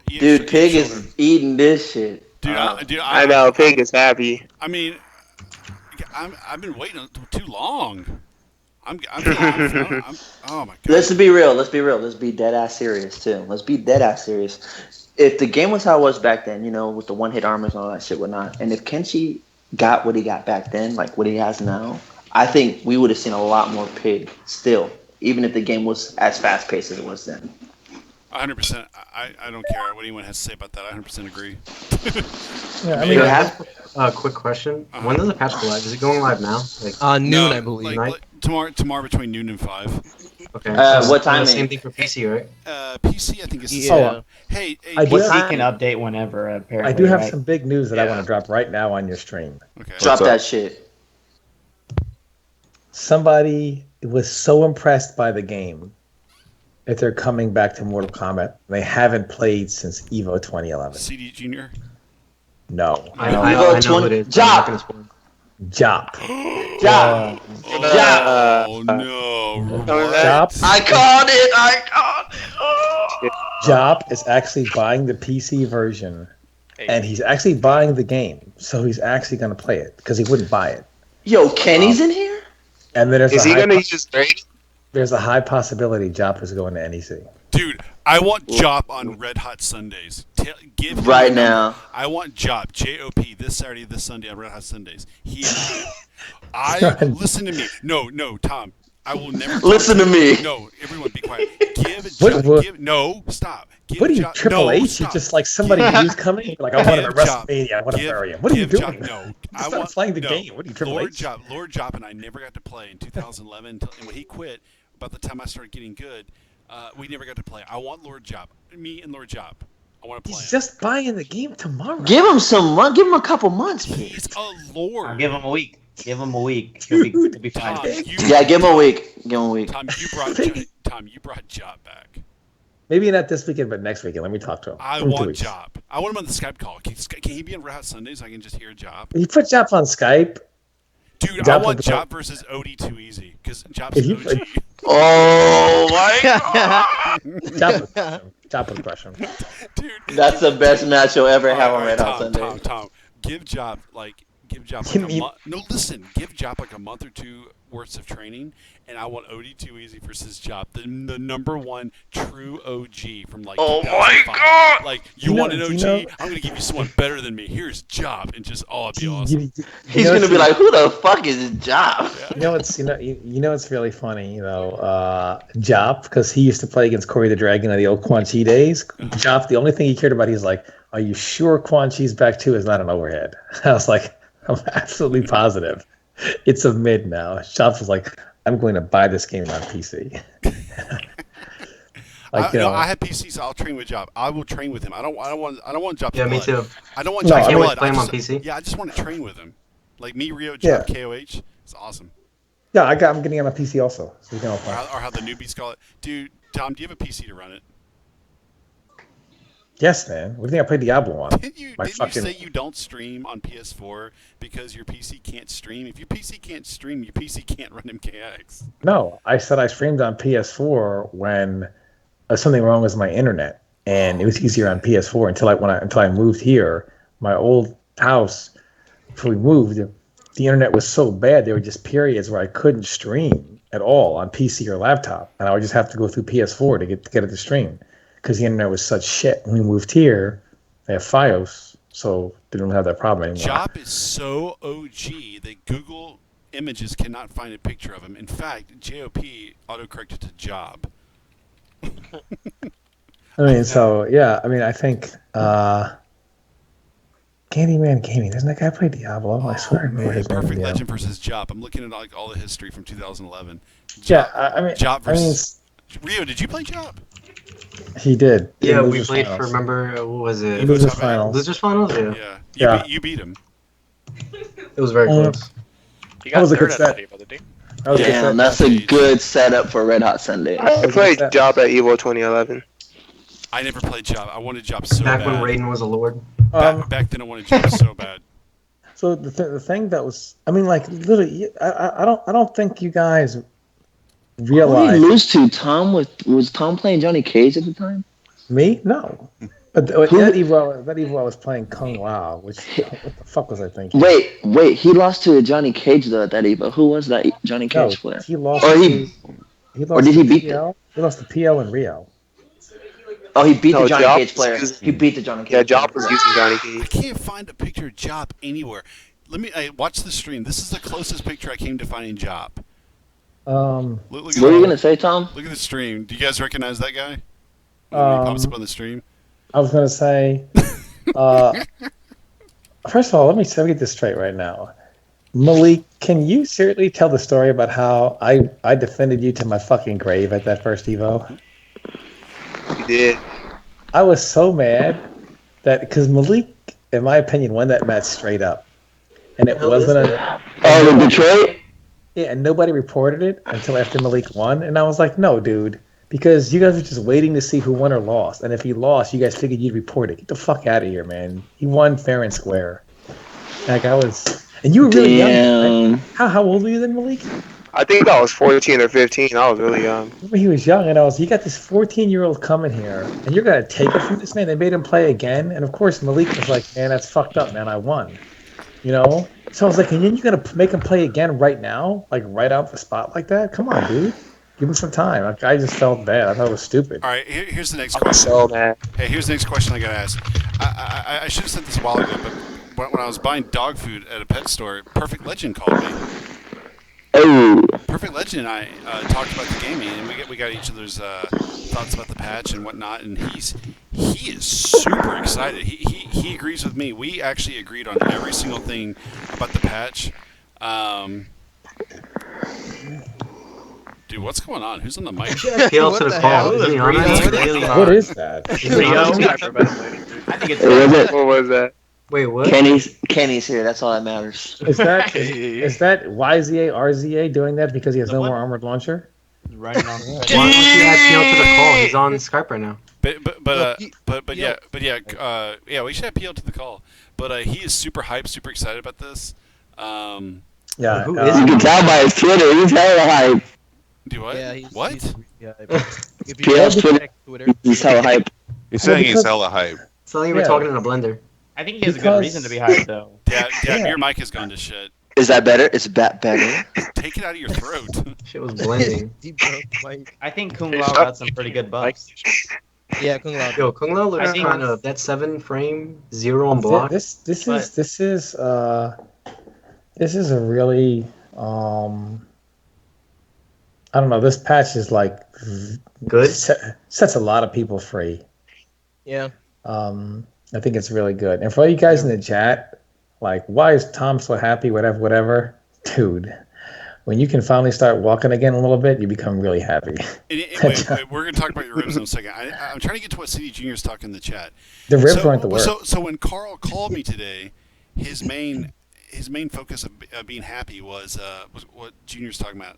Dude, Pig is eating this shit. Dude, I know Pig is happy. I mean, I've been waiting too long. I'm oh my god. Let's be real. Let's be dead ass serious too. Let's be dead ass serious. If the game was how it was back then, with the 1-hit armors and all that shit, whatnot, and if Kenshi got what he got back then, like what he has now, I think we would have seen a lot more Pig still, even if the game was as fast paced as it was then. 100%. I don't care what anyone has to say about that. I 100% agree. I have a quick question. When does the patch go live? Is it going live now? Noon, I believe. Tomorrow between noon and 5. Okay. What time? Same thing for PC, right? PC, I think is. Hey, PC can update whenever. Apparently, I do have some big news that I want to drop right now on your stream. Okay. Drop that shit. Somebody was so impressed by the game that they're coming back to Mortal Kombat. They haven't played since Evo 2011. CD Junior? No. I know who it is. Jop. Jop. Jop. Oh no. Jop. I called it. Oh. Jop is actually buying the PC version, and he's actually buying the game. So he's actually going to play it because he wouldn't buy it. Yo, Kenny's in here? And then is he going to use Brady? There's a high possibility Jop is going to NEC. Dude, I want Jop on Red Hot Sundays. Give him right now. I want Jop, J-O-P, this Saturday, this Sunday on Red Hot Sundays. Listen to me. No, Tom. I will never listen to me. No, everyone be quiet. Stop. What are you, Triple H? You're just like somebody who's coming? Like, I want to WrestleMania. I want to bury him. What are you doing? I want playing the game. What are you, Triple H? Lord Jop and I never got to play in 2011. And when he quit, about the time I started getting good, we never got to play. I want Lord Jop. Me and Lord Jop. I want to play. He's just buying the game tomorrow. Give him some months. Give him a couple months, please. He's a lord. I'll give him a week. He'll be fine. Tom, give him a week. Tom, you brought Jop back. Maybe not this weekend, but next weekend. Let me talk to him. I want Jop. I want him on the Skype call. Can he be on Red Hot Sundays so I can just hear Jop? You put Jop on Skype. Dude, I want Jop versus OD too easy because Jop's OG. Oh my god! Jop would crush him. Dude, that's the best match you'll ever have on Red Hot Sunday. Tom, give Jop give Jop give Jop like a month or 2 worth of training, and I want OD too easy versus Jop, the number one true OG from like. Oh my god! Like you want an OG? I'm gonna give you someone better than me. Here's Jop, and just it'd be awesome. He's gonna be like, who the fuck is Jop? Yeah. It's really funny, Jop, because he used to play against Corey the Dragon in the old Quan Chi days. Jop, the only thing he cared about, he's like, are you sure Quan Chi's back 2 is not an overhead? I was like, I'm absolutely positive. It's a mid now. Jop was like, I'm going to buy this game on PC. I have PC, so I'll train with Jop. I will train with him. I don't want Jop. Yeah, me too. I don't want Jop. I can't play him on PC. Yeah, I just want to train with him. Like me, Rio, Jop, KOH. It's awesome. Yeah, I'm getting it on PC also. So you can all play. Or how the newbies call it. Dude, Tom, do you have a PC to run it? Yes, man. What do you think I played Diablo on? Didn't you say you don't stream on PS4 because your PC can't stream? If your PC can't stream, your PC can't run MKX. No, I said I streamed on PS4 when something wrong with my internet, and it was easier on PS4 until I moved here. My old house, before we moved, the internet was so bad there were just periods where I couldn't stream at all on PC or laptop, and I would just have to go through PS4 to get it to stream. because the internet was such shit. When we moved here, they have FiOS, so they don't have that problem anymore. Jop is so OG that Google Images cannot find a picture of him. In fact, JOP autocorrected to Job. I mean, so yeah. I mean, I think Candyman Gaming. Doesn't that guy play Diablo? I swear I remember his name. Perfect Legend versus Jop. I'm looking at like all the history from 2011. Yeah, I mean, Jop versus Rio. Did you play Jop? He did. Yeah, we played for. Remember what was it? Losers Finals. Losers Finals. Yeah. You beat him. It was very close. You got third at that Evo, didn't you? Damn, that's a good setup for Red Hot Sunday. I played Job at Evo 2011. I never played Job. I wanted Job so bad. Back when Raiden was a lord. Back then, I wanted Job so bad. So the thing that was, I mean, like literally, I don't think you guys realize. Who did he lose to? Tom was Tom playing Johnny Cage at the time? Me? No. But that Evo I was playing Kung Lao, which what the fuck was I thinking? Wait, he lost to Johnny Cage though at that Evo. Who was that Johnny Cage player? He lost. Or did he beat PL? He lost to PL and Rio. Oh, he beat the Johnny Cage player. He beat the Johnny Cage. Yeah, Job was using Johnny Cage. I can't find a picture of Job anywhere. I watch the stream. This is the closest picture I came to finding Job. What are you gonna say, Tom? Look at the stream. Do you guys recognize that guy? He pops up on the stream. I was gonna say. First of all, let me get this straight right now. Malik, can you seriously tell the story about how I defended you to my fucking grave at that first Evo? You did. I was so mad that because Malik, in my opinion, won that match straight up, and it wasn't in Detroit. Yeah, and nobody reported it until after Malik won, and I was like, no, dude, because you guys were just waiting to see who won or lost, and if he lost, you guys figured you'd report it. Get the fuck out of here, man. He won fair and square. Like I was, and you were really young. Right? How old were you then, Malik? I think I was 14 or 15. I was really young. Remember he was young, and you got this 14-year-old coming here, and you're gonna take it from this man. They made him play again, and of course Malik was like, "Man, that's fucked up, man. I won." You know. So I was like, "And then you're gonna make him play again right now, like right out the spot like that? Come on, dude. Give him some time." Like, I just felt bad. I thought it was stupid. All right, here's the next question. So mad. Hey, here's the next question I gotta ask. I should have said this a while ago, but when I was buying dog food at a pet store, Perfect Legend called me. Oh. Perfect Legend and I talked about the gaming, and we got each other's thoughts about the patch and whatnot. And he is super excited. He agrees with me. We actually agreed on every single thing about the patch. Dude, what's going on? Who's on the mic? Appeal to the call. What is that? I think it's What was that? Wait, what? Kenny's here. That's all that matters. Is that YZA RZA doing that because he has no more armored launcher? right on. Why don't you add PL to the call? He's on Skype right now. Yeah, we should have PL to the call. But he is super hyped, super excited about this. Yeah, you can tell by his Twitter. He's hella hype. Do what? Yeah, what? If you PL's Twitter, he's hella hype. He's saying he's hella hype. It's like we're talking in a blender. I think he has a good reason to be hyped, though. Dad, your mic has gone to shit. Is that better? Is that better? Take it out of your throat. Shit was blending. I think Kung Lao got some pretty good buffs. Yeah, Kung Lao. Yo, Kung Lao looks kind of that 7 frame 0 on block. This is a really I don't know. This patch is like good. Sets a lot of people free. Yeah. I think it's really good. And for all you guys in the chat, like, why is Tom so happy? Whatever. Dude, when you can finally start walking again a little bit, you become really happy. Wait, we're going to talk about your ribs in a second. I'm trying to get to what CD Junior's talking in the chat. The ribs weren't the worst. So when Carl called me today, his main focus of being happy was what Junior's talking about.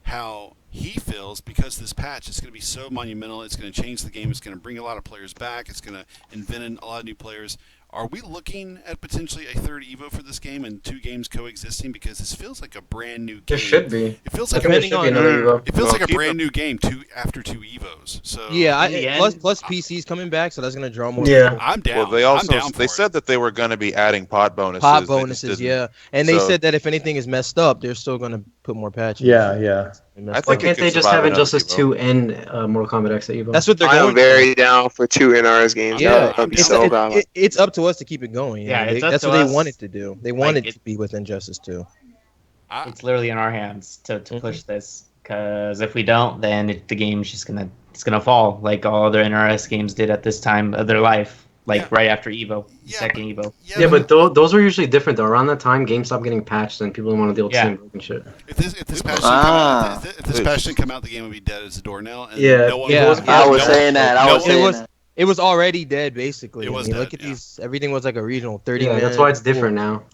How he feels because this patch is going to be so monumental. It's going to change the game. It's going to bring a lot of players back. It's going to invent a lot of new players. Are we looking at potentially a third Evo for this game and 2 games coexisting? Because this feels like a brand new game. There should be. It feels like a brand new game after 2 Evos. So yeah, plus PC's coming back, so that's going to draw more. Yeah, people. I'm down. Well, they said that they were going to be adding pod bonuses. Pod bonuses, yeah, and they said that if anything is messed up, they're still going to put more patches. Yeah. Why can't they just have Injustice 2 and Mortal Kombat X at Evo? That's what they're I going am very down for 2 NRS games. Yeah, That'd be so bad. it's up to us to keep it going. Yeah, that's what they wanted to do. They wanted Like, to be with Injustice 2. It's literally in our hands to push this. Because if we don't, then the game's just gonna fall like all other NRS games did at this time of their life, like right after Evo, second Evo. Yeah, but those were usually different though. Around that time, games stopped getting patched and people didn't want to deal with the same broken shit. If this patch didn't come out, the game would be dead as a doornail. And I was saying that. It was already dead, basically. It was look at these. Everything was like a regional 30 minutes. That's why it's different now.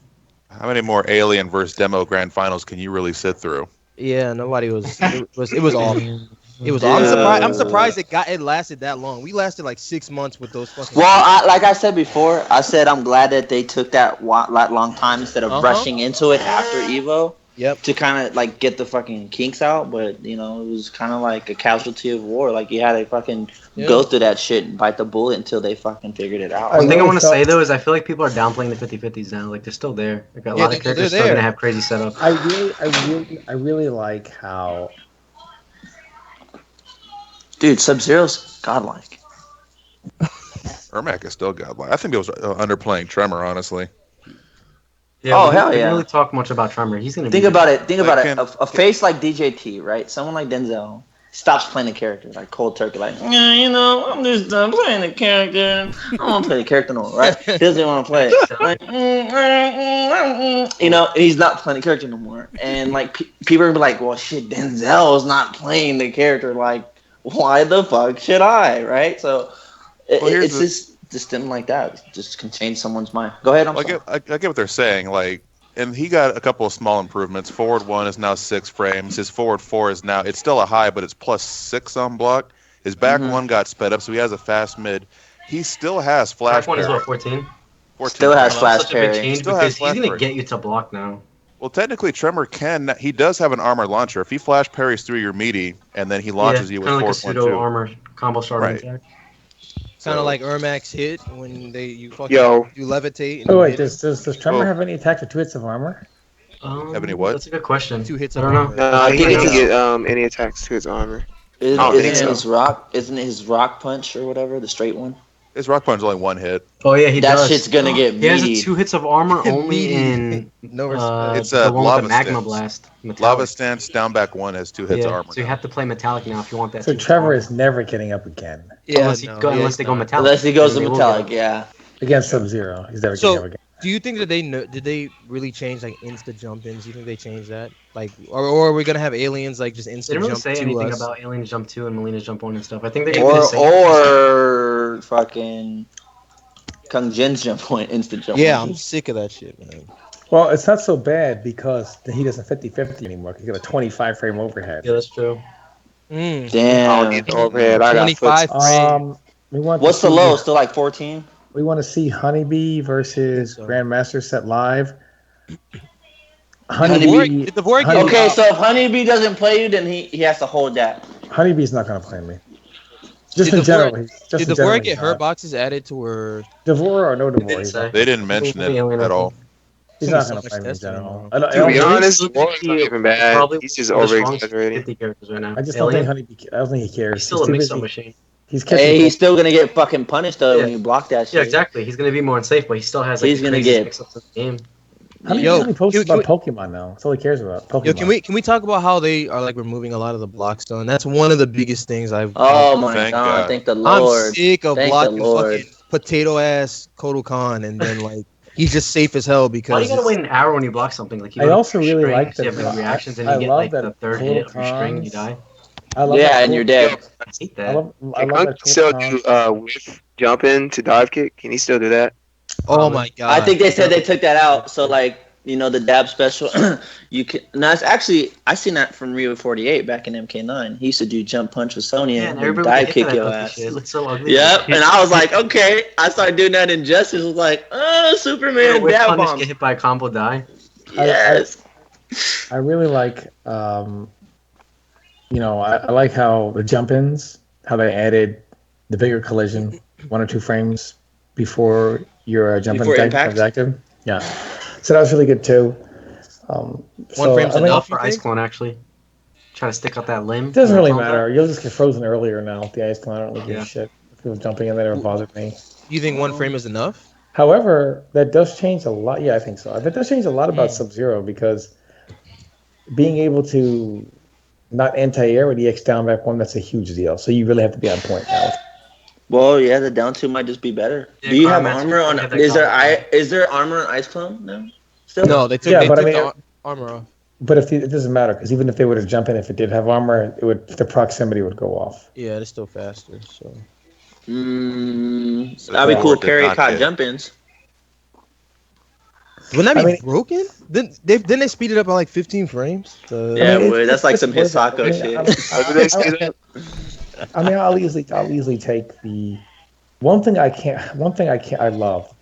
How many more Alien versus Demo Grand Finals can you really sit through? Yeah, nobody was. It was awful. It was. I'm surprised it lasted that long. We lasted like 6 months with those fucking. Well, like I said before, I'm glad that they took that long time instead of rushing into it after Evo. Yep. To kind of like get the fucking kinks out, but it was kind of like a casualty of war. Like you had to fucking go through that shit and bite the bullet until they fucking figured it out. One thing I want to say though is I feel like people are downplaying the 50-50s now. Like they're still there. Like a lot of characters still gonna have crazy setup. I really like how. Dude, Subzero's godlike. Ermac is still godlike. I think it was underplaying Tremor, honestly. Yeah, hell yeah! We didn't really talk much about Tremor. He's gonna think about it. Think about it. A face like DJT, right? Someone like Denzel stops playing the character, like cold turkey, like I'm just done playing the character. I don't want to play the character no more, right? He doesn't want to play it. Like, he's not playing the character no more. And like people are be like, well, shit, Denzel's not playing the character. Like, why the fuck should I, right? So it's just. System like that just can change someone's mind. Go ahead. I get what they're saying. Like, and he got a couple of small improvements. Forward 1 is now 6 frames. His forward 4 is now, it's still a high, but it's +6 on block. His back 1 got sped up, so he has a fast mid. He still has flash parry. Back 1 is what, 14? Still has flash parry. He's gonna get you to block now. Well, technically, Tremor he does have an armor launcher. If he flash parries through your meaty, and then he launches you with kind of like a forward 1 pseudo armor combo starter attack. Kind of like Ermac's hit when you levitate. Oh wait, does Tremor have any attacks with 2 hits of armor? Have any what? That's a good question. 2 hits. I don't know. I think he can get any attacks to his armor. Isn't it his rock punch or whatever, the straight one? His rock punch is only 1 hit. Oh yeah, that does. Shit's gonna get meaty. He has 2 hits of armor only in it's a lava magma blast. Metallic. Lava stance down back 1 has 2 hits of armor. So you have to play metallic now if you want that. So Trevor is never getting up again. Yeah, unless they go metallic. Unless he goes to metallic, yeah. Against Subzero, he's never getting up again. Do you think that did they really change like insta jump ins? Do you think they changed that? Like, or are we gonna have aliens like just instant jump? They didn't really say anything about aliens jump 2 and Mileena's jump 1 and stuff. I think they're gonna or fucking Kung Jin's jump point, instant jump. Yeah, I'm sick of that shit, man. Well, it's not so bad because he doesn't 50-50 anymore. He's got a 25 frame overhead. Yeah, that's true. Damn. Overhead. 25 frames. What's the low? Still like 14? We want to see Honeybee versus Grandmaster set live. Honeybee. Okay, so if Honeybee doesn't play you, then he has to hold that. Honeybee's not going to play me. Just in general. Did Devore get hurt boxes added to her? Devore or no Devore? They didn't mention it at all. He's not going to play me in general. To be honest, Devore's not even bad. He's just over-exaggerating. I just don't think Honeybee. I don't think he cares. He's still a mix-up machine. He's still gonna get fucking punished though when you block that shit. Yeah, exactly. He's gonna be more unsafe, but he still has. Like, he's gonna get mix-ups of the game. How many posts about Pokemon now? That's all he cares about. Pokemon. Yo, can we talk about how they are like removing a lot of the blocks though? And that's one of the biggest things I've. Oh my god! Thank the Lord. I'm sick of blocking fucking potato ass Kotal Khan, and then like he's just safe as hell because. Why do you gotta wait an hour when you block something? Like I also really like that. You have reactions and you get like the third hit of your string and you die. And you're dead. I hate that. I love that still do whiff jump in to dive kick. Can he still do that? Oh my god! I think they said they took that out. So like the dab special, you can. No, it's actually I seen that from Rio 48 back in MK9. He used to do jump punch with Sonia and dive kick your ass. It looks so ugly. Yep, and I was like, okay. I started doing that in Justice. It was like, oh, Superman dab bomb. Get hit by a combo die. Yes. I really like. I like how the jump-ins, how they added the bigger collision 1 or 2 frames before your jump-in is active. Yeah. So that was really good too. 1 frame's enough for Ice Clone, actually. try to stick out that limb. It doesn't really matter. You'll just get frozen earlier now with the ice clone. I don't really give a shit. If people jumping in there never bothered me. You think 1 frame is enough? However, that does change a lot. Yeah, I think so. That does change a lot about Subzero because being able to not anti-air with EX down back 1, that's a huge deal. So you really have to be on point now. Well, yeah, the down 2 might just be better. Yeah, do you have armor on? Is there armor on Ice Clone now? Still? No, they took the armor off. But it doesn't matter because even if they were to jump in, if it did have armor, the proximity would go off. Yeah, it's still faster. So. That'd be cool. Carry caught jump-ins. Wouldn't that be broken? Didn't they speed it up by like 15 frames? That's like some Hisako shit. I'll easily take the one thing I love.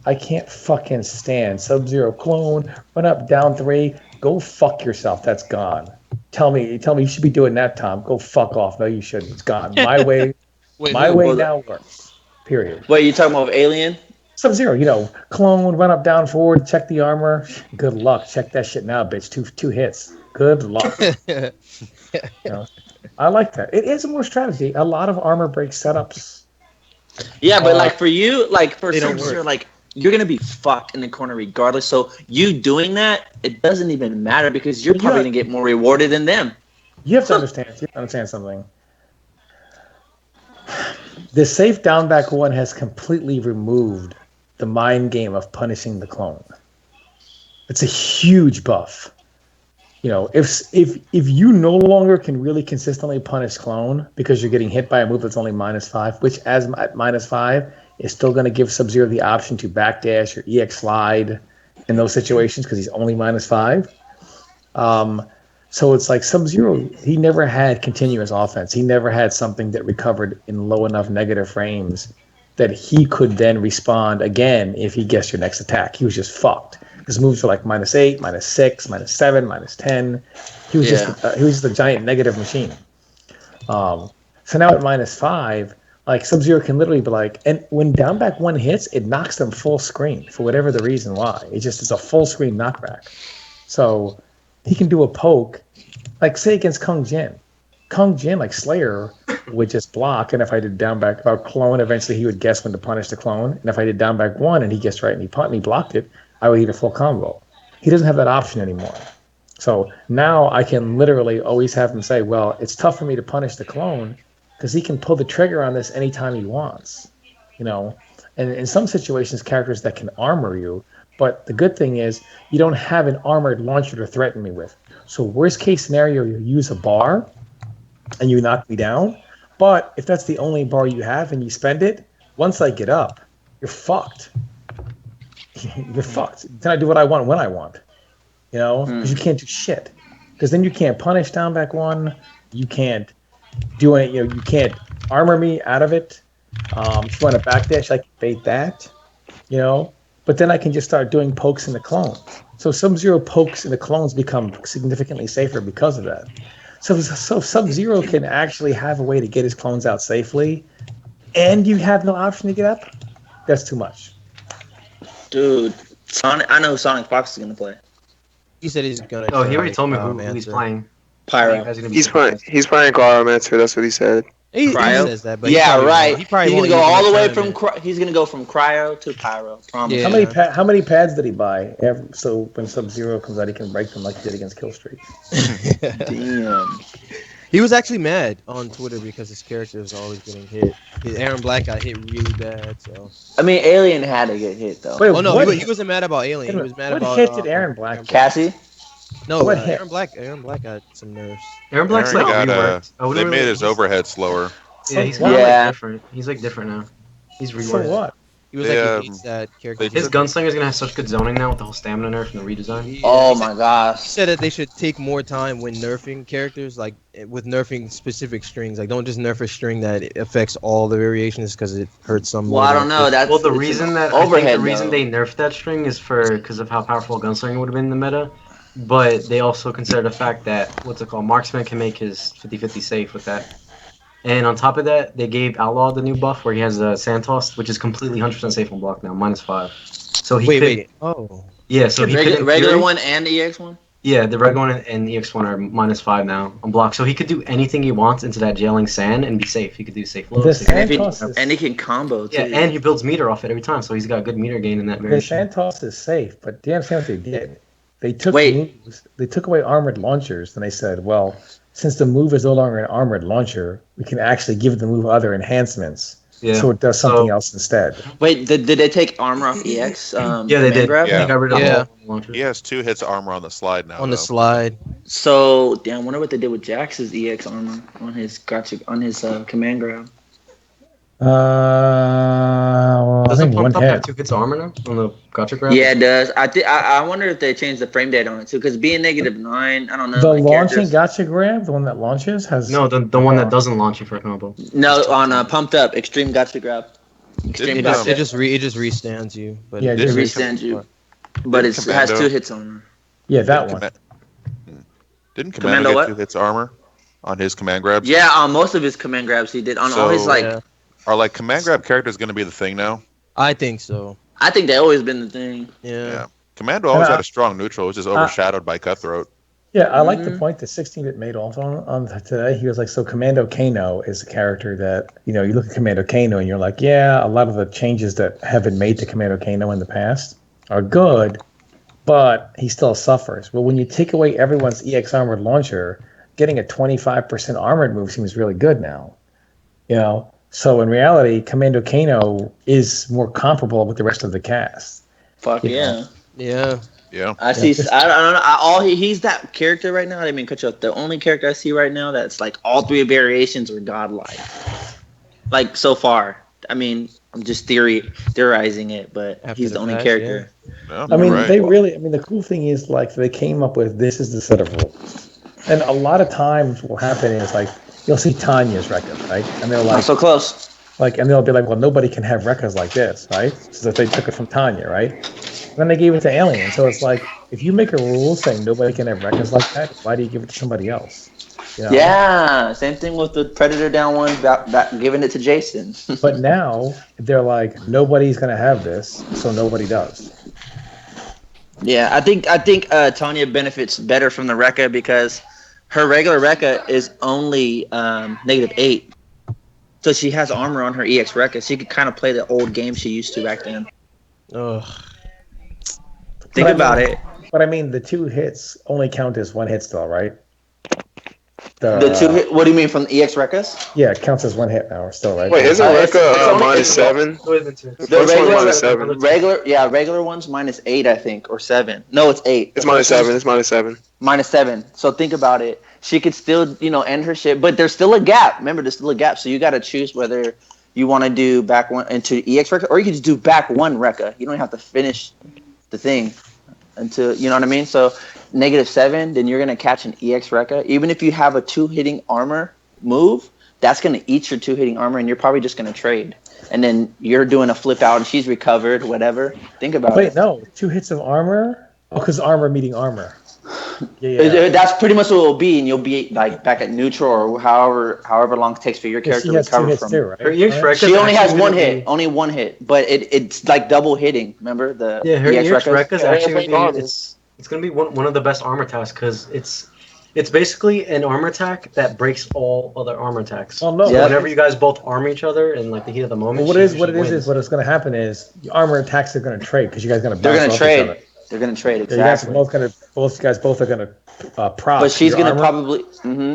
I can't fucking stand Subzero clone, run up, down 3, go fuck yourself. That's gone. Tell me you should be doing that, Tom. Go fuck off. No, you shouldn't. It's gone. My way. My way now works. Period. Wait, you talking about Alien? Subzero, clone, run up, down, forward, check the armor. Good luck. Check that shit now, bitch. Two hits. Good luck. I like that. It is more strategy. A lot of armor break setups. Yeah, but like for you, like for Subzero, like you're gonna be fucked in the corner regardless. So you doing that, it doesn't even matter because you're probably gonna get more rewarded than them. You have to understand something. The safe down back 1 has completely removed the mind game of punishing the clone. It's a huge buff. If you no longer can really consistently punish clone because you're getting hit by a move that's only -5, which as at -5 is still going to give Subzero the option to backdash or EX slide in those situations because he's only -5. So it's like Subzero, he never had continuous offense. He never had something that recovered in low enough negative frames that he could then respond again if he guessed your next attack. He was just fucked. His moves were like -8, -6, -7, -10. He was just a giant negative machine. So now at -5, like Subzero can literally be like, and when down back 1 hits, it knocks them full screen for whatever the reason why. It's a full screen knockback. So he can do a poke, like say against Kung Jin. Kung Jin, like Slayer, would just block, and if I did down back about clone, eventually he would guess when to punish the clone. And if I did down back 1 and he guessed right and he blocked it, I would eat a full combo. He doesn't have that option anymore. So now I can literally always have him say, well, it's tough for me to punish the clone because he can pull the trigger on this anytime he wants. And in some situations, characters that can armor you. But the good thing is you don't have an armored launcher to threaten me with. So worst case scenario, you use a bar and you knock me down. But if that's the only bar you have and you spend it, once I get up, you're fucked. You're fucked. Then I do what I want when I want. Because you can't do shit. Because then you can't punish down back 1. You can't do any, you can't armor me out of it. If you want to backdash, I can bait that. But then I can just start doing pokes in the clones. So Subzero pokes in the clones become significantly safer because of that. So Subzero can actually have a way to get his clones out safely, and you have no option to get up. That's too much. Dude, I know Sonic Fox is gonna play. He said he's gonna. Oh, he already told me who he's playing. Pyro. He's playing Cryomancer. That's what he said. He says that, but right. He's gonna go all the way from. He's gonna go from Cryo to Pyro. Promise. Yeah. How many pads did he buy? So when Subzero comes out, he can break them like he did against Killstreak. Damn. He was actually mad on Twitter because his character was always getting hit. Aaron Black got hit really bad. So Alien had to get hit though. Wait, he wasn't mad about Alien. He was mad about. What hit did Aaron Black? Cassie? No, Aaron Black got some nerfs. Aaron Black's like reworked. They made his overhead slower. Yeah, he's kind of like different. He's like different now. He's reworked. For what? He was like he hates that character. His gunslinger's gonna have such good zoning now with the whole stamina nerf and the redesign. Oh my gosh. He said that they should take more time when nerfing characters, like with nerfing specific strings. Like don't just nerf a string that affects all the variations because it hurts some. Well, I don't know. The reason they nerfed that string is because of how powerful gunslinger would have been in the meta. But they also consider the fact that Marksman can make his 50-50 safe with that. And on top of that, they gave Outlaw the new buff where he has a Santos, which is completely 100% safe on block now, -5. So he wait. Oh. Yeah, so he regular one and EX one? Yeah, the regular one and EX1 are -5 now on block, so he could do anything he wants into that jailing sand and be safe. He could do safe looks. And he can combo too. Yeah, and he builds meter off it every time, so he's got good meter gain in that The variation. sand toss is safe, but do you understand what they did? They took moves. They took away armored launchers, and they said, well, since the move is no longer an armored launcher, we can actually give the move other enhancements. Yeah. So it does something else instead. Wait, did they take armor off EX? Yeah, they did. Grab? Yeah. They got rid of all launchers. He has 2 hits armor on the slide now. On the slide. So, damn, I wonder what they did with Jax's EX armor on his command grab. Well, Doesn't Pump Up have 2 hits armor now on the gotcha grab? Yeah, it does. I wonder if they changed the frame date on it too, because being -9, I don't know. The launching gotcha grab, the one that launches, has no the one that doesn't launch you for a combo. No, on Pumped Up Extreme Gotcha Grab. It just restands you, but it restands you. But it has 2 hits armor. Yeah, that one. Didn't Commando get 2 hits armor on his command grabs? Yeah, on most of his command grabs he did. On all his Are like command grab characters going to be the thing now? I think so. I think they've always been the thing. Yeah. Commando always had a strong neutral. It was just overshadowed by Cutthroat. Yeah, I like the point that 16-bit made also on today. He was like, so Commando Kano is a character that, you look at Commando Kano and you're like, yeah, a lot of the changes that have been made to Commando Kano in the past are good, but he still suffers. Well, when you take away everyone's EX armored launcher, getting a 25% armored move seems really good now. So in reality, Commando Kano is more comparable with the rest of the cast. Fuck yeah. Yeah. Yeah. I see. I don't know. He's that character right now. I didn't mean to cut you off. The only character I see right now that's like all 3 variations are godlike. Like so far. I mean, I'm just theorizing it, but he's the only character. Yeah. I mean, the cool thing is like they came up with this is the set of rules, and a lot of times what will happen is like you'll see Tanya's record, right? And they're like, not so close. And they'll be like, well, nobody can have records like this, right? So they took it from Tanya, right? Then they gave it to Alien. So it's like, if you make a rule saying nobody can have records like that, why do you give it to somebody else? Yeah, same thing with the Predator down one, giving it to Jason. But now they're like, nobody's gonna have this, so nobody does. Yeah, I think Tanya benefits better from the Rekka because her regular Rekka is only -8. So she has armor on her EX Rekka. She could kind of play the old game she used to back then. Ugh. Think about it. But I mean, the 2 hits only count as 1 hit still, right? The 2 hit. What do you mean from the EX Rekkas? Yeah, it counts as 1 hit now, still, right? Wait, isn't Rekka -7? The regular one's -8, I think, or 7. No, it's 8. It's -7. It's -7. -7. So think about it. She could still, end her shit, but there's still a gap. Remember, there's still a gap. So you got to choose whether you want to do back 1 into EX Rekka, or you can just do back 1 Rekka. You don't have to finish the thing until, you know what I mean? So -7, then you're going to catch an EX Rekka. Even if you have a 2-hitting armor move, that's going to eat your 2-hitting armor, and you're probably just going to trade. And then you're doing a flip out, and she's recovered, whatever. Think about it. Wait, no. 2 hits of armor? Oh, because armor meeting armor. Yeah. That's pretty much what it will be, and you'll be like back at neutral or however long it takes for your character to recover from. Too, right? She only has 1 hit, only 1 hit, but it's like double hitting. Remember the her EX Rekka is actually it's gonna be one of the best armor attacks because it's basically an armor attack that breaks all other armor attacks. Oh no! So whenever you guys both arm each other in like the heat of the moment, well, what's going to happen is the armor attacks are going to trade because you guys are going to bounce off each other. They're gonna trade exactly. Both guys are gonna prop. But she's gonna probably.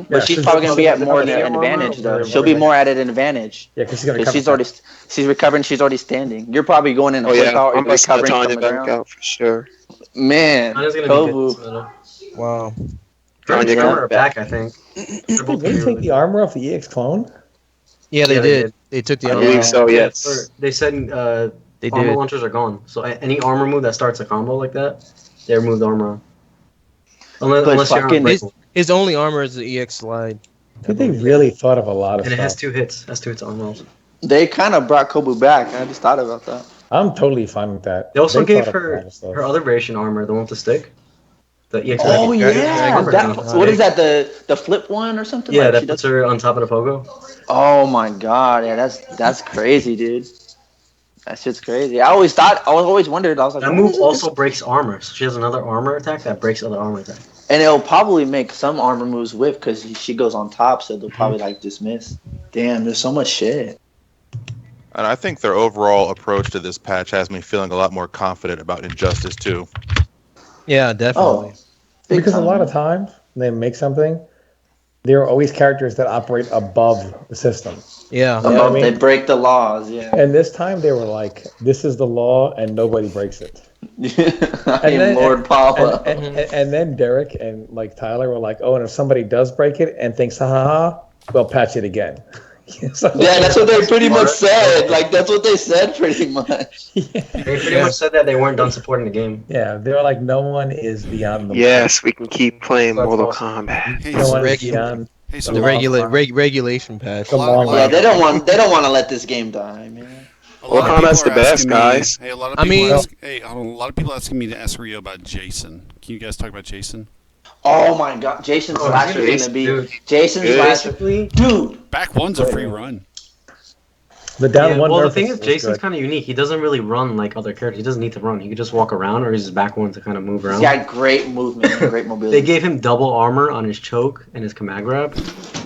But she's probably gonna be at more of an advantage though. She'll be more at an advantage. Yeah, because she's recovering. She's already standing. You're probably going in. I'm recovering Tanya back out for sure. Man, wow. Tanya got back. I think. Did they take the armor off the EX clone? Yeah, they did. They took the armor. I believe so. Yes. They said. Armor launchers are gone. So any armor move that starts a combo like that, they remove the armor on. Unless you're unbreakable. His only armor is the EX slide. I think they really thought of a lot of stuff. And it has 2 hits. Has 2 hits on rolls. They kind of brought Kobu back. I just thought about that. I'm totally fine with that. They also gave her other variation armor, the one with the stick. The EX. Oh yeah. What is that? The flip one or something? Yeah, that puts her on top of the pogo. Oh my god! Yeah, that's crazy, dude. That shit's crazy. I always wondered. I was like, that move also breaks armor. So she has another armor attack that breaks other armor attack. And it'll probably make some armor moves whiff because she goes on top, so they'll probably like dismiss. Damn, there's so much shit. And I think their overall approach to this patch has me feeling a lot more confident about Injustice 2. Yeah, definitely. Because a lot of times when they make something, there are always characters that operate above the system. Yeah. Above, they break the laws, yeah. And this time they were like, this is the law and nobody breaks it. I am Lord Papa. And then Derek and like Tyler were like, oh, and if somebody does break it and thinks, ha ha ha, we'll patch it again. So, yeah, that's what they pretty much said. Like, that's what they said pretty much. Yeah. They pretty much said that they weren't done supporting the game. Yeah, they were like, no one is beyond the Yes, we can keep playing Mortal Kombat. Hey, no so one is beyond the regulation patch. Yeah, they don't want to let this game die, man. Mortal Kombat's the best, guys. Hey, a lot of people asking me to ask Rio about Jason. Can you guys talk about Jason? Oh my God, Jason's slasher is gonna be Jason's slasher, dude. Back one's a free run. The down one. Well, the thing is, Jason's kind of unique. He doesn't really run like other characters. He doesn't need to run. He can just walk around, or he's just back one to kind of move around. He's got great movement, and great mobility. They gave him double armor on his choke and his command grab,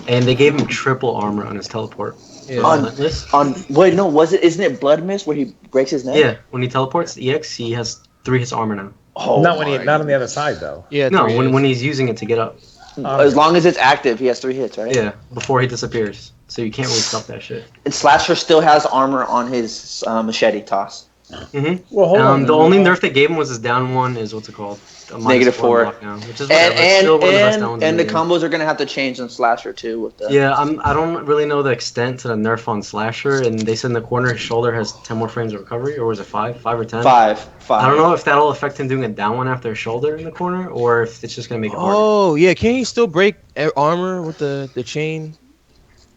and they gave him triple armor on his teleport. Yeah. Isn't it Blood Mist where he breaks his neck? Yeah, when he teleports EX, he has 3 hits armor now. Oh, not on the other side though. Yeah, no, when he's using it to get up. As long as it's active, he has 3 hits, right? Yeah, before he disappears. So you can't really stop that shit. And Slasher still has armor on his machete toss. Mm-hmm. Well, hold on. The only nerf they gave him was his down one is what's it called? -4. Now, which is still one of the best down ones. And the combos are gonna have to change on Slasher too. With the... Yeah, I don't really know the extent to the nerf on Slasher, and they said in the corner his shoulder has 10 more frames of recovery, or was it 5 or 10? 5. I don't know if that'll affect him doing a down one after his shoulder in the corner, or if it's just gonna make it harder. Oh yeah, can he still break armor with the chain?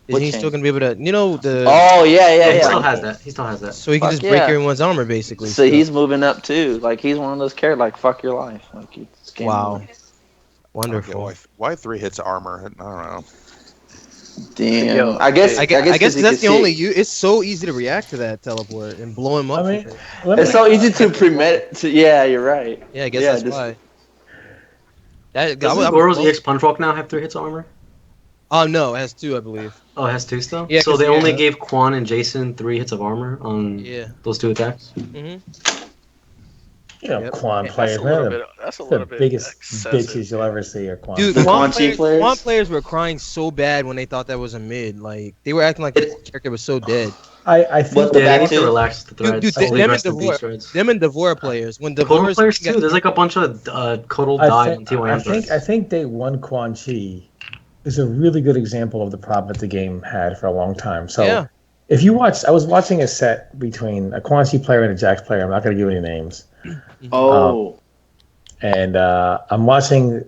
Is he still gonna be able to, the? Oh yeah. He still has that. So he can just break everyone's armor basically. So he's moving up too. Like he's one of those characters. Like fuck your life. Like it's game wow. Wonderful. Okay, why 3 hits of armor? I don't know. Damn. Yo, I guess that's the only. It's so easy to react to that teleport and blow him up. It's so easy to premeditate. Yeah, you're right. Yeah, I guess that's why. Does Goro's EX Punch Walk now have 3 hits of armor? Oh no, it has 2, I believe. Oh, it has 2 still? Yeah. So they only gave Quan and Jason 3 hits of armor on those 2 attacks? Mm-hmm. Quan players, that's a the little bit biggest excessive. bitches you'll ever see are Quan. Dude, Quan players were crying so bad when they thought that was a mid. Like they were acting like the character was so dead. I think they need to relax the threads. Dude, them and Devora players. When Devora players too, there's like a bunch of Kotal died on T1. I think day one Quan Chi is a really good example of the problem that the game had for a long time. So if you watch, I was watching a set between a Quan Chi player and a Jax player. I'm not going to give any names. And I'm watching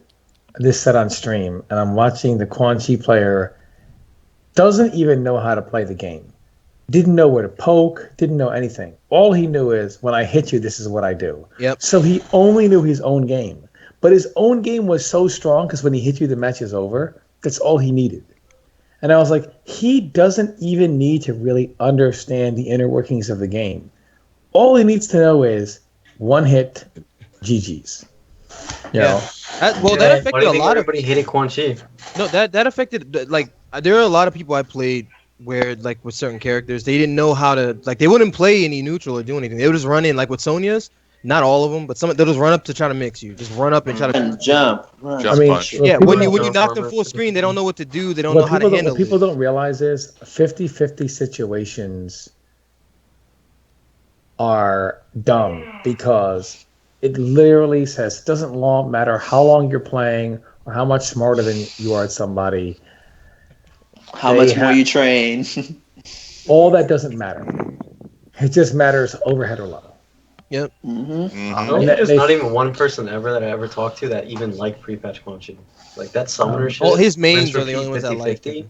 this set on stream, and I'm watching the Quan Chi player doesn't even know how to play the game. Didn't know where to poke, didn't know anything. All he knew is, when I hit you, this is what I do. Yep. So he only knew his own game. But his own game was so strong, because when he hit you, the match is over. That's all he needed. And I was like, he doesn't even need to really understand the inner workings of the game. All he needs to know is, one hit, GG's. You know? That affected a lot of. Everybody hated Quan Chi. No, that affected, like, there are a lot of people I played where, like, with certain characters, they didn't know how to, like, they wouldn't play any neutral or do anything. They would just run in, like with Sonya's, not all of them, but they'll just run up to try to mix you. Just run up and try to jump. Punch. Yeah, when you knock them full screen, they don't know what to do. They don't know how to handle it. What people don't realize is 50-50 situations are dumb because it literally says it doesn't matter how long you're playing or how much smarter than you are at somebody. How much more you train. All that doesn't matter. It just matters overhead or level. Yep. I don't think there's not even one person ever that I ever talked to that even liked pre-patch Quan Chi. Like that summoner shit. All his mains are the only ones that liked it.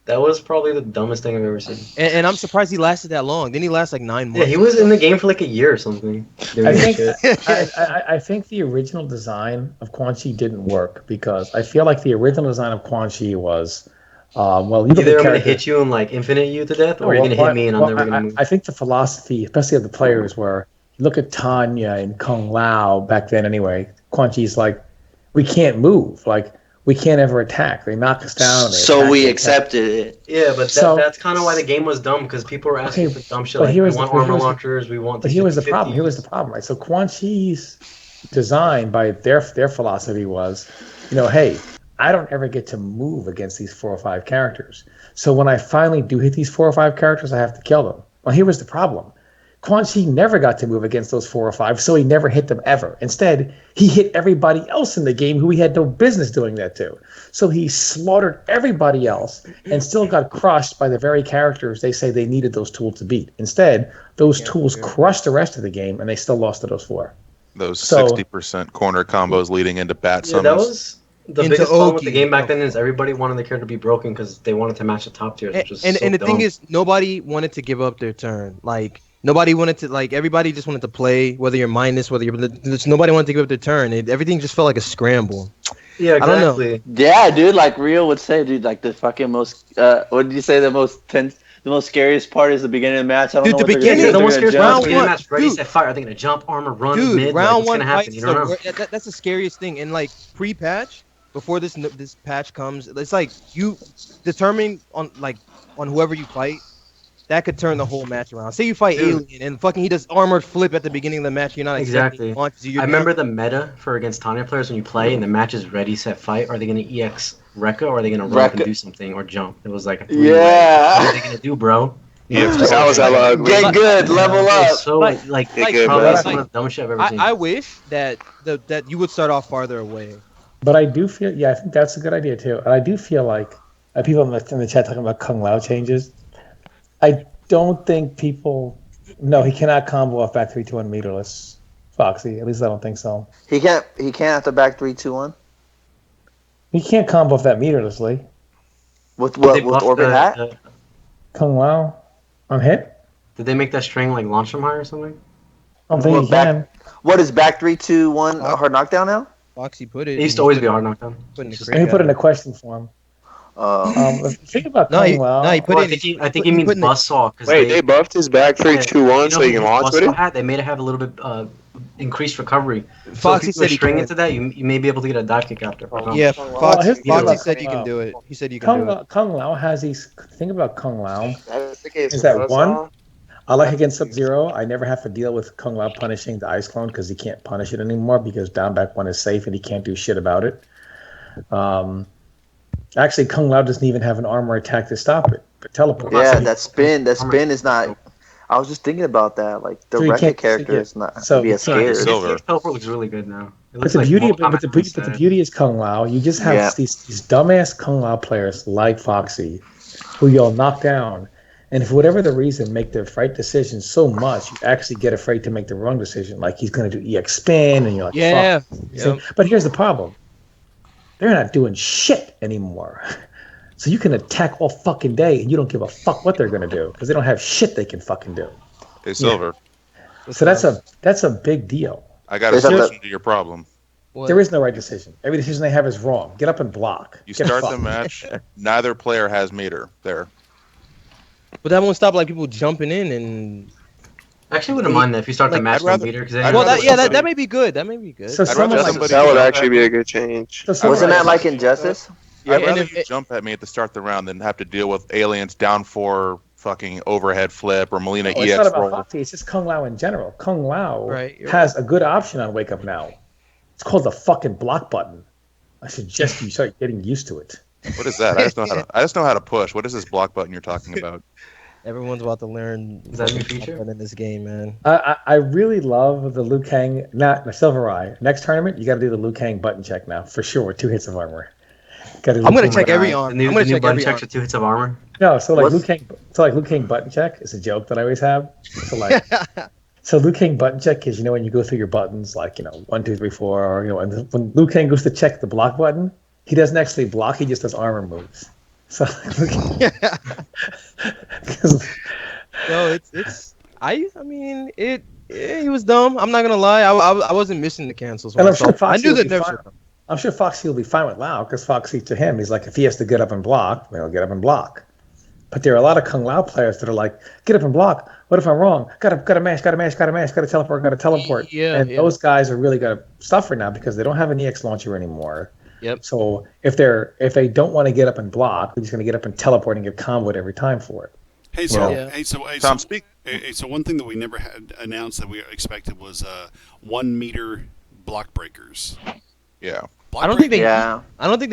That was probably the dumbest thing I've ever seen. And I'm surprised he lasted that long. Didn't he last like 9 months? Yeah, he was in the game for like a year or something. I think the original design of Quan Chi didn't work because I feel like the original design of Quan Chi was, you either I'm going to hit you and like infinite you to death, or you're going to hit me and I'm never going to move. I think the philosophy, especially of the players, were look at Tanya and Kung Lao back then anyway. Quan Chi's like, we can't move. Like, we can't ever attack. They knock us down. So we accepted it. Yeah, but that's kind of why the game was dumb, because people were asking for dumb shit. Like, we want armor launchers, we want. But here was the problem. Right? So Quan Chi's design by their philosophy was, hey, I don't ever get to move against these 4 or 5 characters. So when I finally do hit these 4 or 5 characters, I have to kill them. Well, here was the problem. Quan Chi never got to move against those 4 or 5, so he never hit them ever. Instead, he hit everybody else in the game who he had no business doing that to. So he slaughtered everybody else and still got crushed by the very characters they say they needed those tools to beat. Instead, those tools crushed the rest of the game, and they still lost to those 4. Those 60% corner combos leading into bat summons. That was the biggest problem with the game back then, is everybody wanted the character to be broken because they wanted to match the top tiers, which was and the thing is, nobody wanted to give up their turn. Like, nobody wanted to, everybody just wanted to play, whether you're minus, whether you're... Nobody wanted to give up their turn. Everything just felt like a scramble. Yeah, exactly. I don't know. Yeah, dude, like Rio would say, dude, like the fucking most... what did you say? The most scariest part is the beginning of the match. I don't know the beginning, the most scariest part is the beginning of the match. Ready, set, fire. Are they going to jump, armor, run, mid? Round one gonna happen? You don't know. That's the scariest thing. And, pre-patch, before this patch comes, it's like you determine on whoever you fight, that could turn the whole match around. Say you fight Alien and fucking he does armored flip at the beginning of the match. You're not exactly. I remember the meta for against Tanya players when you play and the match is ready, set, fight. Are they going to EX Rekka or are they going to run up and do something or jump? It was like a 3-way. What are they going to do, bro? Yeah, that was get good, level up. So probably some of the dumbest shit I've ever seen. I wish that you would start off farther away. But I do feel, I think that's a good idea too. And I do feel like people in the chat talking about Kung Lao changes. I don't think people. No, he cannot combo off back 3-2-1 meterless. Foxy, at least I don't think so. He can't have to back 3-2-1. He can't combo off that meterlessly. With what? With orbit hat? Kung Lao on hit. Did they make that string launch from high or something? I don't think he can. What is back 3-2-1 a hard knockdown now? Foxy put it. It used to always be a hard knockdown. Let me put it in a question form. Think about Kung Lao. No, he put it. I think he means buzzsaw. Wait, they buffed his back 3-2-1 so you can launch with it? They made it have a little bit increased recovery. Foxy so if you string into that, you may be able to get a dive kick after. Yeah, Foxy said you can do it. He said you can do it. Kung Lao has these. Think about Kung Lao. Is that one? I like against Subzero. I never have to deal with Kung Lao punishing the ice clone because he can't punish it anymore because down back 1 is safe and he can't do shit about it. Actually, Kung Lao doesn't even have an armor attack to stop it. But teleport. Yeah, that spin is not. I was just thinking about that. Like the Rekka character is not be as scared. Teleport looks really good now. But the beauty is Kung Lao. You just have these dumbass Kung Lao players like Foxy, who you'll knock down. And for whatever the reason, make the right decision so much, you actually get afraid to make the wrong decision. Like he's going to do EX spin, and you're like, fuck. Yep. But here's the problem. They're not doing shit anymore. So you can attack all fucking day, and you don't give a fuck what they're going to do, because they don't have shit they can fucking do. Hey, Silver. Yeah. So that's a big deal. I got a solution to your problem. What? There is no right decision. Every decision they have is wrong. Get up and block. You start the match, neither player has meter there. But that won't stop people jumping in and. I actually wouldn't mind that if you start the match with meter. That may be good. That may be good. So that would actually be a good change. Wasn't that like Injustice? I'd rather you jump at me at the start of the round than have to deal with aliens down for fucking overhead flip or Mileena EX roll. It's not about Foxy, it's just Kung Lao in general. Kung Lao has a good option on Wake Up Now. It's called the fucking block button. I suggest you start getting used to it. What is that? I just know how to push. What is this block button you're talking about? Everyone's about to learn. Is that a new feature in this game, man? I really love the Liu Kang. Not Silver Eye. Next tournament, you got to do the Liu Kang button check now for sure. 2 hits of armor. I'm gonna check every arm. The new button checks with 2 hits of armor. No, so Liu Kang button check is a joke that I always have. So Liu Kang button check is when you go through your buttons 1, 2, 3, 4, or and when Liu Kang goes to check the block button, he doesn't actually block. He just does armor moves. So he was dumb. I'm not gonna lie. I wasn't missing the cancels. And I knew that. I'm sure Foxy will be fine with Lau because Foxy to him, he's like, if he has to get up and block, he'll get up and block. But there are a lot of Kung Lao players that are like, get up and block. What if I'm wrong? Gotta mash, gotta teleport. And those guys are really gonna suffer now because they don't have an EX launcher anymore. Yep. So if they don't want to get up and block, they're just gonna get up and teleport and get comboed every time for it. Hey, Tom, speak. So one thing that we never had announced that we expected was 1 meter block breakers. Yeah. I don't think they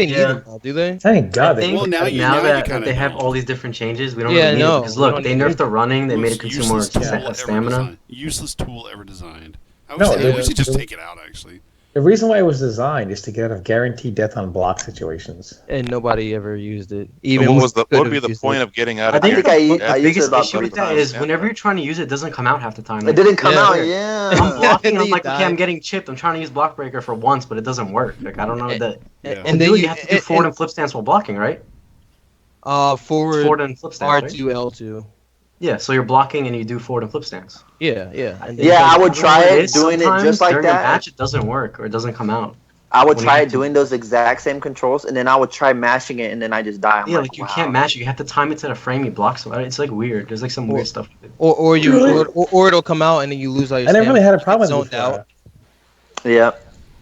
need them now, do they? Thank God. Now that they have all these different changes, we don't really need it. Because look, they nerfed the running, they made it consume more stamina. Useless tool ever designed. We should just take it out, actually. The reason why it was designed is to get out of guaranteed death on block situations. And nobody ever used it. Even what would be the point of getting out of it? The biggest issue with that is whenever you're trying to use it, it doesn't come out half the time. It didn't come out, yeah. I'm blocking, I'm like, okay, I'm getting chipped. I'm trying to use block breaker for once, but it doesn't work. Like, I don't know that. And then you have to do forward and flip stance while blocking, right? Forward and flip stance, R2, L2. Yeah, so you're blocking and you do forward and flip stance. Yeah. I would try it doing it just like during that. A match, it doesn't work or it doesn't come out. I would try it doing those exact same controls, and then I would try mashing it, and then I just die. You can't mash it. You have to time it to the frame you block. So it's like weird. There's like some weird stuff. Or it'll come out and then you lose all your. I never really had a problem with it. Yeah.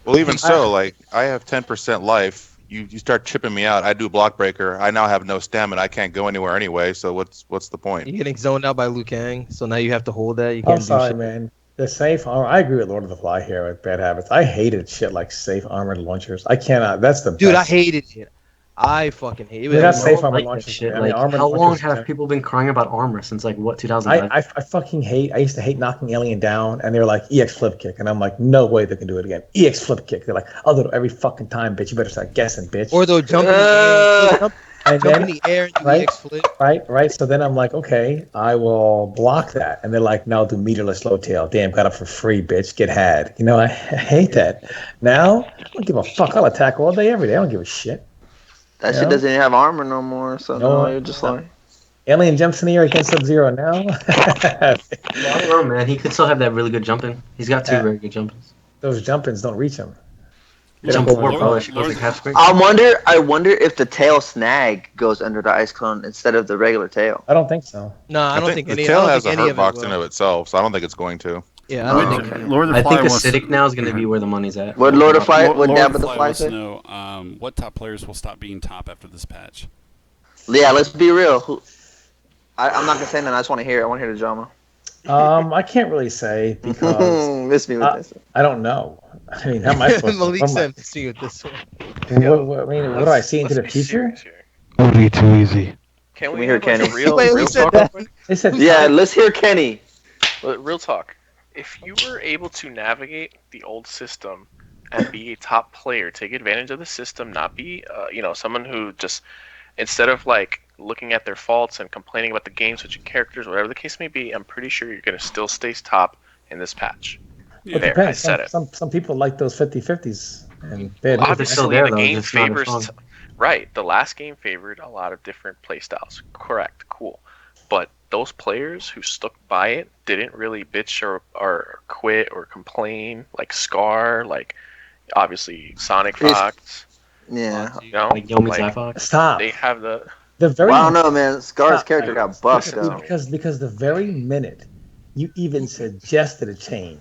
Well, even so, like I have 10% life. You start chipping me out. I do block breaker. I now have no stamina. I can't go anywhere anyway. So what's the point? You're getting zoned out by Liu Kang, so now you have to hold that. You can't do sorry, shit. Man. The safe armor. I agree with Lord of the Fly here with bad habits. I hated shit like safe armored launchers. I cannot. That's the dude. Best. I hated it. I fucking hate it. That's safe armor launchers. Shit. Like, how long have people been crying about armor since like what 2009? I fucking hate. I used to hate knocking alien down, and they're like EX flip kick, and I'm like, no way they can do it again. EX flip kick. They're like, I'll do it every fucking time, bitch. You better start guessing, bitch. Or they'll jump in the air. Jump in the air and do EX flip. Right. So then I'm like, okay, I will block that, and they're like, no, I'll do meterless low tail. Damn, got up for free, bitch. Get had. You know, I hate that. Now I don't give a fuck. I'll attack all day, every day. I don't give a shit. That shit doesn't even have armor no more, so no, you're just like... Alien jumps in the air against Subzero now. I don't know, man. He could still have that really good jumping. He's got two very good jumpings. Those jumpings don't reach him. I wonder if the tail snag goes under the ice clone instead of the regular tail. I don't think so. No, I don't think the tail has a hurt box in of itself, so I don't think it's going to. Yeah, I don't think. I think acidic now is going to be where the money's at. Would Lord of Fly? Would Dab of the Fly Fly wants to say? know what top players will stop being top after this patch? Yeah, let's be real. I'm not gonna say that. I just want to hear it. I want to hear the drama. I can't really say because miss me with this. I don't know. I mean, how am I supposed to? Malik said, "See with this one." What do I see into the future? It'll be too easy. Can we hear Kenny? Real talk? Yeah, let's hear Kenny. Real talk. If you were able to navigate the old system and be a top player, take advantage of the system, not be, someone who just, instead of like looking at their faults and complaining about the game, switching characters, whatever the case may be, I'm pretty sure you're going to still stay top in this patch. Yeah, there, I said it. Some people like those 50-50s. And obviously, the game favors... Right, the last game favored a lot of different playstyles. Correct, cool. But those players who stuck by it didn't really bitch or quit or complain, like Scar, like obviously Sonic Fox. Yeah. Like Yomi Zafox. Stop. They have the very. Well, I don't know, man. Scar's character got buffed though. Because the very minute you even suggested a change,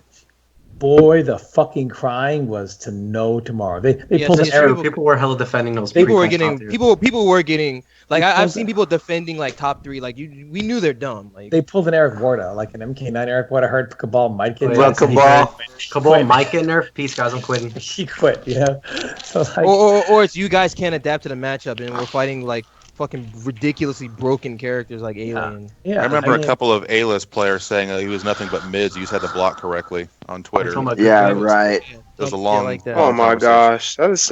boy, the fucking crying was to no tomorrow. They pulled an Eric. People were hella defending those. People were getting like I've seen people defending like top 3. Like we knew they're dumb. Like they pulled an Eric Warda, like an MK9 Eric Warda. I heard Cabal might get Cabal might get nerfed. Peace, guys. I'm quitting. She quit. Yeah. So like, or it's you guys can't adapt to the matchup and we're fighting like fucking ridiculously broken characters like Alien. Yeah, I remember a couple of A-list players saying he was nothing but mids. You just had to block correctly on Twitter. Yeah, right. There's a long. Like that. Oh my gosh, that is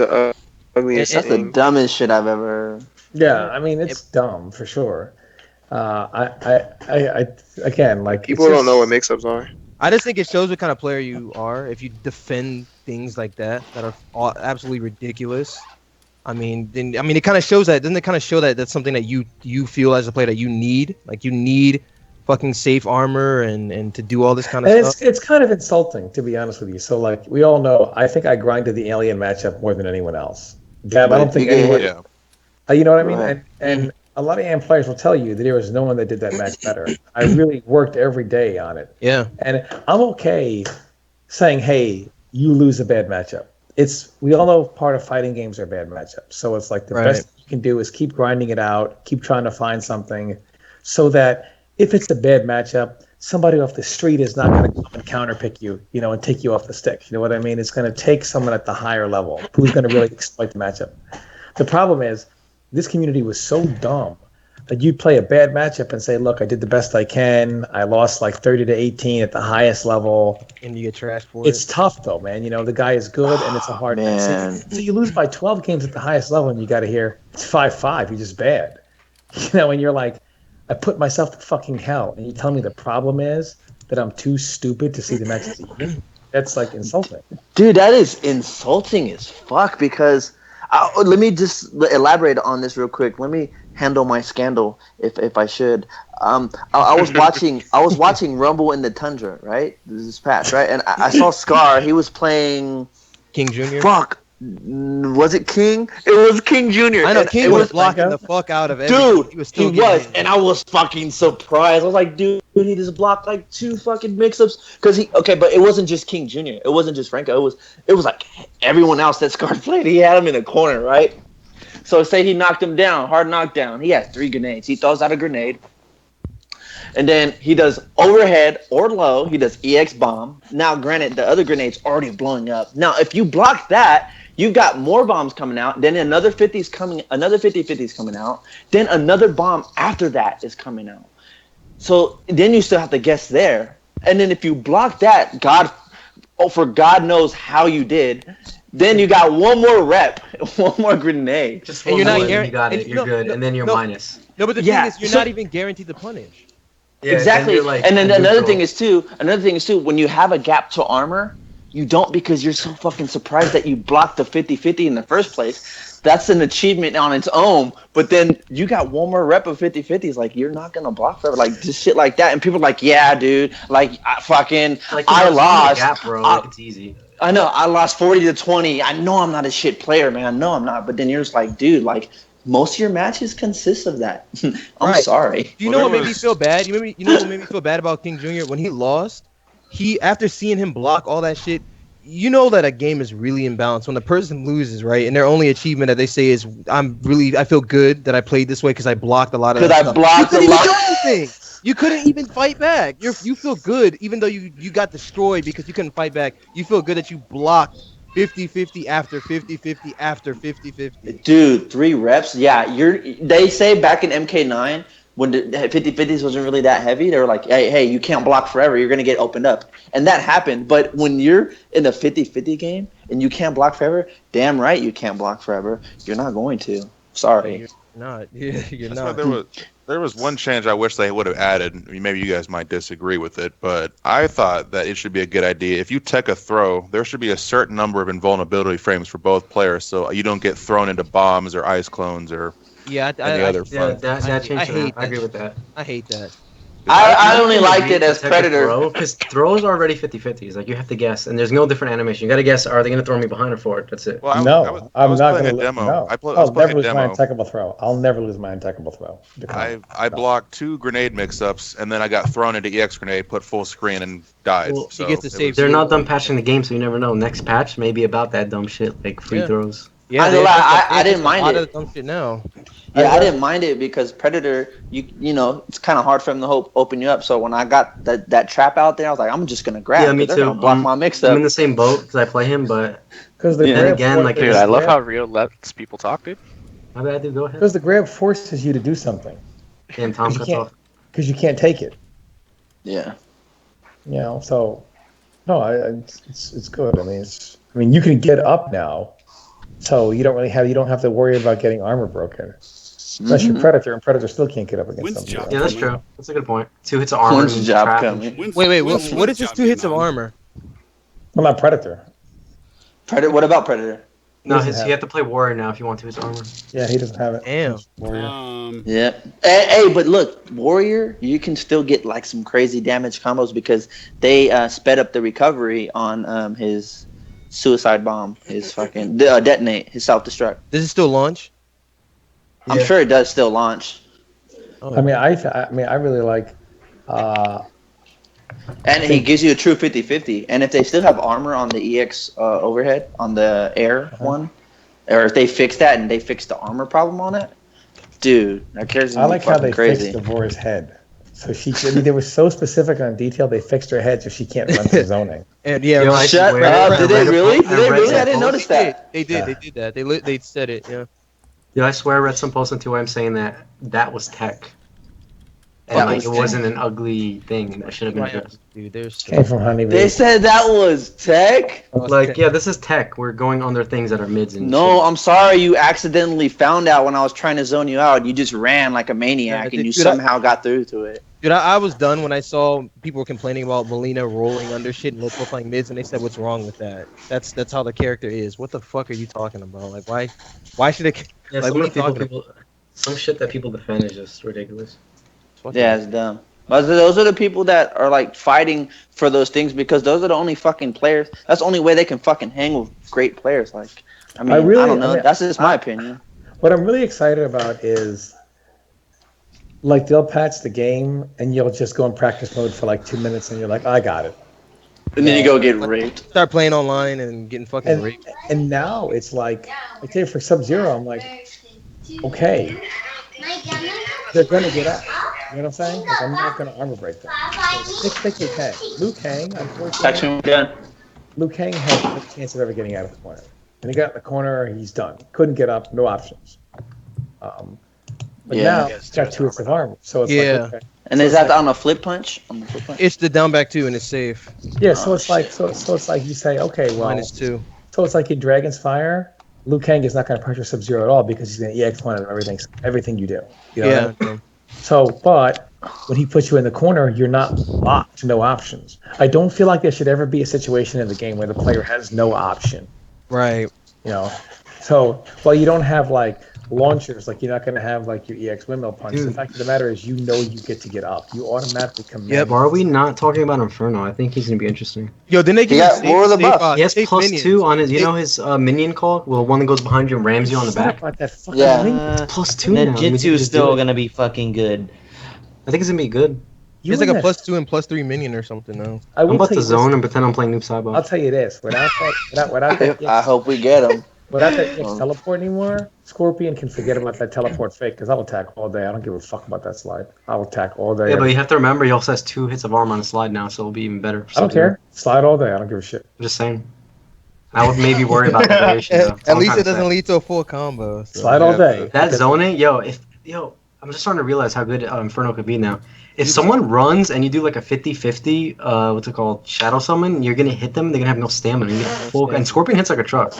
ugliest That's the dumbest shit I've ever. Yeah, I mean it's dumb for sure. I again like people don't know what mix-ups are. I just think it shows what kind of player you are if you defend things like that are absolutely ridiculous. I mean, it kind of shows that. Doesn't it kind of show that that's something that you feel as a player that you need? Like you need fucking safe armor and to do all this kind of stuff. It's kind of insulting, to be honest with you. So like we all know, I think I grinded the Alien matchup more than anyone else. Gab, I don't think anyone. Yeah. You know what I mean? And a lot of AM players will tell you that there was no one that did that match better. I really worked every day on it. Yeah. And I'm okay saying, hey, you lose a bad matchup. We all know part of fighting games are bad matchups. So it's like the best thing you can do is keep grinding it out, keep trying to find something so that if it's a bad matchup, somebody off the street is not going to come and counterpick you, and take you off the stick. You know what I mean? It's going to take someone at the higher level who's going to really exploit the matchup. The problem is this community was so dumb that you'd play a bad matchup and say, look, I did the best I can. I lost like 30-18 at the highest level. And you get trashed for it. It's tough, though, man. The guy is good, and it's a hard match. So you lose by 12 games at the highest level, and you got to hear, it's 5-5. You're just bad. And you're like, I put myself to fucking hell. And you tell me the problem is that I'm too stupid to see the next season? That's like insulting. Dude, that is insulting as fuck because... let me just elaborate on this real quick. Let me handle my scandal if I should. I was watching Rumble in the Tundra, right? This past, right? And I saw Scar. He was playing King Jr. Fuck. Was it King? It was King Jr. I know King was blocking the fuck out of everything. Dude, he was, and I was fucking surprised. I was like, dude, he just blocked like 2 fucking mix-ups. But it wasn't just King Jr. It wasn't just Franco. It was like everyone else that Scar played. He had him in the corner, right? So say he knocked him down, hard knockdown. He has 3 grenades. He throws out a grenade. And then he does overhead or low. He does EX bomb. Now, granted, the other grenade's already blowing up. Now, if you block that, you've got more bombs coming out. Then another 50's coming. Another 50-50's coming out. Then another bomb after that is coming out. So then you still have to guess there. And then if you block that, for God knows how you did. Then you got one more rep, one more grenade. Just one more, you got it. You're good, and then you're minus. No, but the thing is, you're not even guaranteed to punish. Yeah, exactly. And then another thing is too, when you have a gap to armor, you don't because you're so fucking surprised that you blocked the 50-50 in the first place. That's an achievement on its own. But then you got one more rep of 50-50s. Like, you're not going to block forever. Like, just shit like that. And people are like, yeah, dude. Like, I lost. Gap, bro. It's easy. I know. I lost 40-20. I know I'm not a shit player, man. I know I'm not. But then you're just like, dude, like, most of your matches consist of that. I'm sorry. Do you know what made me feel bad? You know what made me feel bad about King Jr.? When he lost, after seeing him block all that shit, you know that a game is really imbalanced when the person loses, right? And their only achievement that they say is, I feel good that I played this way because I blocked a lot of that stuff. Because I blocked a lot. You couldn't even fight back. You feel good even though you got destroyed because you couldn't fight back. You feel good that you blocked 50-50 after 50-50 after 50-50. Dude, 3 reps? Yeah, they say back in MK9 when the 50-50s wasn't really that heavy, they were like, hey, you can't block forever. You're going to get opened up. And that happened. But when you're in a 50-50 game and you can't block forever, damn right you can't block forever. You're not going to. Sorry. You're not. You're That's not. Why there was one change I wish they would have added. I mean, maybe you guys might disagree with it, but I thought that it should be a good idea. If you tech a throw, there should be a certain number of invulnerability frames for both players so you don't get thrown into bombs or ice clones or any other fun. I agree with that. I hate that. I only liked it as Predator. Because throws are already 50-50s. Like, you have to guess. And there's no different animation. You got to guess, are they going to throw me behind or forward? That's it. Well, I'm not going to demo. No. I'll never lose my untechable throw. I'll never lose my untechable throw. I blocked 2 grenade mix-ups, and then I got thrown into EX grenade, put full screen, and died. Well, so they're not done patching the game, so you never know. Next patch may be about that dumb shit, like free throws. Yeah, I didn't mind it. Dumb shit now. Yeah, I didn't mind it because Predator, you know, it's kind of hard for him to open you up. So when I got that trap out there, I was like, I'm just gonna grab. Yeah, me too. Gonna block my mix up. I'm in the same boat because I play him, but then again, like, dude, I love how Rio lets people talk, dude. My bad, dude. Go ahead. Because the grab forces you to do something. Damn, Tom cuts off. Because you can't take it. Yeah. You know, so no, it's good. I mean, you can get up now. So you don't have to worry about getting armor broken. Unless you're Predator, and Predator still can't get up against something. Yeah, that's true. That's a good point. 2 hits of armor. When's the job coming? Wait, what is this 2 hits of armor? I'm not Predator. What about Predator? No, you have to play Warrior now if you want 2 hits of armor. Yeah, he doesn't have it. Damn. Warrior. Yeah. Hey, but look, Warrior, you can still get like some crazy damage combos because they sped up the recovery on his suicide bomb, his fucking detonate, his self-destruct. Does it still launch? I'm sure it does still launch. I mean, I really like. And he gives you a true 50-50. And if they still have armor on the EX overhead on the air one, or if they fix that and they fix the armor problem on it, dude, that carries me. I like how they crazy. fixed Devora's head. So they were so specific on detail. They fixed her head so she can't run through zoning. And yeah, shut up. Did they really? Did they really? I didn't notice that. They did. They did that. They said it. Yeah. Yeah, I swear I read some post on 2M saying that was tech. And like it wasn't an ugly thing that should have been addressed. Dude, came from Honeybee. They said that was tech? Like, yeah, this is tech. We're going under things that are mids and No, shit. I'm sorry you accidentally found out when I was trying to zone you out. You just ran like a maniac and you somehow got through to it. Dude, I was done when I saw people were complaining about Mileena rolling under shit and low profiling mids, and they said, "What's wrong with that? That's how the character is. What the fuck are you talking about? Like, why should it? Yeah, like, some, what are you talking about? some shit that people defend is just ridiculous. Yeah, it's dumb. But those are the people that are like fighting for those things because those are the only fucking players. That's the only way they can fucking hang with great players. Like, I don't know. That's just my opinion. What I'm really excited about is, like, they'll patch the game and you'll just go in practice mode for like 2 minutes and you're like, I got it. And then you go get raped. Start playing online and getting fucking raped. And now it's like for Subzero, I'm like, okay, they're gonna get out. You know what I'm saying? Like, I'm not gonna armor break them. So, take Liu Kang. Liu Kang, unfortunately, Liu Kang had no chance of ever getting out of the corner. And he got in the corner, he's done. Couldn't get up, no options. But now he's got 2 hits of armor, so it's like, okay. And is that on a flip punch? It's the down back 2 and it's safe. Yeah, so it's like you say, okay, well, -2. So it's like in Dragon's Fire, Liu Kang is not going to pressure Subzero at all because he's going to EX1 and everything you do. You know what I mean? So, but when he puts you in the corner, you're not locked, no options. I don't feel like there should ever be a situation in the game where the player has no option. Right. You know, so while you don't have like launchers, like you're not going to have like your EX windmill punch. Dude. The fact of the matter is, you get up. You automatically come. Yeah, but are we not talking about Inferno? I think he's going to be interesting. Yo, then they get he has +2 on his. You know his minion call? Well, one that goes behind you and rams you on the back. It's +2 now. Ninjutsu is still going to be fucking good. I think it's going to be good. It's like a +2 and +3 minion or something now. I'm about to zone and pretend I'm playing Noob Saibo. I'll tell you this: without that, I hope we get him. Without that teleport anymore, Scorpion can forget about that teleport fake because I'll attack all day. I don't give a fuck about that slide. I'll attack all day. Yeah, but you have to remember he also has 2 hits of armor on the slide now, so it'll be even better. I don't care. Slide all day. I don't give a shit. I'm just saying. I would maybe worry about the duration. At least it doesn't lead to a full combo. So. Slide all day. That zoning, I'm just starting to realize how good Inferno could be now. If someone runs and you do like a 50-50, what's it called, shadow summon, you're gonna hit them. They're gonna have no stamina. And Scorpion hits like a truck.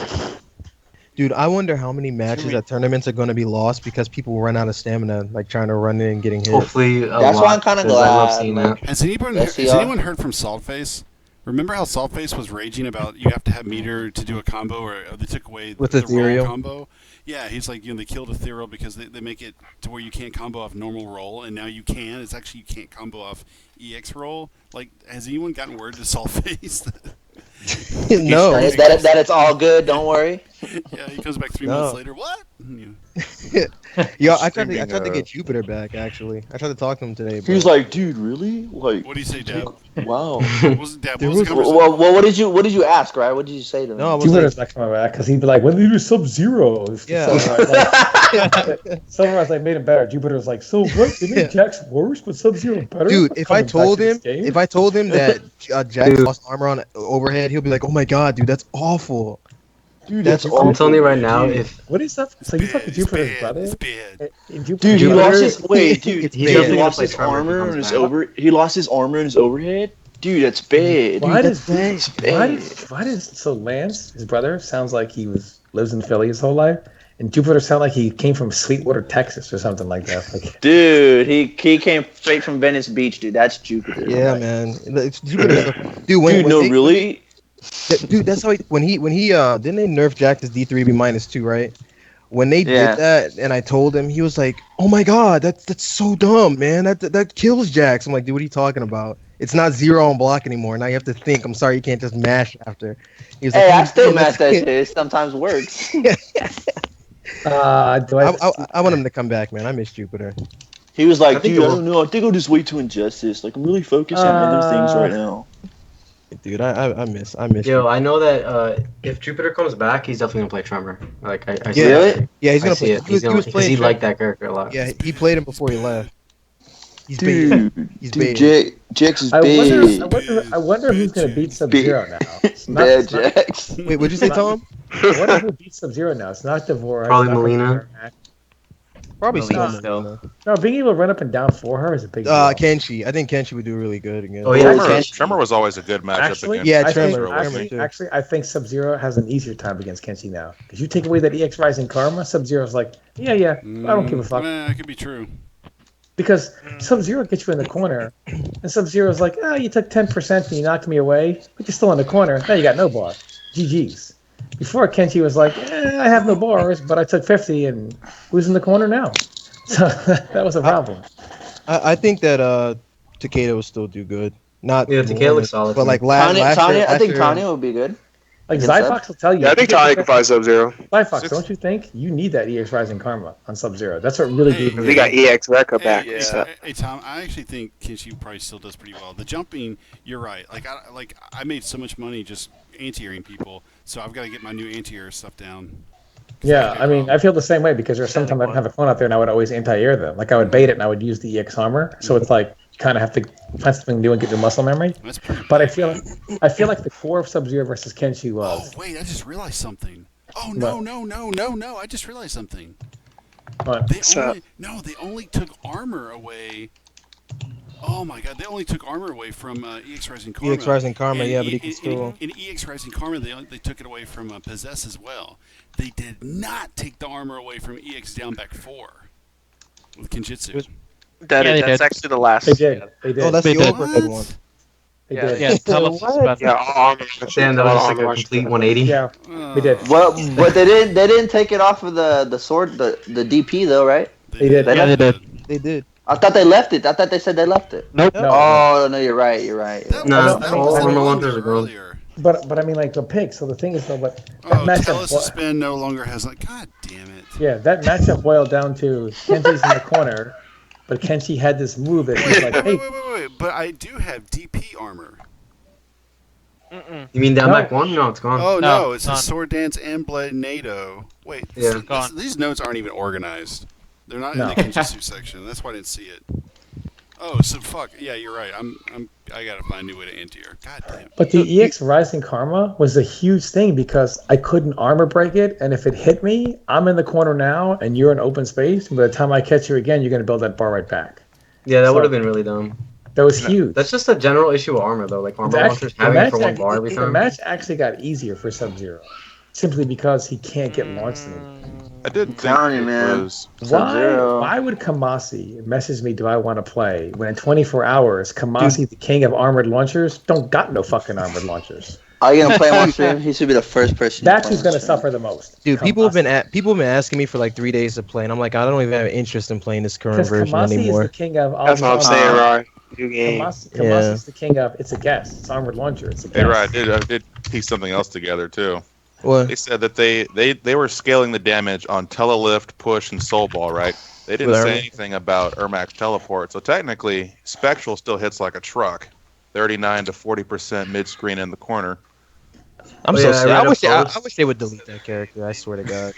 Dude, I wonder how many matches at tournaments are going to be lost because people will run out of stamina, like trying to run in and getting hit. Hopefully, that's why I'm kind of glad. I love seeing that. Has anyone heard from Saltface? Remember how Saltface was raging about you have to have meter to do a combo, or they took away with the ethereal roll combo? Yeah, he's like, they killed ethereal because they make it to where you can't combo off normal roll, and now you can. It's actually you can't combo off EX roll. Like, has anyone gotten word to Saltface? No. That it's all good. Don't worry. Yeah, he comes back 3 months later. What? Yo, I tried to get Jupiter back. Actually, I tried to talk to him today. He was like, "Dude, really? Like, what do you say, Dab? Wow." Well, what did you ask, right? What did you say to him? No, Jupiter's not coming back because he'd be like, "When did you do Subzero?" Yeah. Sunrise, I made him better. Jupiter's like, "So what? They made Jax worse, but Subzero better." Dude, if I told him that Jax lost armor on overhead, he'll be like, "Oh my god, dude, that's awful." Dude, that's awful. I'm telling you right now, what is that? So you talking Jupiter's brother? Dude, he lost his he lost his armor and his He lost his armor and his overhead. Dude, that's bad. Why does Lance, his brother, sounds like he lives in Philly his whole life, and Jupiter sound like he came from Sweetwater, Texas, or something like that. Like, dude, he came straight from Venice Beach, dude. That's Jupiter. Yeah, man. It's Jupiter. Really? Dude, that's how when he didn't they nerf Jack to D3 be -2, right? When they did that, and I told him, he was like, "Oh my god, that's so dumb, man. That kills Jax." I'm like, "Dude, what are you talking about? It's not 0 on block anymore. Now you have to think. I'm sorry, you can't just mash after." He was like, I still mash that shit. It sometimes works. I want him to come back, man. I miss Jupiter. He was like, dude, I don't know. I think I'll just wait to ingest this. Like, I'm really focused on other things right now. Dude, I miss. Yo, I know that if Jupiter comes back, he's definitely gonna play Tremor. Like I see it. Yeah, he's gonna play. He was because he liked that character a lot. Yeah, he played him before he left. He's dude, he's Jax is I big. wonder who's gonna beat Subzero now. Bad Jax. Wait, what'd you say, Tom? I wonder who beats Subzero now. It's not Devorah. Probably Mileena. Probably still. No, being able to run up and down for her is a big deal. Kenshi. I think Kenshi would do really good again. Oh yeah, Tremor was always a good matchup Actually, against. Yeah, Tremor. Tremor. Actually, I think Subzero has an easier time against Kenshi now. Because you take away that EX Rising Karma, Subzero's like, yeah, I don't give a fuck. That could be true. Because Subzero gets you in the corner, and Subzero's like, you took 10% and you knocked me away, but you're still in the corner. Now you got no bar. GG's. Before, Kenshi was like, I have no bars, but I took 50, and who's in the corner now? So that was a problem. I think that Takeda will still do good. Not Takeda looks solid. But like Tanya, I think Tanya will be good. Like Zyfox will tell you. Yeah, I think Tanya can fight Sub-Zero. Zyfox, don't you think you need that EX Rising Karma on Sub-Zero? That's what really gave me. They got EX Rekka back. Hey, Tom, I actually think Kenshi probably still does pretty well. The jumping, you're right. I made so much money just anti-airing people, so I've got to get my new anti-air stuff down. Yeah, I mean, I feel the same way because there's sometimes I don't have a clone out there and I would always anti-air them. Like I would bait it and I would use the EX armor. So it's like you kind of have to find something new and get new muscle memory. But I feel like the core of Sub-Zero versus Kenshi was. Oh wait, I just realized something. Oh no! I just realized something. What? They only took armor away. Oh my god, they only took armor away from EX Rising Karma. EX Rising Karma, and yeah, but he can still... In EX Rising Karma, they took it away from Possess as well. They did not take the armor away from EX Down Back 4 with Kenjutsu. That's actually the last. They did. Oh, that's the overhead one. They did. Yeah, Damn, that was like a complete 180. Yeah, they did. Well, but they didn't take it off of the sword, the DP though, right? They did. They did. I thought they left it. I thought they said they left it. Nope. Oh, no, you're right. No, all armor launchers are gone. But I mean, like the pig. So the thing is, though, but that matchup. Suspend no longer has God damn it. Yeah, that matchup boiled down to Kenshi's in the corner, but Kenshi had this move that he's like, hey. Wait. But I do have DP armor. You mean down back 1? No, it's gone. Oh no, it's a Sword Dance and Blade NATO. Wait, these notes aren't even organized. They're not in the Kenjutsu section. That's why I didn't see it. Oh, so fuck. Yeah, you're right. I gotta find a new way to anti-air. God damn. But the EX Rising Karma was a huge thing because I couldn't armor break it, and if it hit me, I'm in the corner now, and you're in open space. And by the time I catch you again, you're gonna build that bar right back. Yeah, that would have been really dumb. That was huge. That's just a general issue with armor, though. Like armor launchers having for one bar every time. The match actually got easier for Sub-Zero, simply because he can't get launched anymore. I did think it was... Why would Kamasi message me, do I want to play, when in 24 hours, Kamasi, the king of armored launchers, don't got no fucking armored launchers? Are you going to play him on stream? He should be the first person. That's who's going to suffer the most. Dude, people have been asking me for like 3 days to play, and I'm like, I don't even have interest in playing this current version anymore. Kamasi is the king of... That's what I'm saying, Ryan. Kamasi's the king of, it's a guess. It's armored launcher. It's a guess. Hey, Ryan, I did piece something else together, too. What? They said that they were scaling the damage on telelift, push, and soul ball, right? They didn't say anything about Ermac teleport, so technically, Spectral still hits like a truck. 39 to 40% mid-screen in the corner. I'm so sad. I wish they would delete that character, I swear to God.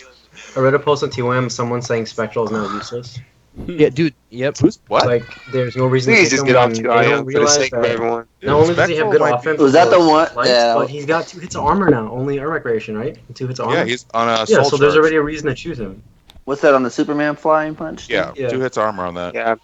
I read a post on TOM, someone saying Spectral is now useless. Yeah, dude. Yep. What? Like, there's no reason Please to just get off TOM for the sake of everyone. Not only does he have good offense, was that the one? Yeah. But he's got 2 hits of armor now. Only Ermac variation, right? 2 hits of armor. Yeah, he's on a soul so there's already a reason to choose him. What's that on the Superman flying punch? Yeah, 2 hits armor on that. Yeah.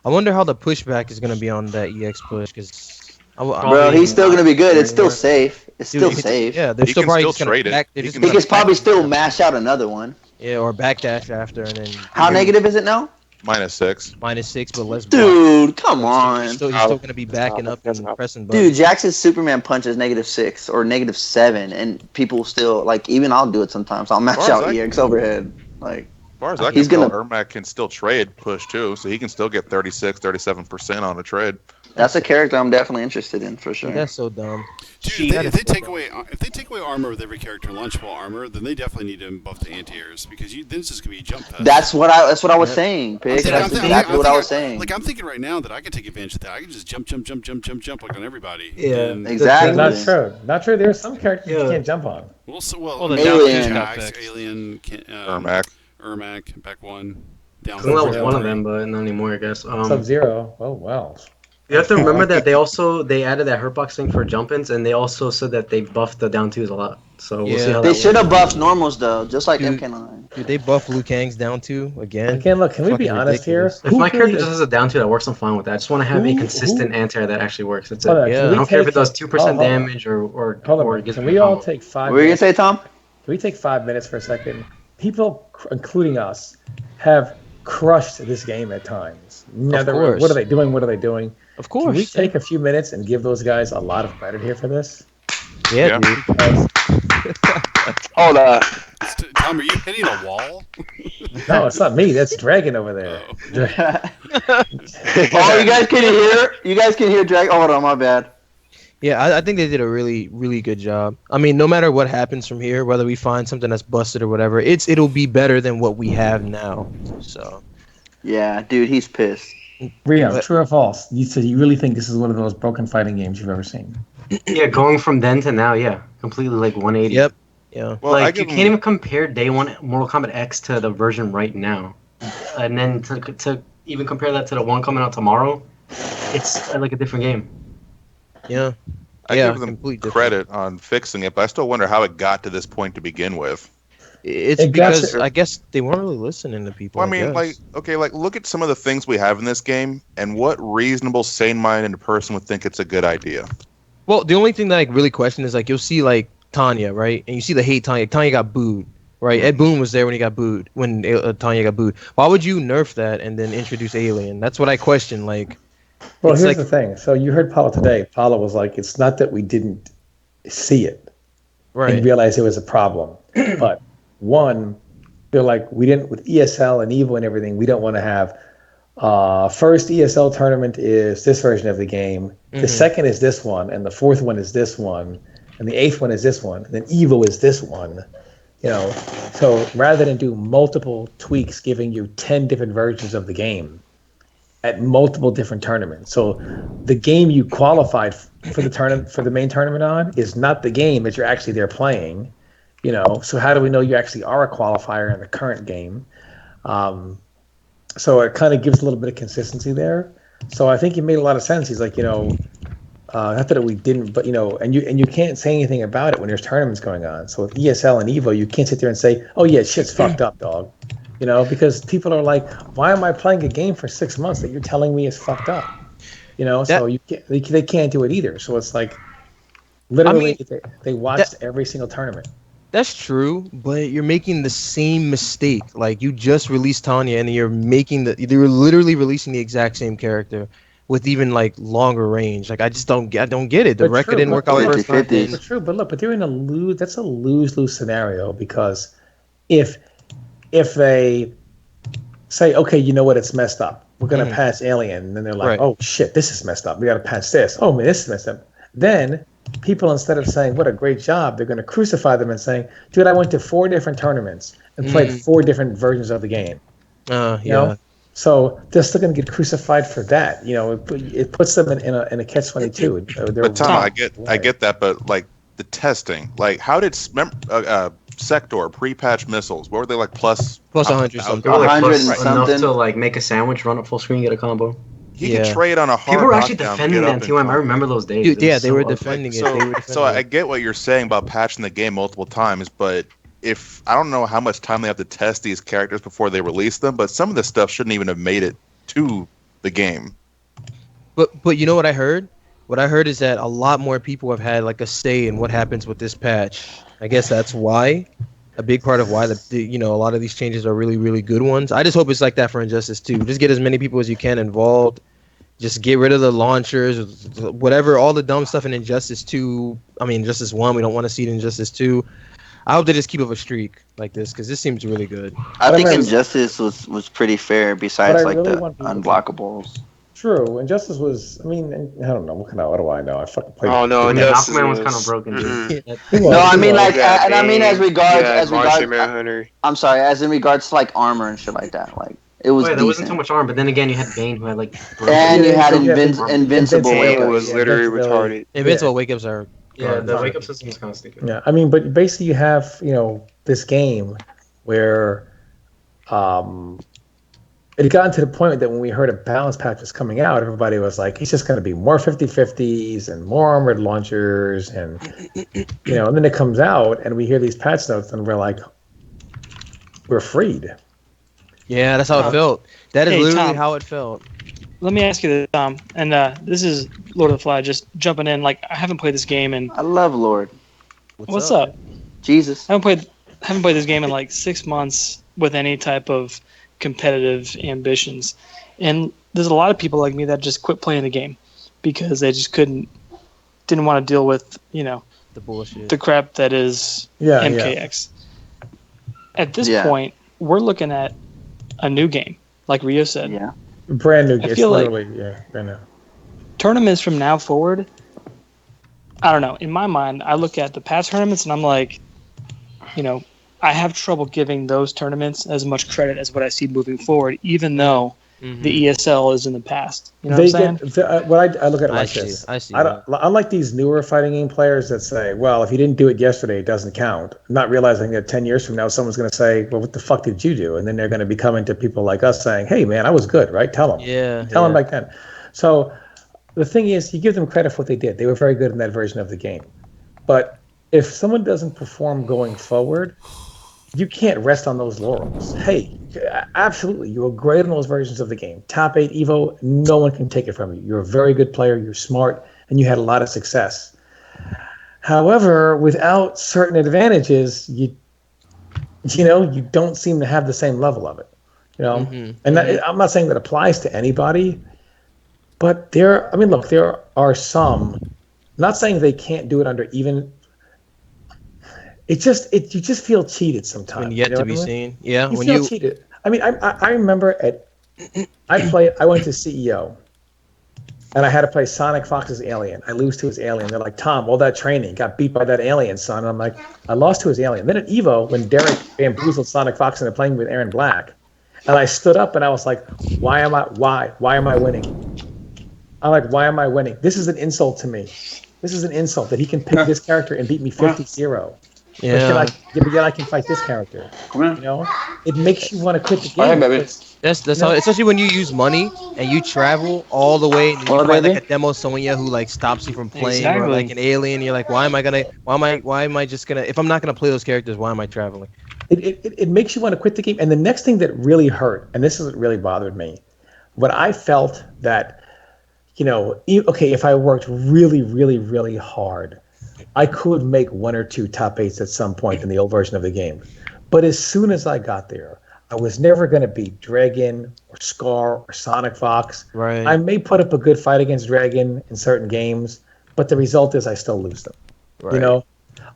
I wonder how the pushback is going to be on that EX push, because... Bro, he's still going to be good. It's still safe. It's still safe. Yeah, they're still probably trade it. He can probably still mash out another one. Yeah, or backdash after, and then... How negative is it now? -6. -6, but less. Dude, come on. He's still going to be backing up and pressing buttons. Dude, Jax's Superman punch is -6 or -7, and people still, like, even I'll do it sometimes. I'll mash out EX overhead. Like, as far as I can tell, Ermac can still trade push, too, so he can still get 36, 37% on a trade. That's a character I'm definitely interested in for sure. That's so dumb. Dude, if they take away armor with every character, lunchable armor, then they definitely need to buff the anti-airs because then it's just gonna be a jump fest. That's what I was saying, Pig. That's exactly what I was saying. Like I'm thinking right now that I could take advantage of that. I can just jump like on everybody. Yeah, exactly. Not true. Not true. There are some characters you can't jump on. The Alien, Ermac, back one. That was one of them, but not anymore, I guess. Subzero. Oh well. You have to remember that they added that hurtbox thing for jump-ins, and they also said that they buffed the down twos a lot. So we'll see how they should have buffed normals though, just like MK9. Dude, they buff Liu Kang's down two again. Again, look, can we be honest here? If my character just has a down two that works, I'm fine with that. I just want to have a consistent anti-air that actually works. That's it. I don't care if it does 2% damage or gets. Can we all take 5? What were you gonna say, Tom? Can we take 5 minutes for a second? People, including us, have crushed this game at times. What are they doing? What are they doing? Of course. Can we take a few minutes and give those guys a lot of credit here for this? Yeah. Dude. Hold up. Tom, are you hitting a wall? No, it's not me. That's Dragon over there. Oh, you guys can hear? You guys can hear Dragon? Oh, hold on, my bad. Yeah, I think they did a really, really good job. I mean, no matter what happens from here, whether we find something that's busted or whatever, it'll be better than what we have now. So. Yeah, dude, he's pissed. Rio, true or false? You said you really think this is one of the most broken fighting games you've ever seen? Yeah, going from then to now, yeah, completely like 180. Yep. Yeah. Well, like you can't even compare day one Mortal Kombat X to the version right now, and then to even compare that to the one coming out tomorrow, it's like a different game. Yeah. I give them credit on fixing it, but I still wonder how it got to this point to begin with. It's because I guess they weren't really listening to people. Well, I mean, look at some of the things we have in this game, and what reasonable, sane-minded person would think it's a good idea. Well, the only thing that I really question is you'll see Tanya, right, and you see the hate Tanya. Tanya got booed, right? Ed Boon was there when he got booed, when Tanya got booed. Why would you nerf that and then introduce Alien? That's what I question. Well, here's the thing. So you heard Paula today. Paula was like, "It's not that we didn't see it, and realize it was a problem, but." One, they're like, we didn't, with ESL and EVO and everything, we don't want to have first ESL tournament is this version of the game, the second is this one, and the fourth one is this one, and the eighth one is this one, and then EVO is this one. So rather than do multiple tweaks giving you 10 different versions of the game at multiple different tournaments. So the game you qualified for the main tournament on is not the game that you're actually there playing. So how do we know you actually are a qualifier in the current game? So it kind of gives a little bit of consistency there. So I think it made a lot of sense. He's like, not that we didn't, but and you can't say anything about it when there's tournaments going on. So with ESL and EVO, you can't sit there and say, oh yeah, shit's fucked up, dog. Because people are like, why am I playing a game for 6 months that you're telling me is fucked up? So they can't do it either. So it's like, literally, they watched every single tournament. That's true, but you're making the same mistake. Like, you just released Tanya, and you're literally releasing the exact same character with even longer range. I just don't get it. The record didn't work out first time. It's true, but they're in a lose. That's a lose-lose scenario, because if they say, okay, you know what, it's messed up, we're gonna patch Alien, and then they're like, oh shit, this is messed up. We gotta patch this. Oh man, this is messed up. Then people, instead of saying what a great job, they're going to crucify them and saying, dude, I went to 4 different tournaments and played 4 different versions of the game. So they're still going to get crucified for that. It puts them in a catch-22. But Tom, I get that, but the testing, how did Sector pre-patch missiles? What were they plus 100 something? 100 something enough to make a sandwich, run up full screen, get a combo. He can trade on a hard. People were actually defending that TOM. I remember those days. Dude, yeah, they were defending it. So I get what you're saying about patching the game multiple times, but I don't know how much time they have to test these characters before they release them, but some of this stuff shouldn't even have made it to the game. But you know what I heard? What I heard is that a lot more people have had a say in what happens with this patch. I guess that's why. A big part of why a lot of these changes are really, really good ones. I just hope it's like that for Injustice 2. Just get as many people as you can involved. Just get rid of the launchers, whatever, all the dumb stuff in Injustice 2. I mean, Injustice 1, we don't want to see it in Injustice 2. I hope they just keep up a streak like this, because this seems really good. I think Injustice was pretty fair, besides the unblockables. True, Injustice was. I mean, I don't know. What do I know? I fucking played. Oh no, Injustice Aquaman was kind of broken, dude. No, I mean like, and I mean as regards, Martian Manhunter. I'm sorry, as in regards to like armor and shit like that. Like it was. There wasn't too much armor, but then again, you had Bane who had like. And you had Invincible. Bane was literally retarded. Invincible wake-ups are. Yeah, the wake-up system is kind of stupid. Yeah, I mean, but basically you have this game where it got to the point that when we heard a balance patch was coming out, everybody was like, it's just going to be more 50-50s and more armored launchers. And, and then it comes out and we hear these patch notes and we're like, we're freed. Yeah, that's how it felt. That is literally Tom, how it felt. Let me ask you this, Tom. And this is Lord of the Fly just jumping in. Like, I haven't played this game and I love Lord. What's up? Jesus. I haven't played this game in like 6 months with any type of competitive ambitions, and there's a lot of people like me that just quit playing the game because they just didn't want to deal with the bullshit, the crap that is MKX. At this point, we're looking at a new game, like Rio said. Yeah, brand new game. I feel like brand new. Tournaments from now forward, I don't know. In my mind, I look at the past tournaments and I'm like, I have trouble giving those tournaments as much credit as what I see moving forward, even though the ESL is in the past. You know what I'm saying? I look at it like this. Unlike these newer fighting game players that say, well, if you didn't do it yesterday, it doesn't count, not realizing that 10 years from now, someone's going to say, well, what the fuck did you do? And then they're going to be coming to people like us saying, hey, man, I was good, right? Tell them. Tell them back then. So the thing is, you give them credit for what they did. They were very good in that version of the game. But if someone doesn't perform going forward, you can't rest on those laurels. Hey, absolutely, you were great in those versions of the game. Top 8 Evo, no one can take it from you. You're a very good player, you're smart, and you had a lot of success. However, without certain advantages, you don't seem to have the same level of it. And I'm not saying that applies to anybody, but there are some. Not saying they can't do it under even. You just feel cheated sometimes. When yet to be seen. Yeah, you feel cheated. I mean, I remember I went to CEO, and I had to play Sonic Fox's alien. I lose to his alien. They're like, Tom, all that training, got beat by that alien, son. And I'm like, I lost to his alien. Then at Evo, when Derek bamboozled Sonic Fox into playing with Aaron Black, and I stood up and I was like, why am I winning? I'm like, why am I winning? This is an insult to me. This is an insult that he can pick this character and beat me 50-0. Yeah. But yet I can fight this character. It makes you want to quit the game. That's how, especially when you use money and you travel all the way and you find like a demo Sonya who like stops you from playing or like an alien. You're like, why am I just gonna, if I'm not gonna play those characters, why am I traveling? It makes you want to quit the game. And the next thing that really hurt, and this is what really bothered me, when I felt that, if I worked really, really, really hard, I could make 1 or 2 top 8s at some point in the old version of the game. But as soon as I got there, I was never going to beat Dragon or Scar or Sonic Fox. Right. I may put up a good fight against Dragon in certain games, but the result is I still lose them. Right.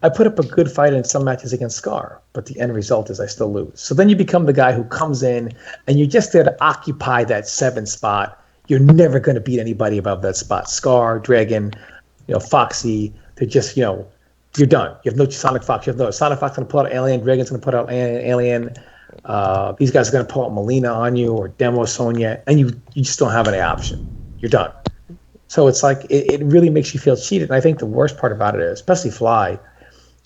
I put up a good fight in some matches against Scar, but the end result is I still lose. So then you become the guy who comes in and you're just there to occupy that 7 spot. You're never going to beat anybody above that spot. Scar, Dragon, Foxy. They're just, you're done. You have no Sonic Fox. You have no Sonic Fox going to pull out Alien. Dragon's going to put out Alien. These guys are going to pull out Mileena on you or Demo Sonya, and you just don't have any option. You're done. So it's like it really makes you feel cheated. And I think the worst part about it is, especially Fly,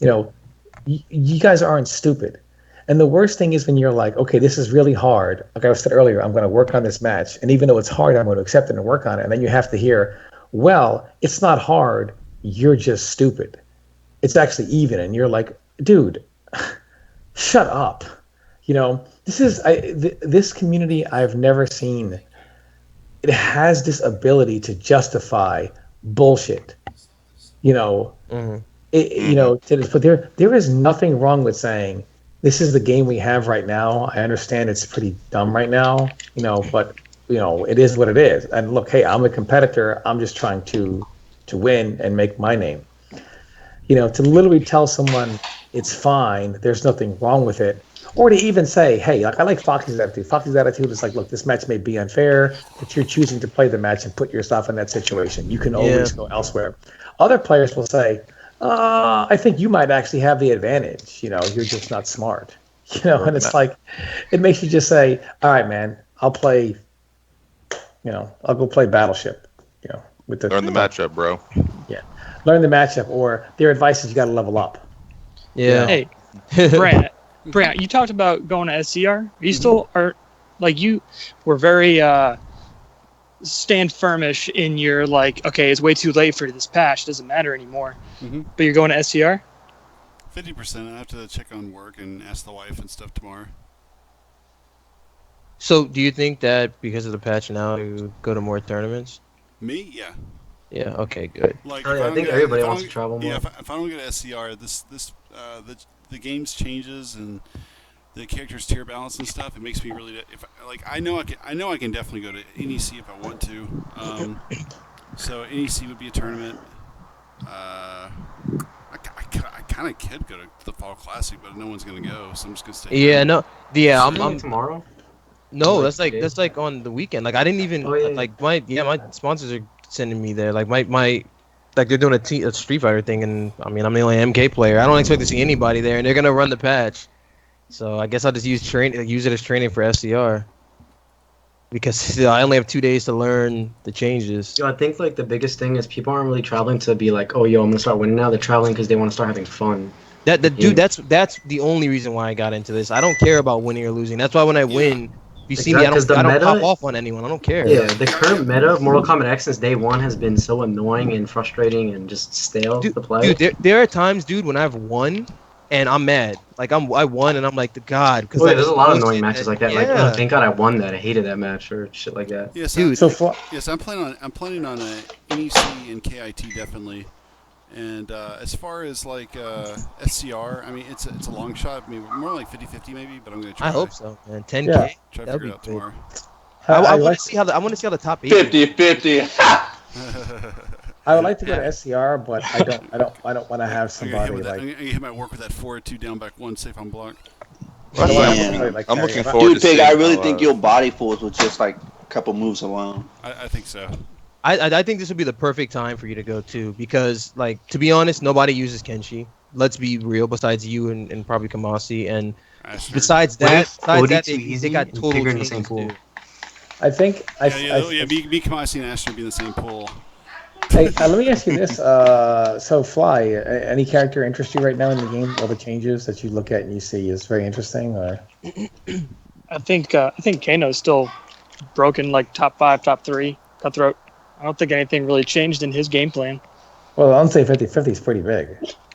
you guys aren't stupid. And the worst thing is when you're like, okay, this is really hard. Like I said earlier, I'm going to work on this match. And even though it's hard, I'm going to accept it and work on it. And then you have to hear, well, it's not hard. You're just stupid. It's actually even. And you're like, dude, shut up. This community I've never seen. It has this ability to justify bullshit. But there is nothing wrong with saying, this is the game we have right now. I understand it's pretty dumb right now, but it is what it is. And look, hey, I'm a competitor. I'm just trying to win and make my name. To literally tell someone it's fine, there's nothing wrong with it, Or to even say, hey, like I like Foxy's attitude. Foxy's attitude is like, look, this match may be unfair, but you're choosing to play the match and put yourself in that situation. You can always go elsewhere. Other players will say, I think you might actually have the advantage. You're just not smart. And it's like, it makes you just say, all right, man, I'll play, I'll go play Battleship, with learn the matchup, bro. Yeah. Learn the matchup, or their advice is you got to level up. Yeah. Hey, Brant, you talked about going to SCR. Are you still you were very stand firmish in your okay, it's way too late for this patch. It doesn't matter anymore. But you're going to SCR? 50%. I have to check on work and ask the wife and stuff tomorrow. So, do you think that because of the patch now, you go to more tournaments? Me? Yeah. Yeah. Okay. Good. I think everybody wants to travel more. Yeah. If I don't get SCR, the game's changes and the character's tier balance and stuff. It makes me really. I know I can definitely go to NEC if I want to. So NEC would be a tournament. I kind of could go to the Fall Classic, but no one's gonna go, so I'm just gonna stay. Yeah. Here. No. Yeah. I'm tomorrow. No, that's like on the weekend. I didn't even my sponsors are sending me there. They're doing a Street Fighter thing, and I'm the only MK player. I don't expect to see anybody there, and they're gonna run the patch. So I guess I'll just use it as training for SCR. Because I only have 2 days to learn the changes. I think the biggest thing is people aren't really traveling to be like, oh, yo, I'm gonna start winning now. They're traveling because they want to start having fun. Dude, that's the only reason why I got into this. I don't care about winning or losing. That's why when I win, you see me, I don't pop off on anyone. I don't care. Yeah, the current meta of Mortal Kombat X since day one has been so annoying and frustrating and just stale to play. Dude, there are times, dude, when I've won and I'm mad. I won and I'm like, God. There's a lot of annoying matches like that. Yeah. Thank God I won that. I hated that match or shit like that. Yes, dude. Yes, I'm planning on a NEC and KIT definitely. And as far as SCR, it's a long shot. Maybe more like 50-50 maybe, but I'm gonna try. I hope so, man. 10K. Yeah. Try to figure it out tomorrow. I want to see how the top 8. 50-50. I would like to go to SCR, but I don't want to have somebody I'm gonna hit my work with that 4-2 down back 1 safe on block. I'm looking forward to Pig, I really think you'll body fools with just a couple moves alone. I think so. I think this would be the perfect time for you to go too, because to be honest, nobody uses Kenshi. Let's be real. Besides you and probably Kamasi, and besides that, they got total in the same pool. I think. Me, Kamasi, and Ashton would be in the same pool. Hey, let me ask you this. So, Fly, any character interest you right now in the game? All the changes that you look at and you see is very interesting, or? I think Kano is still broken, top 5, top 3, cutthroat. I don't think anything really changed in his game plan. Well, I'd say 50-50 is pretty big.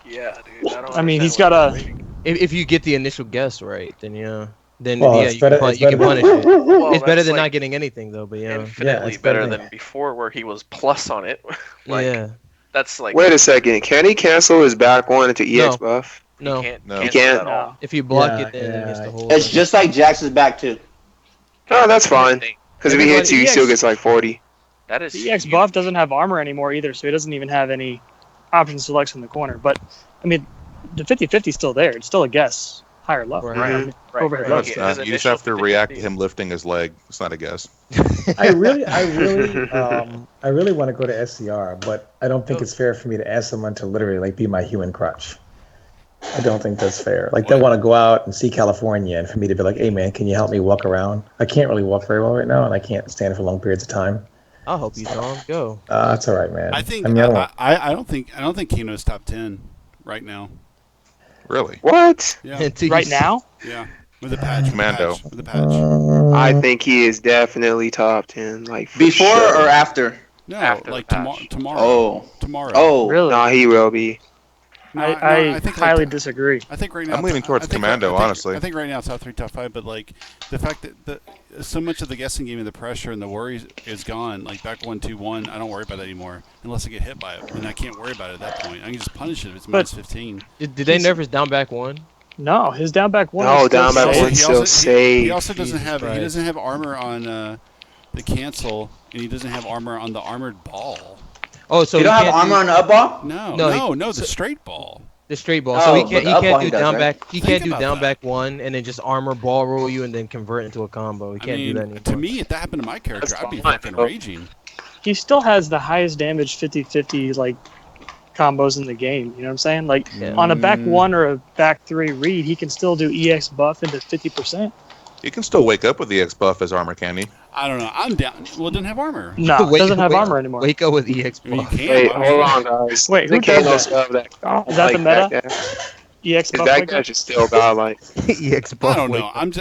Yeah, dude. He's got a. If you get the initial guess right, then yeah. Then you can punish it. Well, it's better than not getting anything, though. But yeah, infinitely better than before, where he was plus on it. That's Wait a second. Can he cancel his back one into EX buff? No, he can't. No. If you block it, then he gets the whole. It's just like Jax's back too. Oh, that's fine. Because if he hits you, he still gets 40. That is. The EX buff doesn't have armor anymore either, so he doesn't even have any option selects in the corner. But the 50-50 is still there. It's still a guess. Higher level. Right. Overhead low. You just have to react to him lifting his leg. It's not a guess. I really want to go to SCR, but I don't think it's fair for me to ask someone to literally be my human crutch. I don't think that's fair. They want to go out and see California, and for me to be like, "Hey, man, can you help me walk around?" I can't really walk very well right now, and I can't stand for long periods of time. I'll help you, Tom. Go. That's all right, man. I think I don't think Kano's top 10 right now. Really? What? Yeah. Right now? Yeah. With the patch. Commando. With the patch. I think he is definitely top 10. Before or after? No, after tomorrow. Oh. Tomorrow. Oh. Really? Nah, he will be. I think highly disagree. I think right now I'm leaning towards Commando, honestly. I think right now top 3, top 5, but the fact that so much of the guessing game and the pressure and the worry is gone. Back 1-2-1, I don't worry about that anymore unless I get hit by it, and I can't worry about it at that point. I can just punish it if it's minus 15. Did they nerf his down back 1? No, his down back 1. No, down back 1's still safe. He also doesn't have armor on the cancel, and he doesn't have armor on the armored ball. Oh, so you don't have armor on the up ball? No, the straight ball. The straight ball. So he can't do does, down right? back. He can't do down back one and then just armor ball roll you and then convert into a combo. He can't do that anymore. To me, if that happened to my character, I'd be fucking raging. He still has the highest damage 50-50 like combos in the game. You know what I'm saying? Like on a back 1 or a back 3 read, he can still do EX buff into 50%. He can still wake up with the EX buff as armor, can he? I don't know. I'm down. Well, it doesn't have armor. No, it doesn't have armor anymore. Wake up with EX buff. Wait, hold on, guys. Wait, who does that? Is that the meta? EX buff. That guy just still godlike. EX buff. I don't know. I'm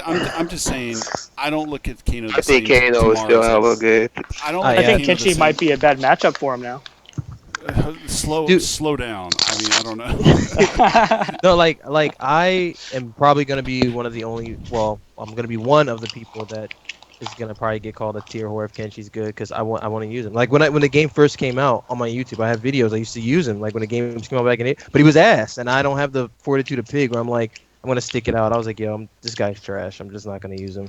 just saying. I don't look at Kano. I think Kano is still hella good. I think Kenshi might be a bad matchup for him now. Slow down. I mean, I don't know. No, like I am probably gonna be one of the only. Well, I'm gonna be one of the people that is gonna probably get called a tier whore if Kenshi's good because I want to use him. Like when the game first came out on my YouTube, I have videos. I used to use him like when the game came out back in it, but he was ass, and I don't have the fortitude of pig where I'm like I'm gonna stick it out. I was like, yo, this guy's trash. I'm just not gonna use him.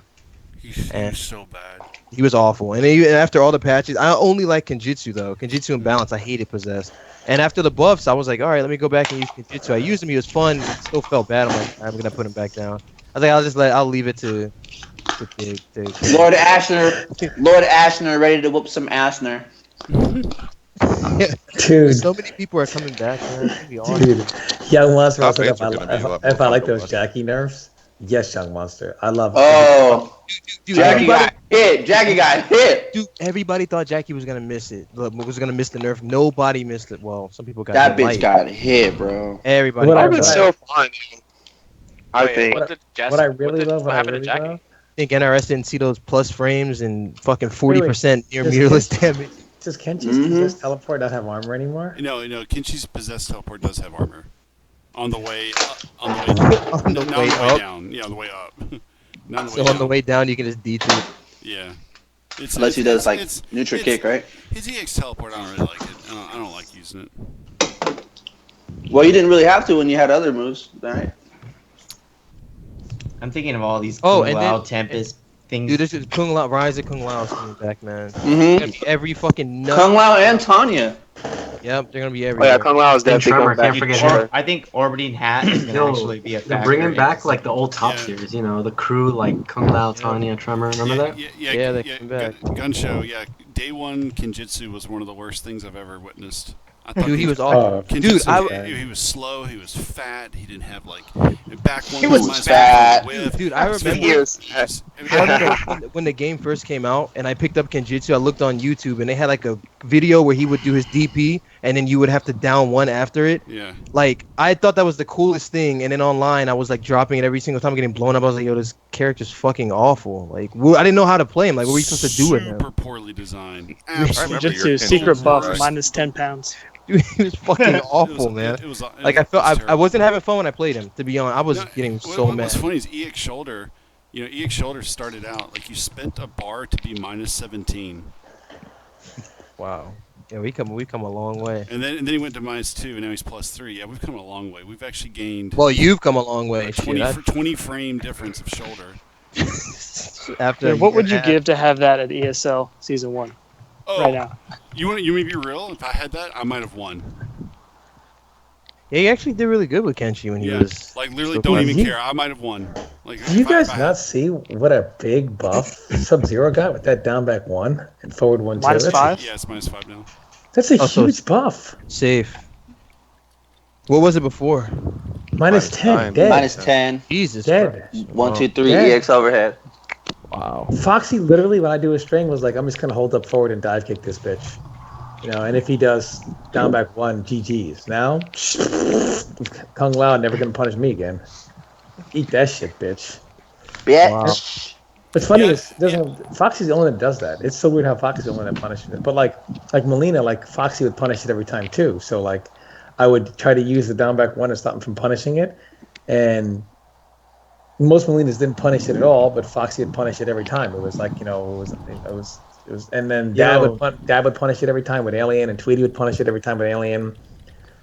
He's so bad. He was awful, and after all the patches, I only like Kenjutsu though. Kenjutsu and balance, I hated possess. And after the buffs, I was like, all right, let me go back and use Kenjutsu. I used him; he was fun. It still felt bad. I'm like, I'm gonna put him back down. I think I'll leave it to Lord Ashner ready to whoop some Ashner. Dude, so many people are coming back, man. Dude, Young Monster also if I like those Jackie nerfs. Yes, Young Monster. I love it. Oh, dude, Jackie got hit. Jackie got hit. Dude, everybody thought Jackie was gonna miss it. Was gonna miss the nerf. Nobody missed it. Well, some people got that hit bitch got hit, bro. Everybody. It's so fun. I think. What I really love. I think NRS didn't see those plus frames and fucking 40% near mirrorless damage. Does Kenshi's possessed teleport not have armor anymore? No, Kenshi's possessed teleport does have armor. On the way up. On the way down. Yeah, on the way up. On the way down, you can just D2. Yeah. Unless he does like neutral kick, right? His EX teleport, I don't really like it. I don't like using it. Well, you didn't really have to when you had other moves, right? I'm thinking of all these Kung Lao, Tempest things. Dude, this is Kung Lao, Rise of Kung Lao is coming back, man. Mm-hmm. Every fucking nut. Kung Lao and Tanya. Yep, they're gonna be everywhere. Oh yeah, Kung Lao is definitely Tremor, coming back. can't forget her. I think Orbiting Hat is gonna actually be a factor. They're bringing back like the old top series, you know, the crew like Kung Lao, Tanya, Tremor. Remember that? Yeah, they came back. Gun show, yeah. Day one Kenjutsu was one of the worst things I've ever witnessed. Dude, he was awful. Dude, he was slow. He was fat. He didn't have like back one. He was fat. Dude, I remember when the game first came out, and I picked up Kenjutsu. I looked on YouTube, and they had like a video where he would do his DP, and then you would have to down one after it. Yeah. Like I thought that was the coolest thing, and then online I was like dropping it every single time, getting blown up. I was like, yo, this character's fucking awful. Like I didn't know how to play him. Like what were you supposed to do with him? Super poorly designed. Kenjutsu secret buff minus 10 pounds. Dude, he was fucking awful, man. I wasn't having fun when I played him. To be honest, I was getting so mad. What's funny is EX Shoulder. You know, EX Shoulder started out like you spent a bar to be minus 17. Wow. Yeah, we come a long way. And then he went to minus 2, and now he's plus 3. Yeah, we've come a long way. We've actually gained. Well, you've come a long way. 20 frame difference of shoulder. What would you give to have that at ESL Season 1? Right now. You want me to be real? If I had that, I might have won. Yeah, he actually did really good with Kenshi when he was. Like literally, don't even care. I might have won. Like, do you guys not see what a big buff Subzero got with that down back 1 and forward 1 2? -5? Yeah, it's -5 now. That's a huge buff. Safe. What was it before? Minus 10. Dead. Minus 10. Jesus. Dead. 1 2 3 EX overhead. Wow. Foxy literally, when I do a string, was like, I'm just gonna hold up forward and dive kick this bitch. You know, and if he does down back 1, GG's. Now, Kung Lao never gonna punish me again. Eat that shit, bitch. Yeah. Wow. What's funny is Foxy's the only one that does that. It's so weird how Foxy's the only one that punishes it. But like Mileena, like Foxy would punish it every time too. So like, I would try to use the down back 1 to stop him from punishing it, and most Mileenas didn't punish it at all, but Foxy would punish it every time. It was like, you know, it was, and then Dad would punish it every time with Alien, and Tweety would punish it every time with Alien.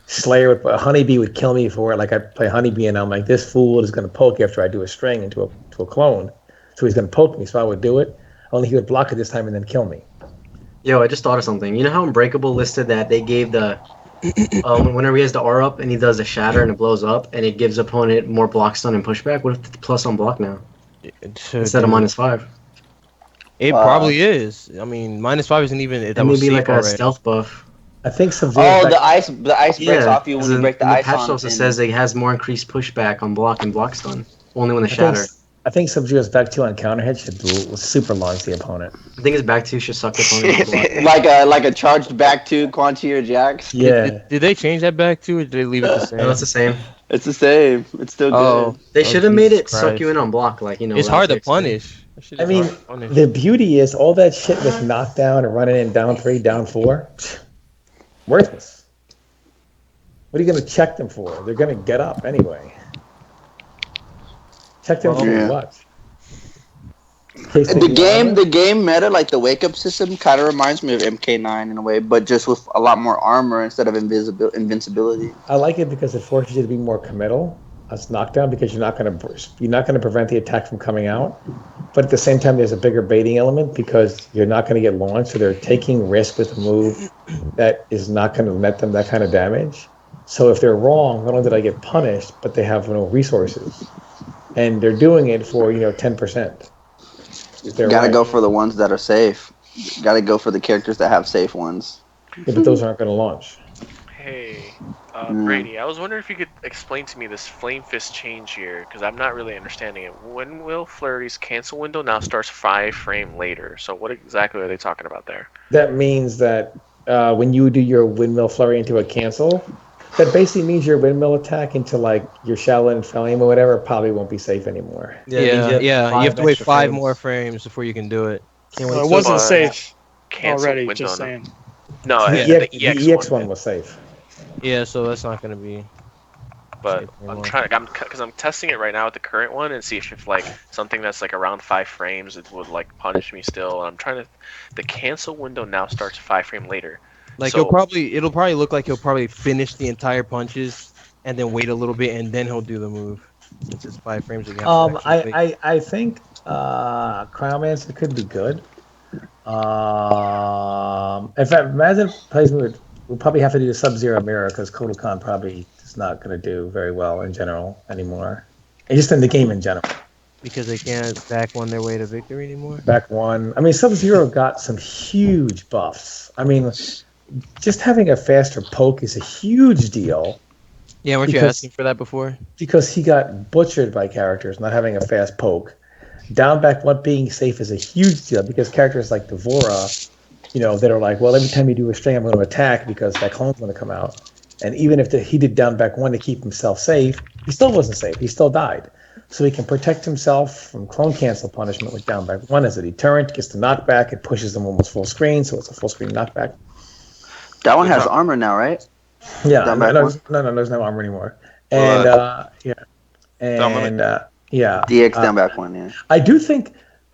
Slayer Honeybee would kill me for it. Like I'd play Honeybee, and I'm like, this fool is gonna poke after I do a string into a clone, so he's gonna poke me. So I would do it. Only he would block it this time and then kill me. Yo, I just thought of something. You know how Unbreakable listed that they gave the whenever he has the R up and he does a shatter and it blows up and it gives opponent more block stun and pushback. What if it's plus on block now instead of -5? It probably is. I mean, -5 isn't even. It may be like a stealth buff. I think Subzero. Oh, the ice breaks off you when you break the ice on. The patch also says it has more increased pushback on block and block stun. Only when the shatter. I think Subzero's back 2 on counter hit should super launch the opponent. I think his back 2 should suck the opponent. like a charged back 2 Quan Chi or Jax. Yeah. Did they change that back 2 or did they leave it the same? No, it's the same. It's the same. It's still good. They should have made it suck you in on block, like It's hard to punish. I mean, the beauty is all that shit with knockdown and running in down 3, down 4, worthless. What are you going to check them for? They're going to get up anyway. Check them for what? The game meta, like the wake up system, kind of reminds me of MK9 in a way, but just with a lot more armor instead of invincibility. I like it because it forces you to be more committal as knockdown because you're not going to prevent the attack from coming out, but at the same time there's a bigger baiting element because you're not going to get launched, so they're taking risk with a move that is not going to net them that kind of damage. So if they're wrong, not only did I get punished, but they have no resources, and they're doing it for 10%. Gotta go for the ones that are safe. Gotta go for the characters that have safe ones. Yeah, but those aren't going to launch. Hey, Brady, I was wondering if you could explain to me this Flame Fist change here, because I'm not really understanding it. When will Flurry's cancel window now starts 5 frames later? So what exactly are they talking about there? That means that when you do your windmill flurry into a cancel, that basically means your windmill attack into like your Shaolin Flame or whatever probably won't be safe anymore. Yeah. You have to wait 5 more frames before you can do it. It wasn't safe already. Just saying. No, the EX one was safe. Yeah, so that's not going to be. But I'm testing it right now with the current one and see if like something that's like around 5 frames it would like punish me still. And I'm trying to. The cancel window now starts 5 frames later. Like it'll probably look like he'll probably finish the entire punches and then wait a little bit and then he'll do the move. Since it's 5 frames again. I think Crownmancer could be good. In fact, imagine plays we'll probably have to do the Subzero mirror because Kodokan probably is not going to do very well in general anymore. And just in the game in general. Because they can't back one their way to victory anymore? Back one. I mean, Subzero got some huge buffs. I mean, just having a faster poke is a huge deal. Yeah, weren't you asking for that before? Because he got butchered by characters not having a fast poke. Down back one being safe is a huge deal because characters like Devora, that are like, well, every time you do a string, I'm going to attack because that clone's going to come out. And even if he did down back one to keep himself safe, he still wasn't safe. He still died. So he can protect himself from clone cancel punishment with down back one as a deterrent, gets the knockback, it pushes him almost full screen, so it's a full screen knockback. That one has armor now, right? Yeah, there's no armor anymore. And DX down back one, yeah. I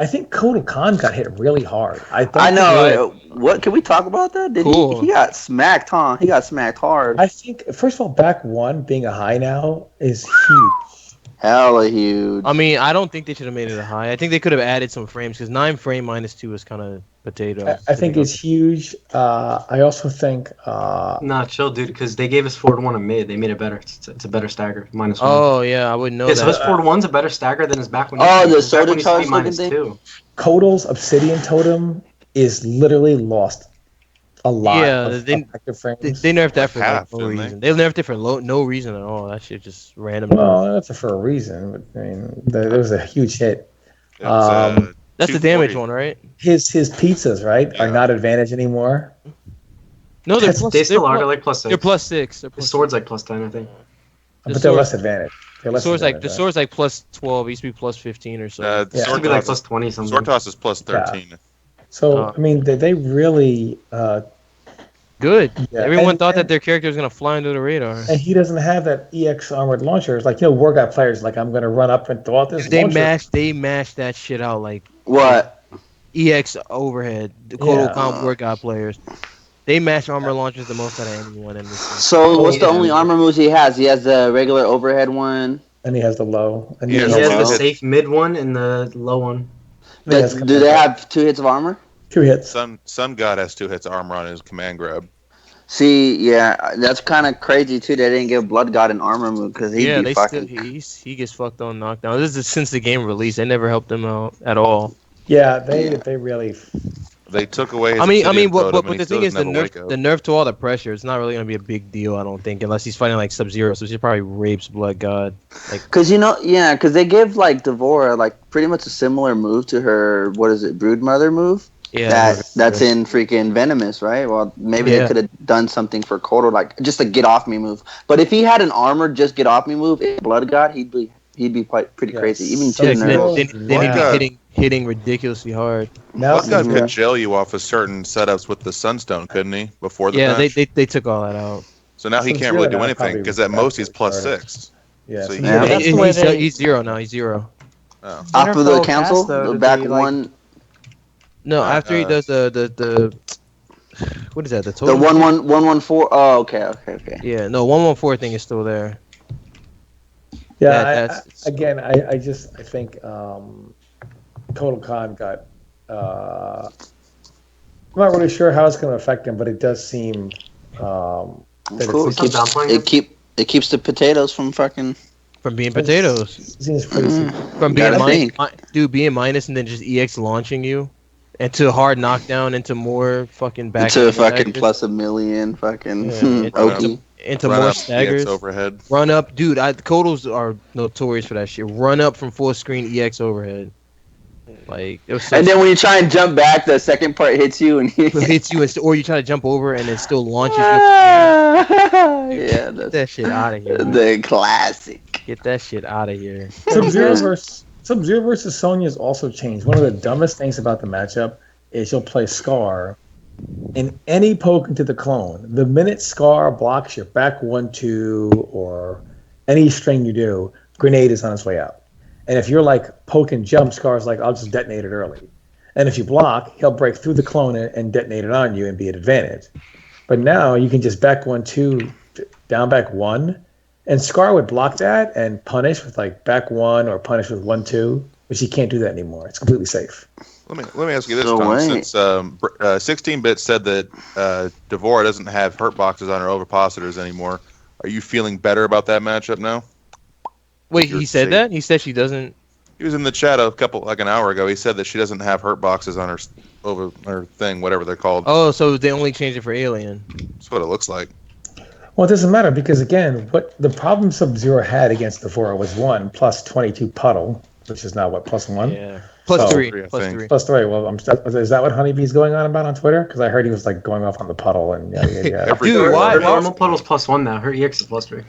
think Kodokan got hit really hard. I know. What can we talk about that? He got smacked, huh? He got smacked hard. I think first of all, back one being a high now is huge. Hella huge. I mean, I don't think they should have made it a high. I think they could have added some frames because 9 frame -2 is kind of potato. I think it's huge. I also think. Nah, chill, dude. Because they gave us forward one a mid. They made it better. It's a better stagger. -1. Oh yeah, I wouldn't know that. So his forward one's a better stagger than his back one. The soda charge looking thing. -2. Kotal's Obsidian Totem is literally lost a lot. Yeah, they nerfed that for no reason. They nerfed it for no reason at all. That shit just random. Well, that's for a reason. But, I mean, there was a huge hit. That's the damage one, right? His pizzas, right, are not advantage anymore. No, they still are. They're like +6. They're +6. The sword's like +10, I think. But they're less advantage. The sword's like +12. It used to be +15 or so. It should be like +20 something. Sword toss is +13. Yeah. So I mean, they really good. Yeah. Everyone thought that their character was gonna fly under the radar. And he doesn't have that EX armored launcher. It's like War God players like I'm gonna run up and throw out this. They mashed that shit out like what? EX overhead. The Kodokan War God players. They mash armor launchers the most out of anyone in this game. So what's the only armor moves he has? He has the regular overhead one. And he has the low. And he has the safe mid one and the low one. Do they have 2 hits of armor? 2 hits. Sun God has 2 hits armor on his command grab. See, yeah, that's kind of crazy too. They didn't give Blood God an armor move because he gets fucked on knockdown. This is since the game release. They never helped him out at all. Yeah, they really. They took away his but but the thing is, the nerf to all the pressure, it's not really gonna be a big deal, I don't think, unless he's fighting like Subzero, so he probably rapes Blood God. Like, because they give like Devora like pretty much a similar move to her. What is it, Broodmother move? Yeah, that's in freaking Venomous, right? Well, maybe they could have done something for Kodo, like just a get off me move. But if he had an armored just get off me move in Blood God, he'd be quite pretty crazy. Even then he'd be hitting ridiculously hard. Blood God could jail you off of certain setups with the Sunstone, couldn't he? Before the match? they took all that out. So now he can't really do anything because at most he's +6. Yeah, so he's 0 now. He's 0. Oh. After the council, the back one. No, after he does the what is that? The total? The 114. Oh, okay. Yeah, no, 114 thing is still there. Yeah, I think Total Khan got. I'm not really sure how it's going to affect him, but it does seem. Cool. It keeps the potatoes from being potatoes. Seems pretty. From being minus and then just EX launching you. Into hard knockdown, into more fucking back. Into fucking plus a million, fucking into more staggers. Overhead. Run up, dude. Kodos are notorious for that shit. Run up from full screen EX overhead. Like it was. And then when you try and jump back, the second part hits you and or you try to jump over and it still launches you. Yeah, get that shit out of here. The classic. Get that shit out of here. Sub-Zero versus Sonya has also changed. One of the dumbest things about the matchup is you'll play Scar in any poke into the clone. The minute Scar blocks your back 1-2 or any string you do, grenade is on its way out. And if you're like poke and jump, Scar's like, I'll just detonate it early. And if you block, he'll break through the clone and detonate it on you and be at advantage. But now you can just back 1-2, down back 1. And Scar would block that and punish with like back 1 or punish with 1-2, but she can't do that anymore. It's completely safe. Let me ask you this, Tom. Since 16-bit said that Devora doesn't have hurt boxes on her ovipositors anymore, are you feeling better about that matchup now? Wait, he said that? He said she doesn't. He was in the chat an hour ago. He said that she doesn't have hurt boxes on her thing, whatever they're called. Oh, so they only changed it for Alien. That's what it looks like. Well, it doesn't matter because, again, what the problem Sub-Zero had against Devora was 1 plus 22 puddle, which is now what, +1? Yeah. Plus 3. Plus 3. Well, is that what Honeybee's going on about on Twitter? Because I heard he was like going off on the puddle and yeah. Dude, why? Her normal puddle's +1 now. Her EX is +3.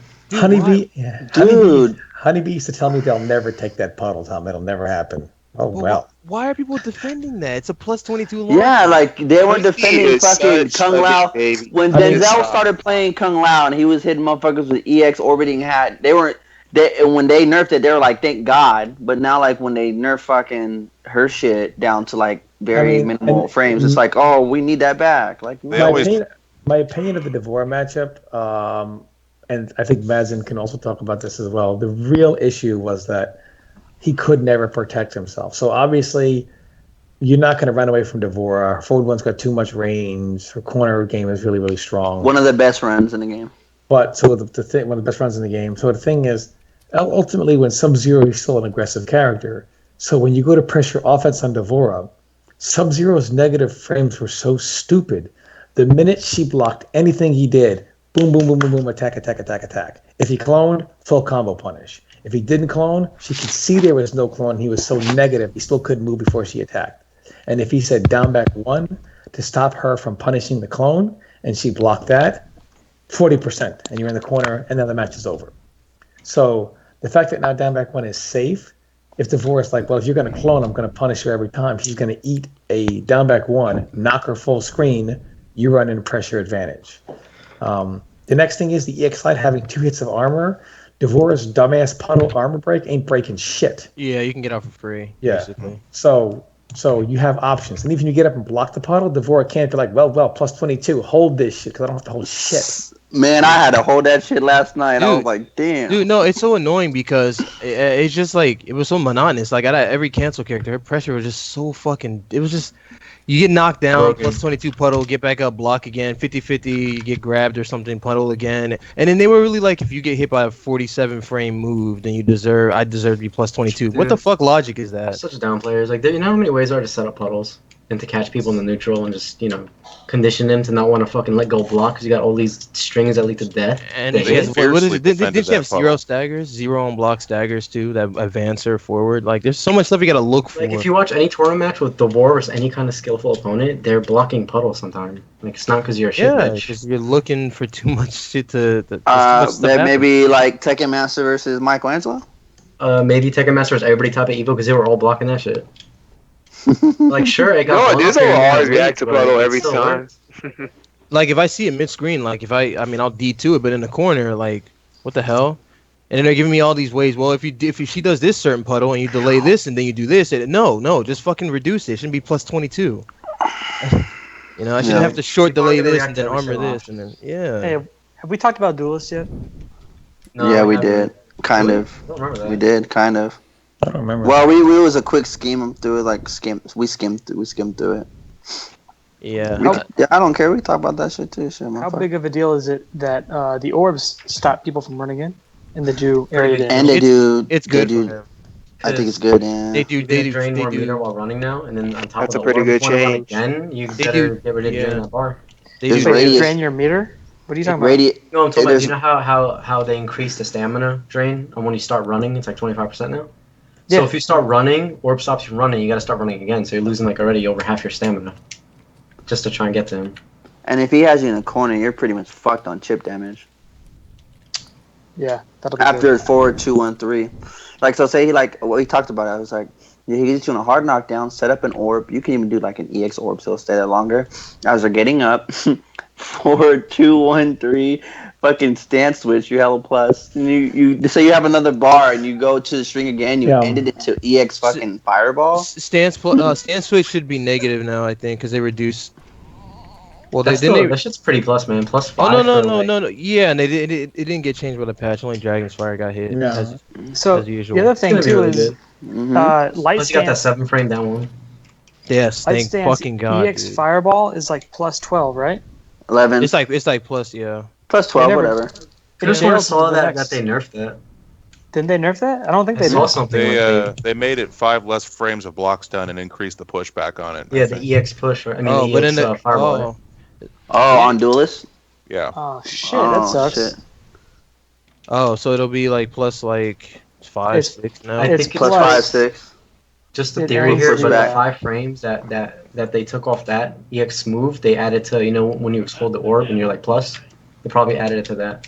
Honeybee used to tell me they'll never take that puddle, Tom. It'll never happen. Oh, well. Why are people defending that? It's a +22 launch. Yeah, like they were defending fucking Kung Lao. When Denzel started playing Kung Lao and he was hitting motherfuckers with EX orbiting hat, when they nerfed it, they were like, thank God. But now, like, when they nerf fucking her shit down to like very minimal frames, it's like, oh, we need that back. Like, my opinion of the Devora matchup, and I think Mazin can also talk about this as well. The real issue was that he could never protect himself. So obviously, you're not going to run away from Devora. Forward one's got too much range. Her corner game is really, really strong. One of the best runs in the game. But so one of the best runs in the game. So the thing is, ultimately, when Sub-Zero is still an aggressive character, so when you go to pressure offense on Devora, Sub-Zero's negative frames were so stupid. The minute she blocked anything he did, boom, boom, boom, boom, boom, attack. If he cloned, full combo punish. If he didn't clone, she could see there was no clone. He was so negative, he still couldn't move before she attacked. And if he said down back 1 to stop her from punishing the clone, and she blocked that, 40%, and you're in the corner, and then the match is over. So the fact that now down back 1 is safe, if Devora's like, well, if you're going to clone, I'm going to punish her every time. She's going to eat a down back 1, knock her full screen, you run into pressure advantage. The next thing is the EX slide having 2 hits of armor. Devora's dumbass puddle armor break ain't breaking shit. Yeah, you can get out for free. Yeah. Basically. So you have options. And even if you get up and block the puddle, Devora can't be like, well, +22, hold this shit, because I don't have to hold shit. Man, I had to hold that shit last night. Dude, I was like, damn. Dude, no, it's so annoying because it's just like, it was so monotonous. Like, every cancel character, her pressure was just so fucking, it was just, You get knocked down, Broken. plus 22 puddle, get back up, block again, 50-50, you get grabbed or something, puddle again. And then they were really like, if you get hit by a 47 frame move, then I deserve to be plus 22. Dude, what the fuck logic is that? Such down players. Like, you know how many ways there are to set up puddles and to catch people in the neutral and just, condition them to not want to fucking let go block because you got all these strings that lead to death. And didn't you have 0 staggers? 0 on block staggers too, that advancer forward? Like, there's so much stuff you gotta look for. Like, if you watch any tournament match with the war versus any kind of skillful opponent, they're blocking puddles sometimes. Like, it's not because you're a shit bitch. because you're looking for too much shit to maybe like Tekken Master versus Michelangelo? Maybe Tekken Master versus everybody type of Evo because they were all blocking that shit. Like, sure, it got this will always react to puddle every time. Like, if I see it mid-screen, like, I'll D2 it, but in the corner, like, what the hell? And then they're giving me all these ways. Well, if she does this certain puddle and you delay this and then you do this, no, just fucking reduce it. It shouldn't be plus 22. I shouldn't have to short delay this and then armor this and then Hey, have we talked about duelists yet? No, yeah, we did. Kind of. I don't remember that. We did, kind of. I don't remember. Well, we was a quick skim through it, like we skimmed through it. Yeah. I don't care. We can talk about that shit too. How big of a deal is it that the orbs stop people from running in, and they do area damage? And they do. It's good. For them. I think it's good. And they drain more meter while running now, and then on top That's of a pretty good change. Again, you better get rid of drain that bar. They drain your meter. What are you talking about? No, I'm talking about. You know how they increase the stamina drain, and when you start running, it's like 25% now. Yeah. So if you start running, orb stops you from running, you got to start running again. So you're losing like already over half your stamina, just to try and get to him. And if he has you in the corner, you're pretty much fucked on chip damage. Yeah, that'll be after good. 4-2-1-3. Like, so say what we talked about, I was like, he gets you on a hard knockdown, set up an orb. You can even do like an EX orb, so it'll stay there longer. As they're getting up, 4-2-1-3, fucking stance switch, you have a plus. And you say you have another bar and you go to the string again, you ended it to EX fucking fireball. Stance switch should be negative now, I think, because they reduced. Well, that shit's pretty plus, man. Plus 5. Oh no. Yeah, and it didn't get changed with a patch. Only Dragon's Fire got hit. No. As usual. The other thing too is light plus you got that 7 frame down one. Yes, thank fucking God. EX Fireball is like plus 12, right? 11. It's like plus, yeah. Plus 12, whatever. I just want to saw that they nerfed that. Didn't they nerf that? I don't think they saw did. something. They made it 5 less frames of blocks done and increased the pushback on it. Yeah, the EX push. Right? I mean, the EX fireball. On Duelist? Yeah. Oh shit, that sucks. Shit. Oh, so it'll be like plus like 5, 6 now. I think plus 5, 6. Just the theory here, but the 5 frames that they took off that EX move, they added to when you explode the orb and you're like plus, they probably added it to that.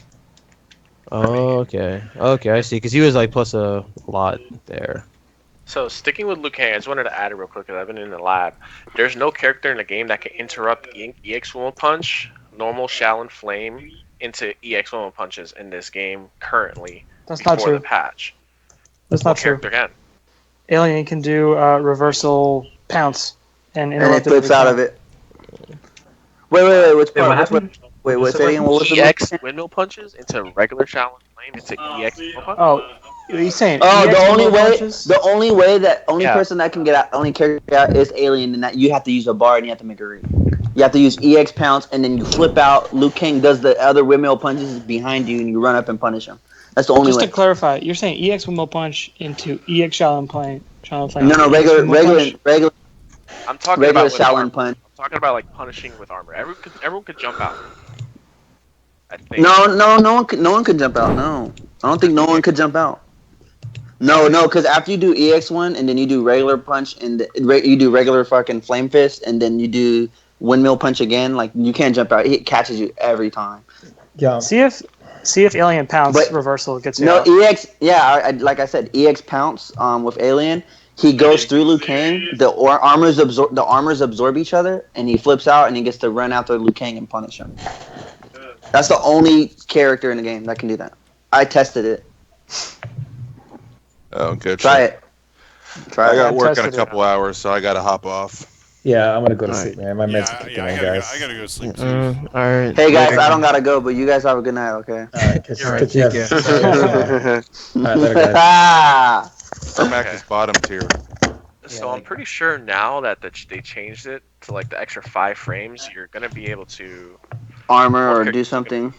Oh, okay, I see. Because he was like plus a lot there. So sticking with Liu Kang, I just wanted to add it real quick because I've been in the lab. There's no character in the game that can interrupt EX Woman Punch, normal Shaolin Flame into EX Woman Punches in this game currently. That's not true. The patch. That's not true. Character can. Alien can do reversal pounce and it flips out of it. Wait, which part? What happened? Wait, say again. What was the EX windmill punches into regular Shaolin Flame into EX Windmill Punch? Oh. Are you saying? The only person that can get out, only character out is Alien, and that you have to use a bar and you have to make a read. You have to use EX pounce, and then you flip out. Liu Kang does the other windmill punches behind you, and you run up and punish him. That's the only way. Just to clarify, you're saying EX windmill punch into EX Shaolin Flame. No, regular. I'm talking regular about Shaolin punch. I'm talking about like punishing with armor. Everyone could jump out. I think. No one could jump out. No, I don't think no one could jump out. No, because after you do EX1 and then you do regular punch and you do regular fucking flame fist and then you do windmill punch again, like you can't jump out. It catches you every time. Yeah. See if Alien pounce reversal gets you out. EX. Yeah, like I said, EX pounce with Alien. He goes through Liu Kang. The armors absorb each other, and he flips out and he gets to run after Liu Kang and punish him. That's the only character in the game that can do that. I tested it. Oh, good. Try it. I got work in a couple hours, so I got to hop off. Yeah, I'm gonna go to sleep, man. My meds are kicking in, guys. I gotta go to sleep too. All right. Hey guys, I don't gotta go, but you guys have a good night, okay? All right, catch you. All right, later, guys. Ermac is bottom tier. So I'm pretty sure now that they changed it to like the extra 5 frames, you're gonna be able to armor or do something.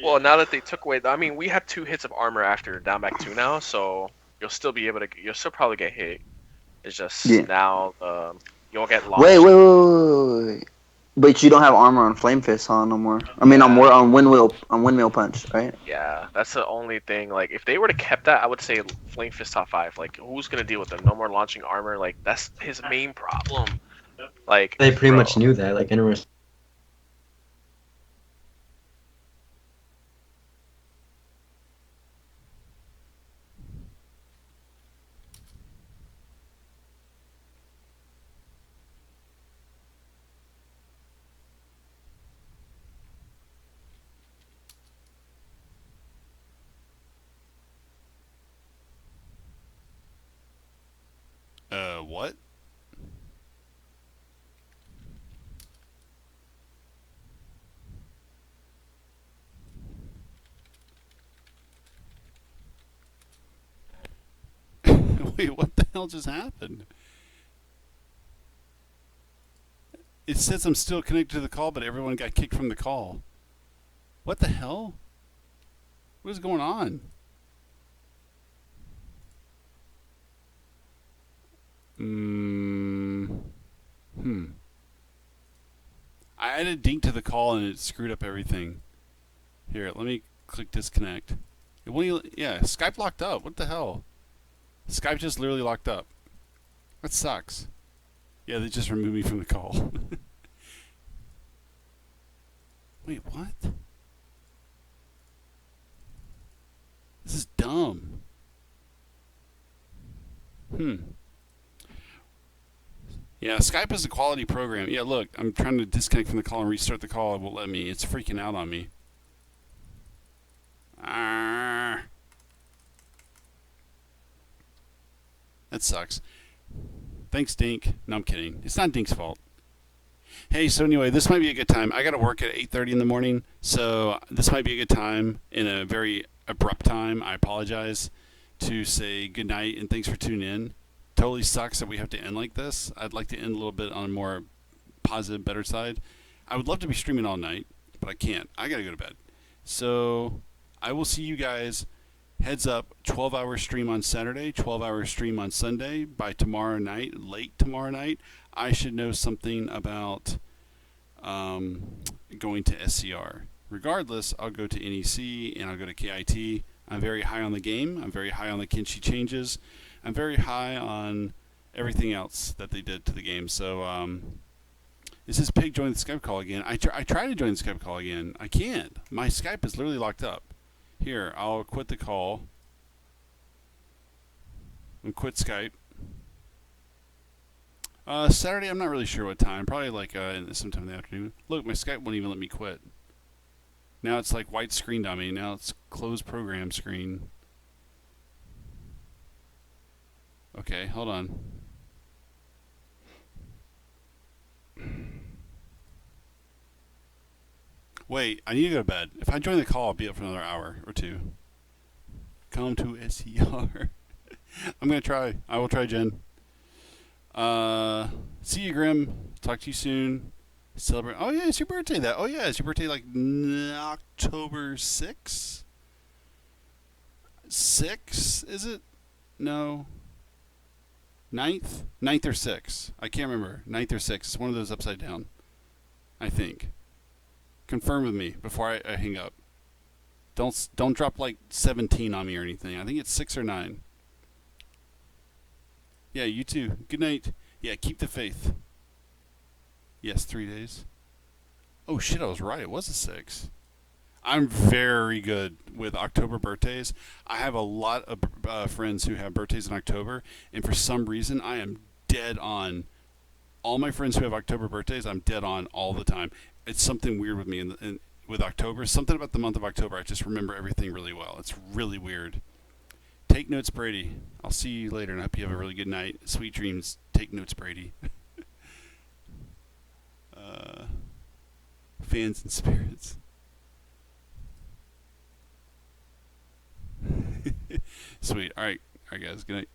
Well, now that they took away, I mean, we have 2 hits of armor after down back 2 now, so you'll still be able to. You'll still probably get hit. It's just now you won't get launched. Wait. But you don't have armor on Flame Fist, huh? No more. I mean, on Windmill Punch, right? Yeah, that's the only thing. Like, if they were to kept that, I would say Flame Fist top 5. Like, who's gonna deal with them? No more launching armor. Like, that's his main problem. Like, they pretty much knew that. Like, interesting. What? Wait, what the hell just happened? It says I'm still connected to the call, but everyone got kicked from the call. What the hell? What is going on? I added dink to the call and it screwed up everything. Here, let me click disconnect. Yeah, Skype locked up. What the hell? Skype just literally locked up. That sucks. Yeah, they just removed me from the call. Wait, what? This is dumb. Yeah, Skype is a quality program. Yeah, look, I'm trying to disconnect from the call and restart the call. It won't let me. It's freaking out on me. That sucks. Thanks, Dink. No, I'm kidding. It's not Dink's fault. Hey, so anyway, this might be a good time. I got to work at 8:30 in the morning, so this might be a good time, in a very abrupt time. I apologize, to say goodnight and thanks for tuning in. Totally sucks that we have to end like this. I'd like to end a little bit on a more positive, better side. I would love to be streaming all night, but I can't. I got to go to bed. So I will see you guys. Heads up, 12-hour stream on Saturday, 12-hour stream on Sunday. By tomorrow night, late tomorrow night, I should know something about going to SCR. Regardless, I'll go to NEC and I'll go to KIT. I'm very high on the game. I'm very high on the Kenshi changes. I'm very high on everything else that they did to the game. So, is this pig joining the Skype call again? I try to join the Skype call again. I can't. My Skype is literally locked up. Here, I'll quit the call. And quit Skype. Saturday, I'm not really sure what time. Probably like sometime in the afternoon. Look, my Skype won't even let me quit. Now it's like white screen on me. Now it's closed program screen. Okay, hold on. Wait, I need to go to bed. If I join the call, I'll be up for another hour or two. Come to SCR. I'm going to try. I will try, Jen. See you, Grim. Talk to you soon. Celebrate. Oh, yeah, it's your birthday. Oh, yeah, it's your birthday like October 6th? 6th, is it? No. 9th? 9th or 6th. I can't remember. 9th or 6th. It's one of those upside down. I think. Confirm with me before I hang up. Don't drop like 17 on me or anything. I think it's 6 or 9. Yeah, you too. Good night. Yeah, keep the faith. Yes, 3 days. Oh shit, I was right. It was a 6. I'm very good with October birthdays. I have a lot of friends who have birthdays in October, and for some reason, I am dead on. All my friends who have October birthdays, I'm dead on all the time. It's something weird with me with October. Something about the month of October. I just remember everything really well. It's really weird. Take notes, Brady. I'll see you later, and I hope you have a really good night. Sweet dreams. Take notes, Brady. Fans and spirits. Sweet. All right, guys. Good night.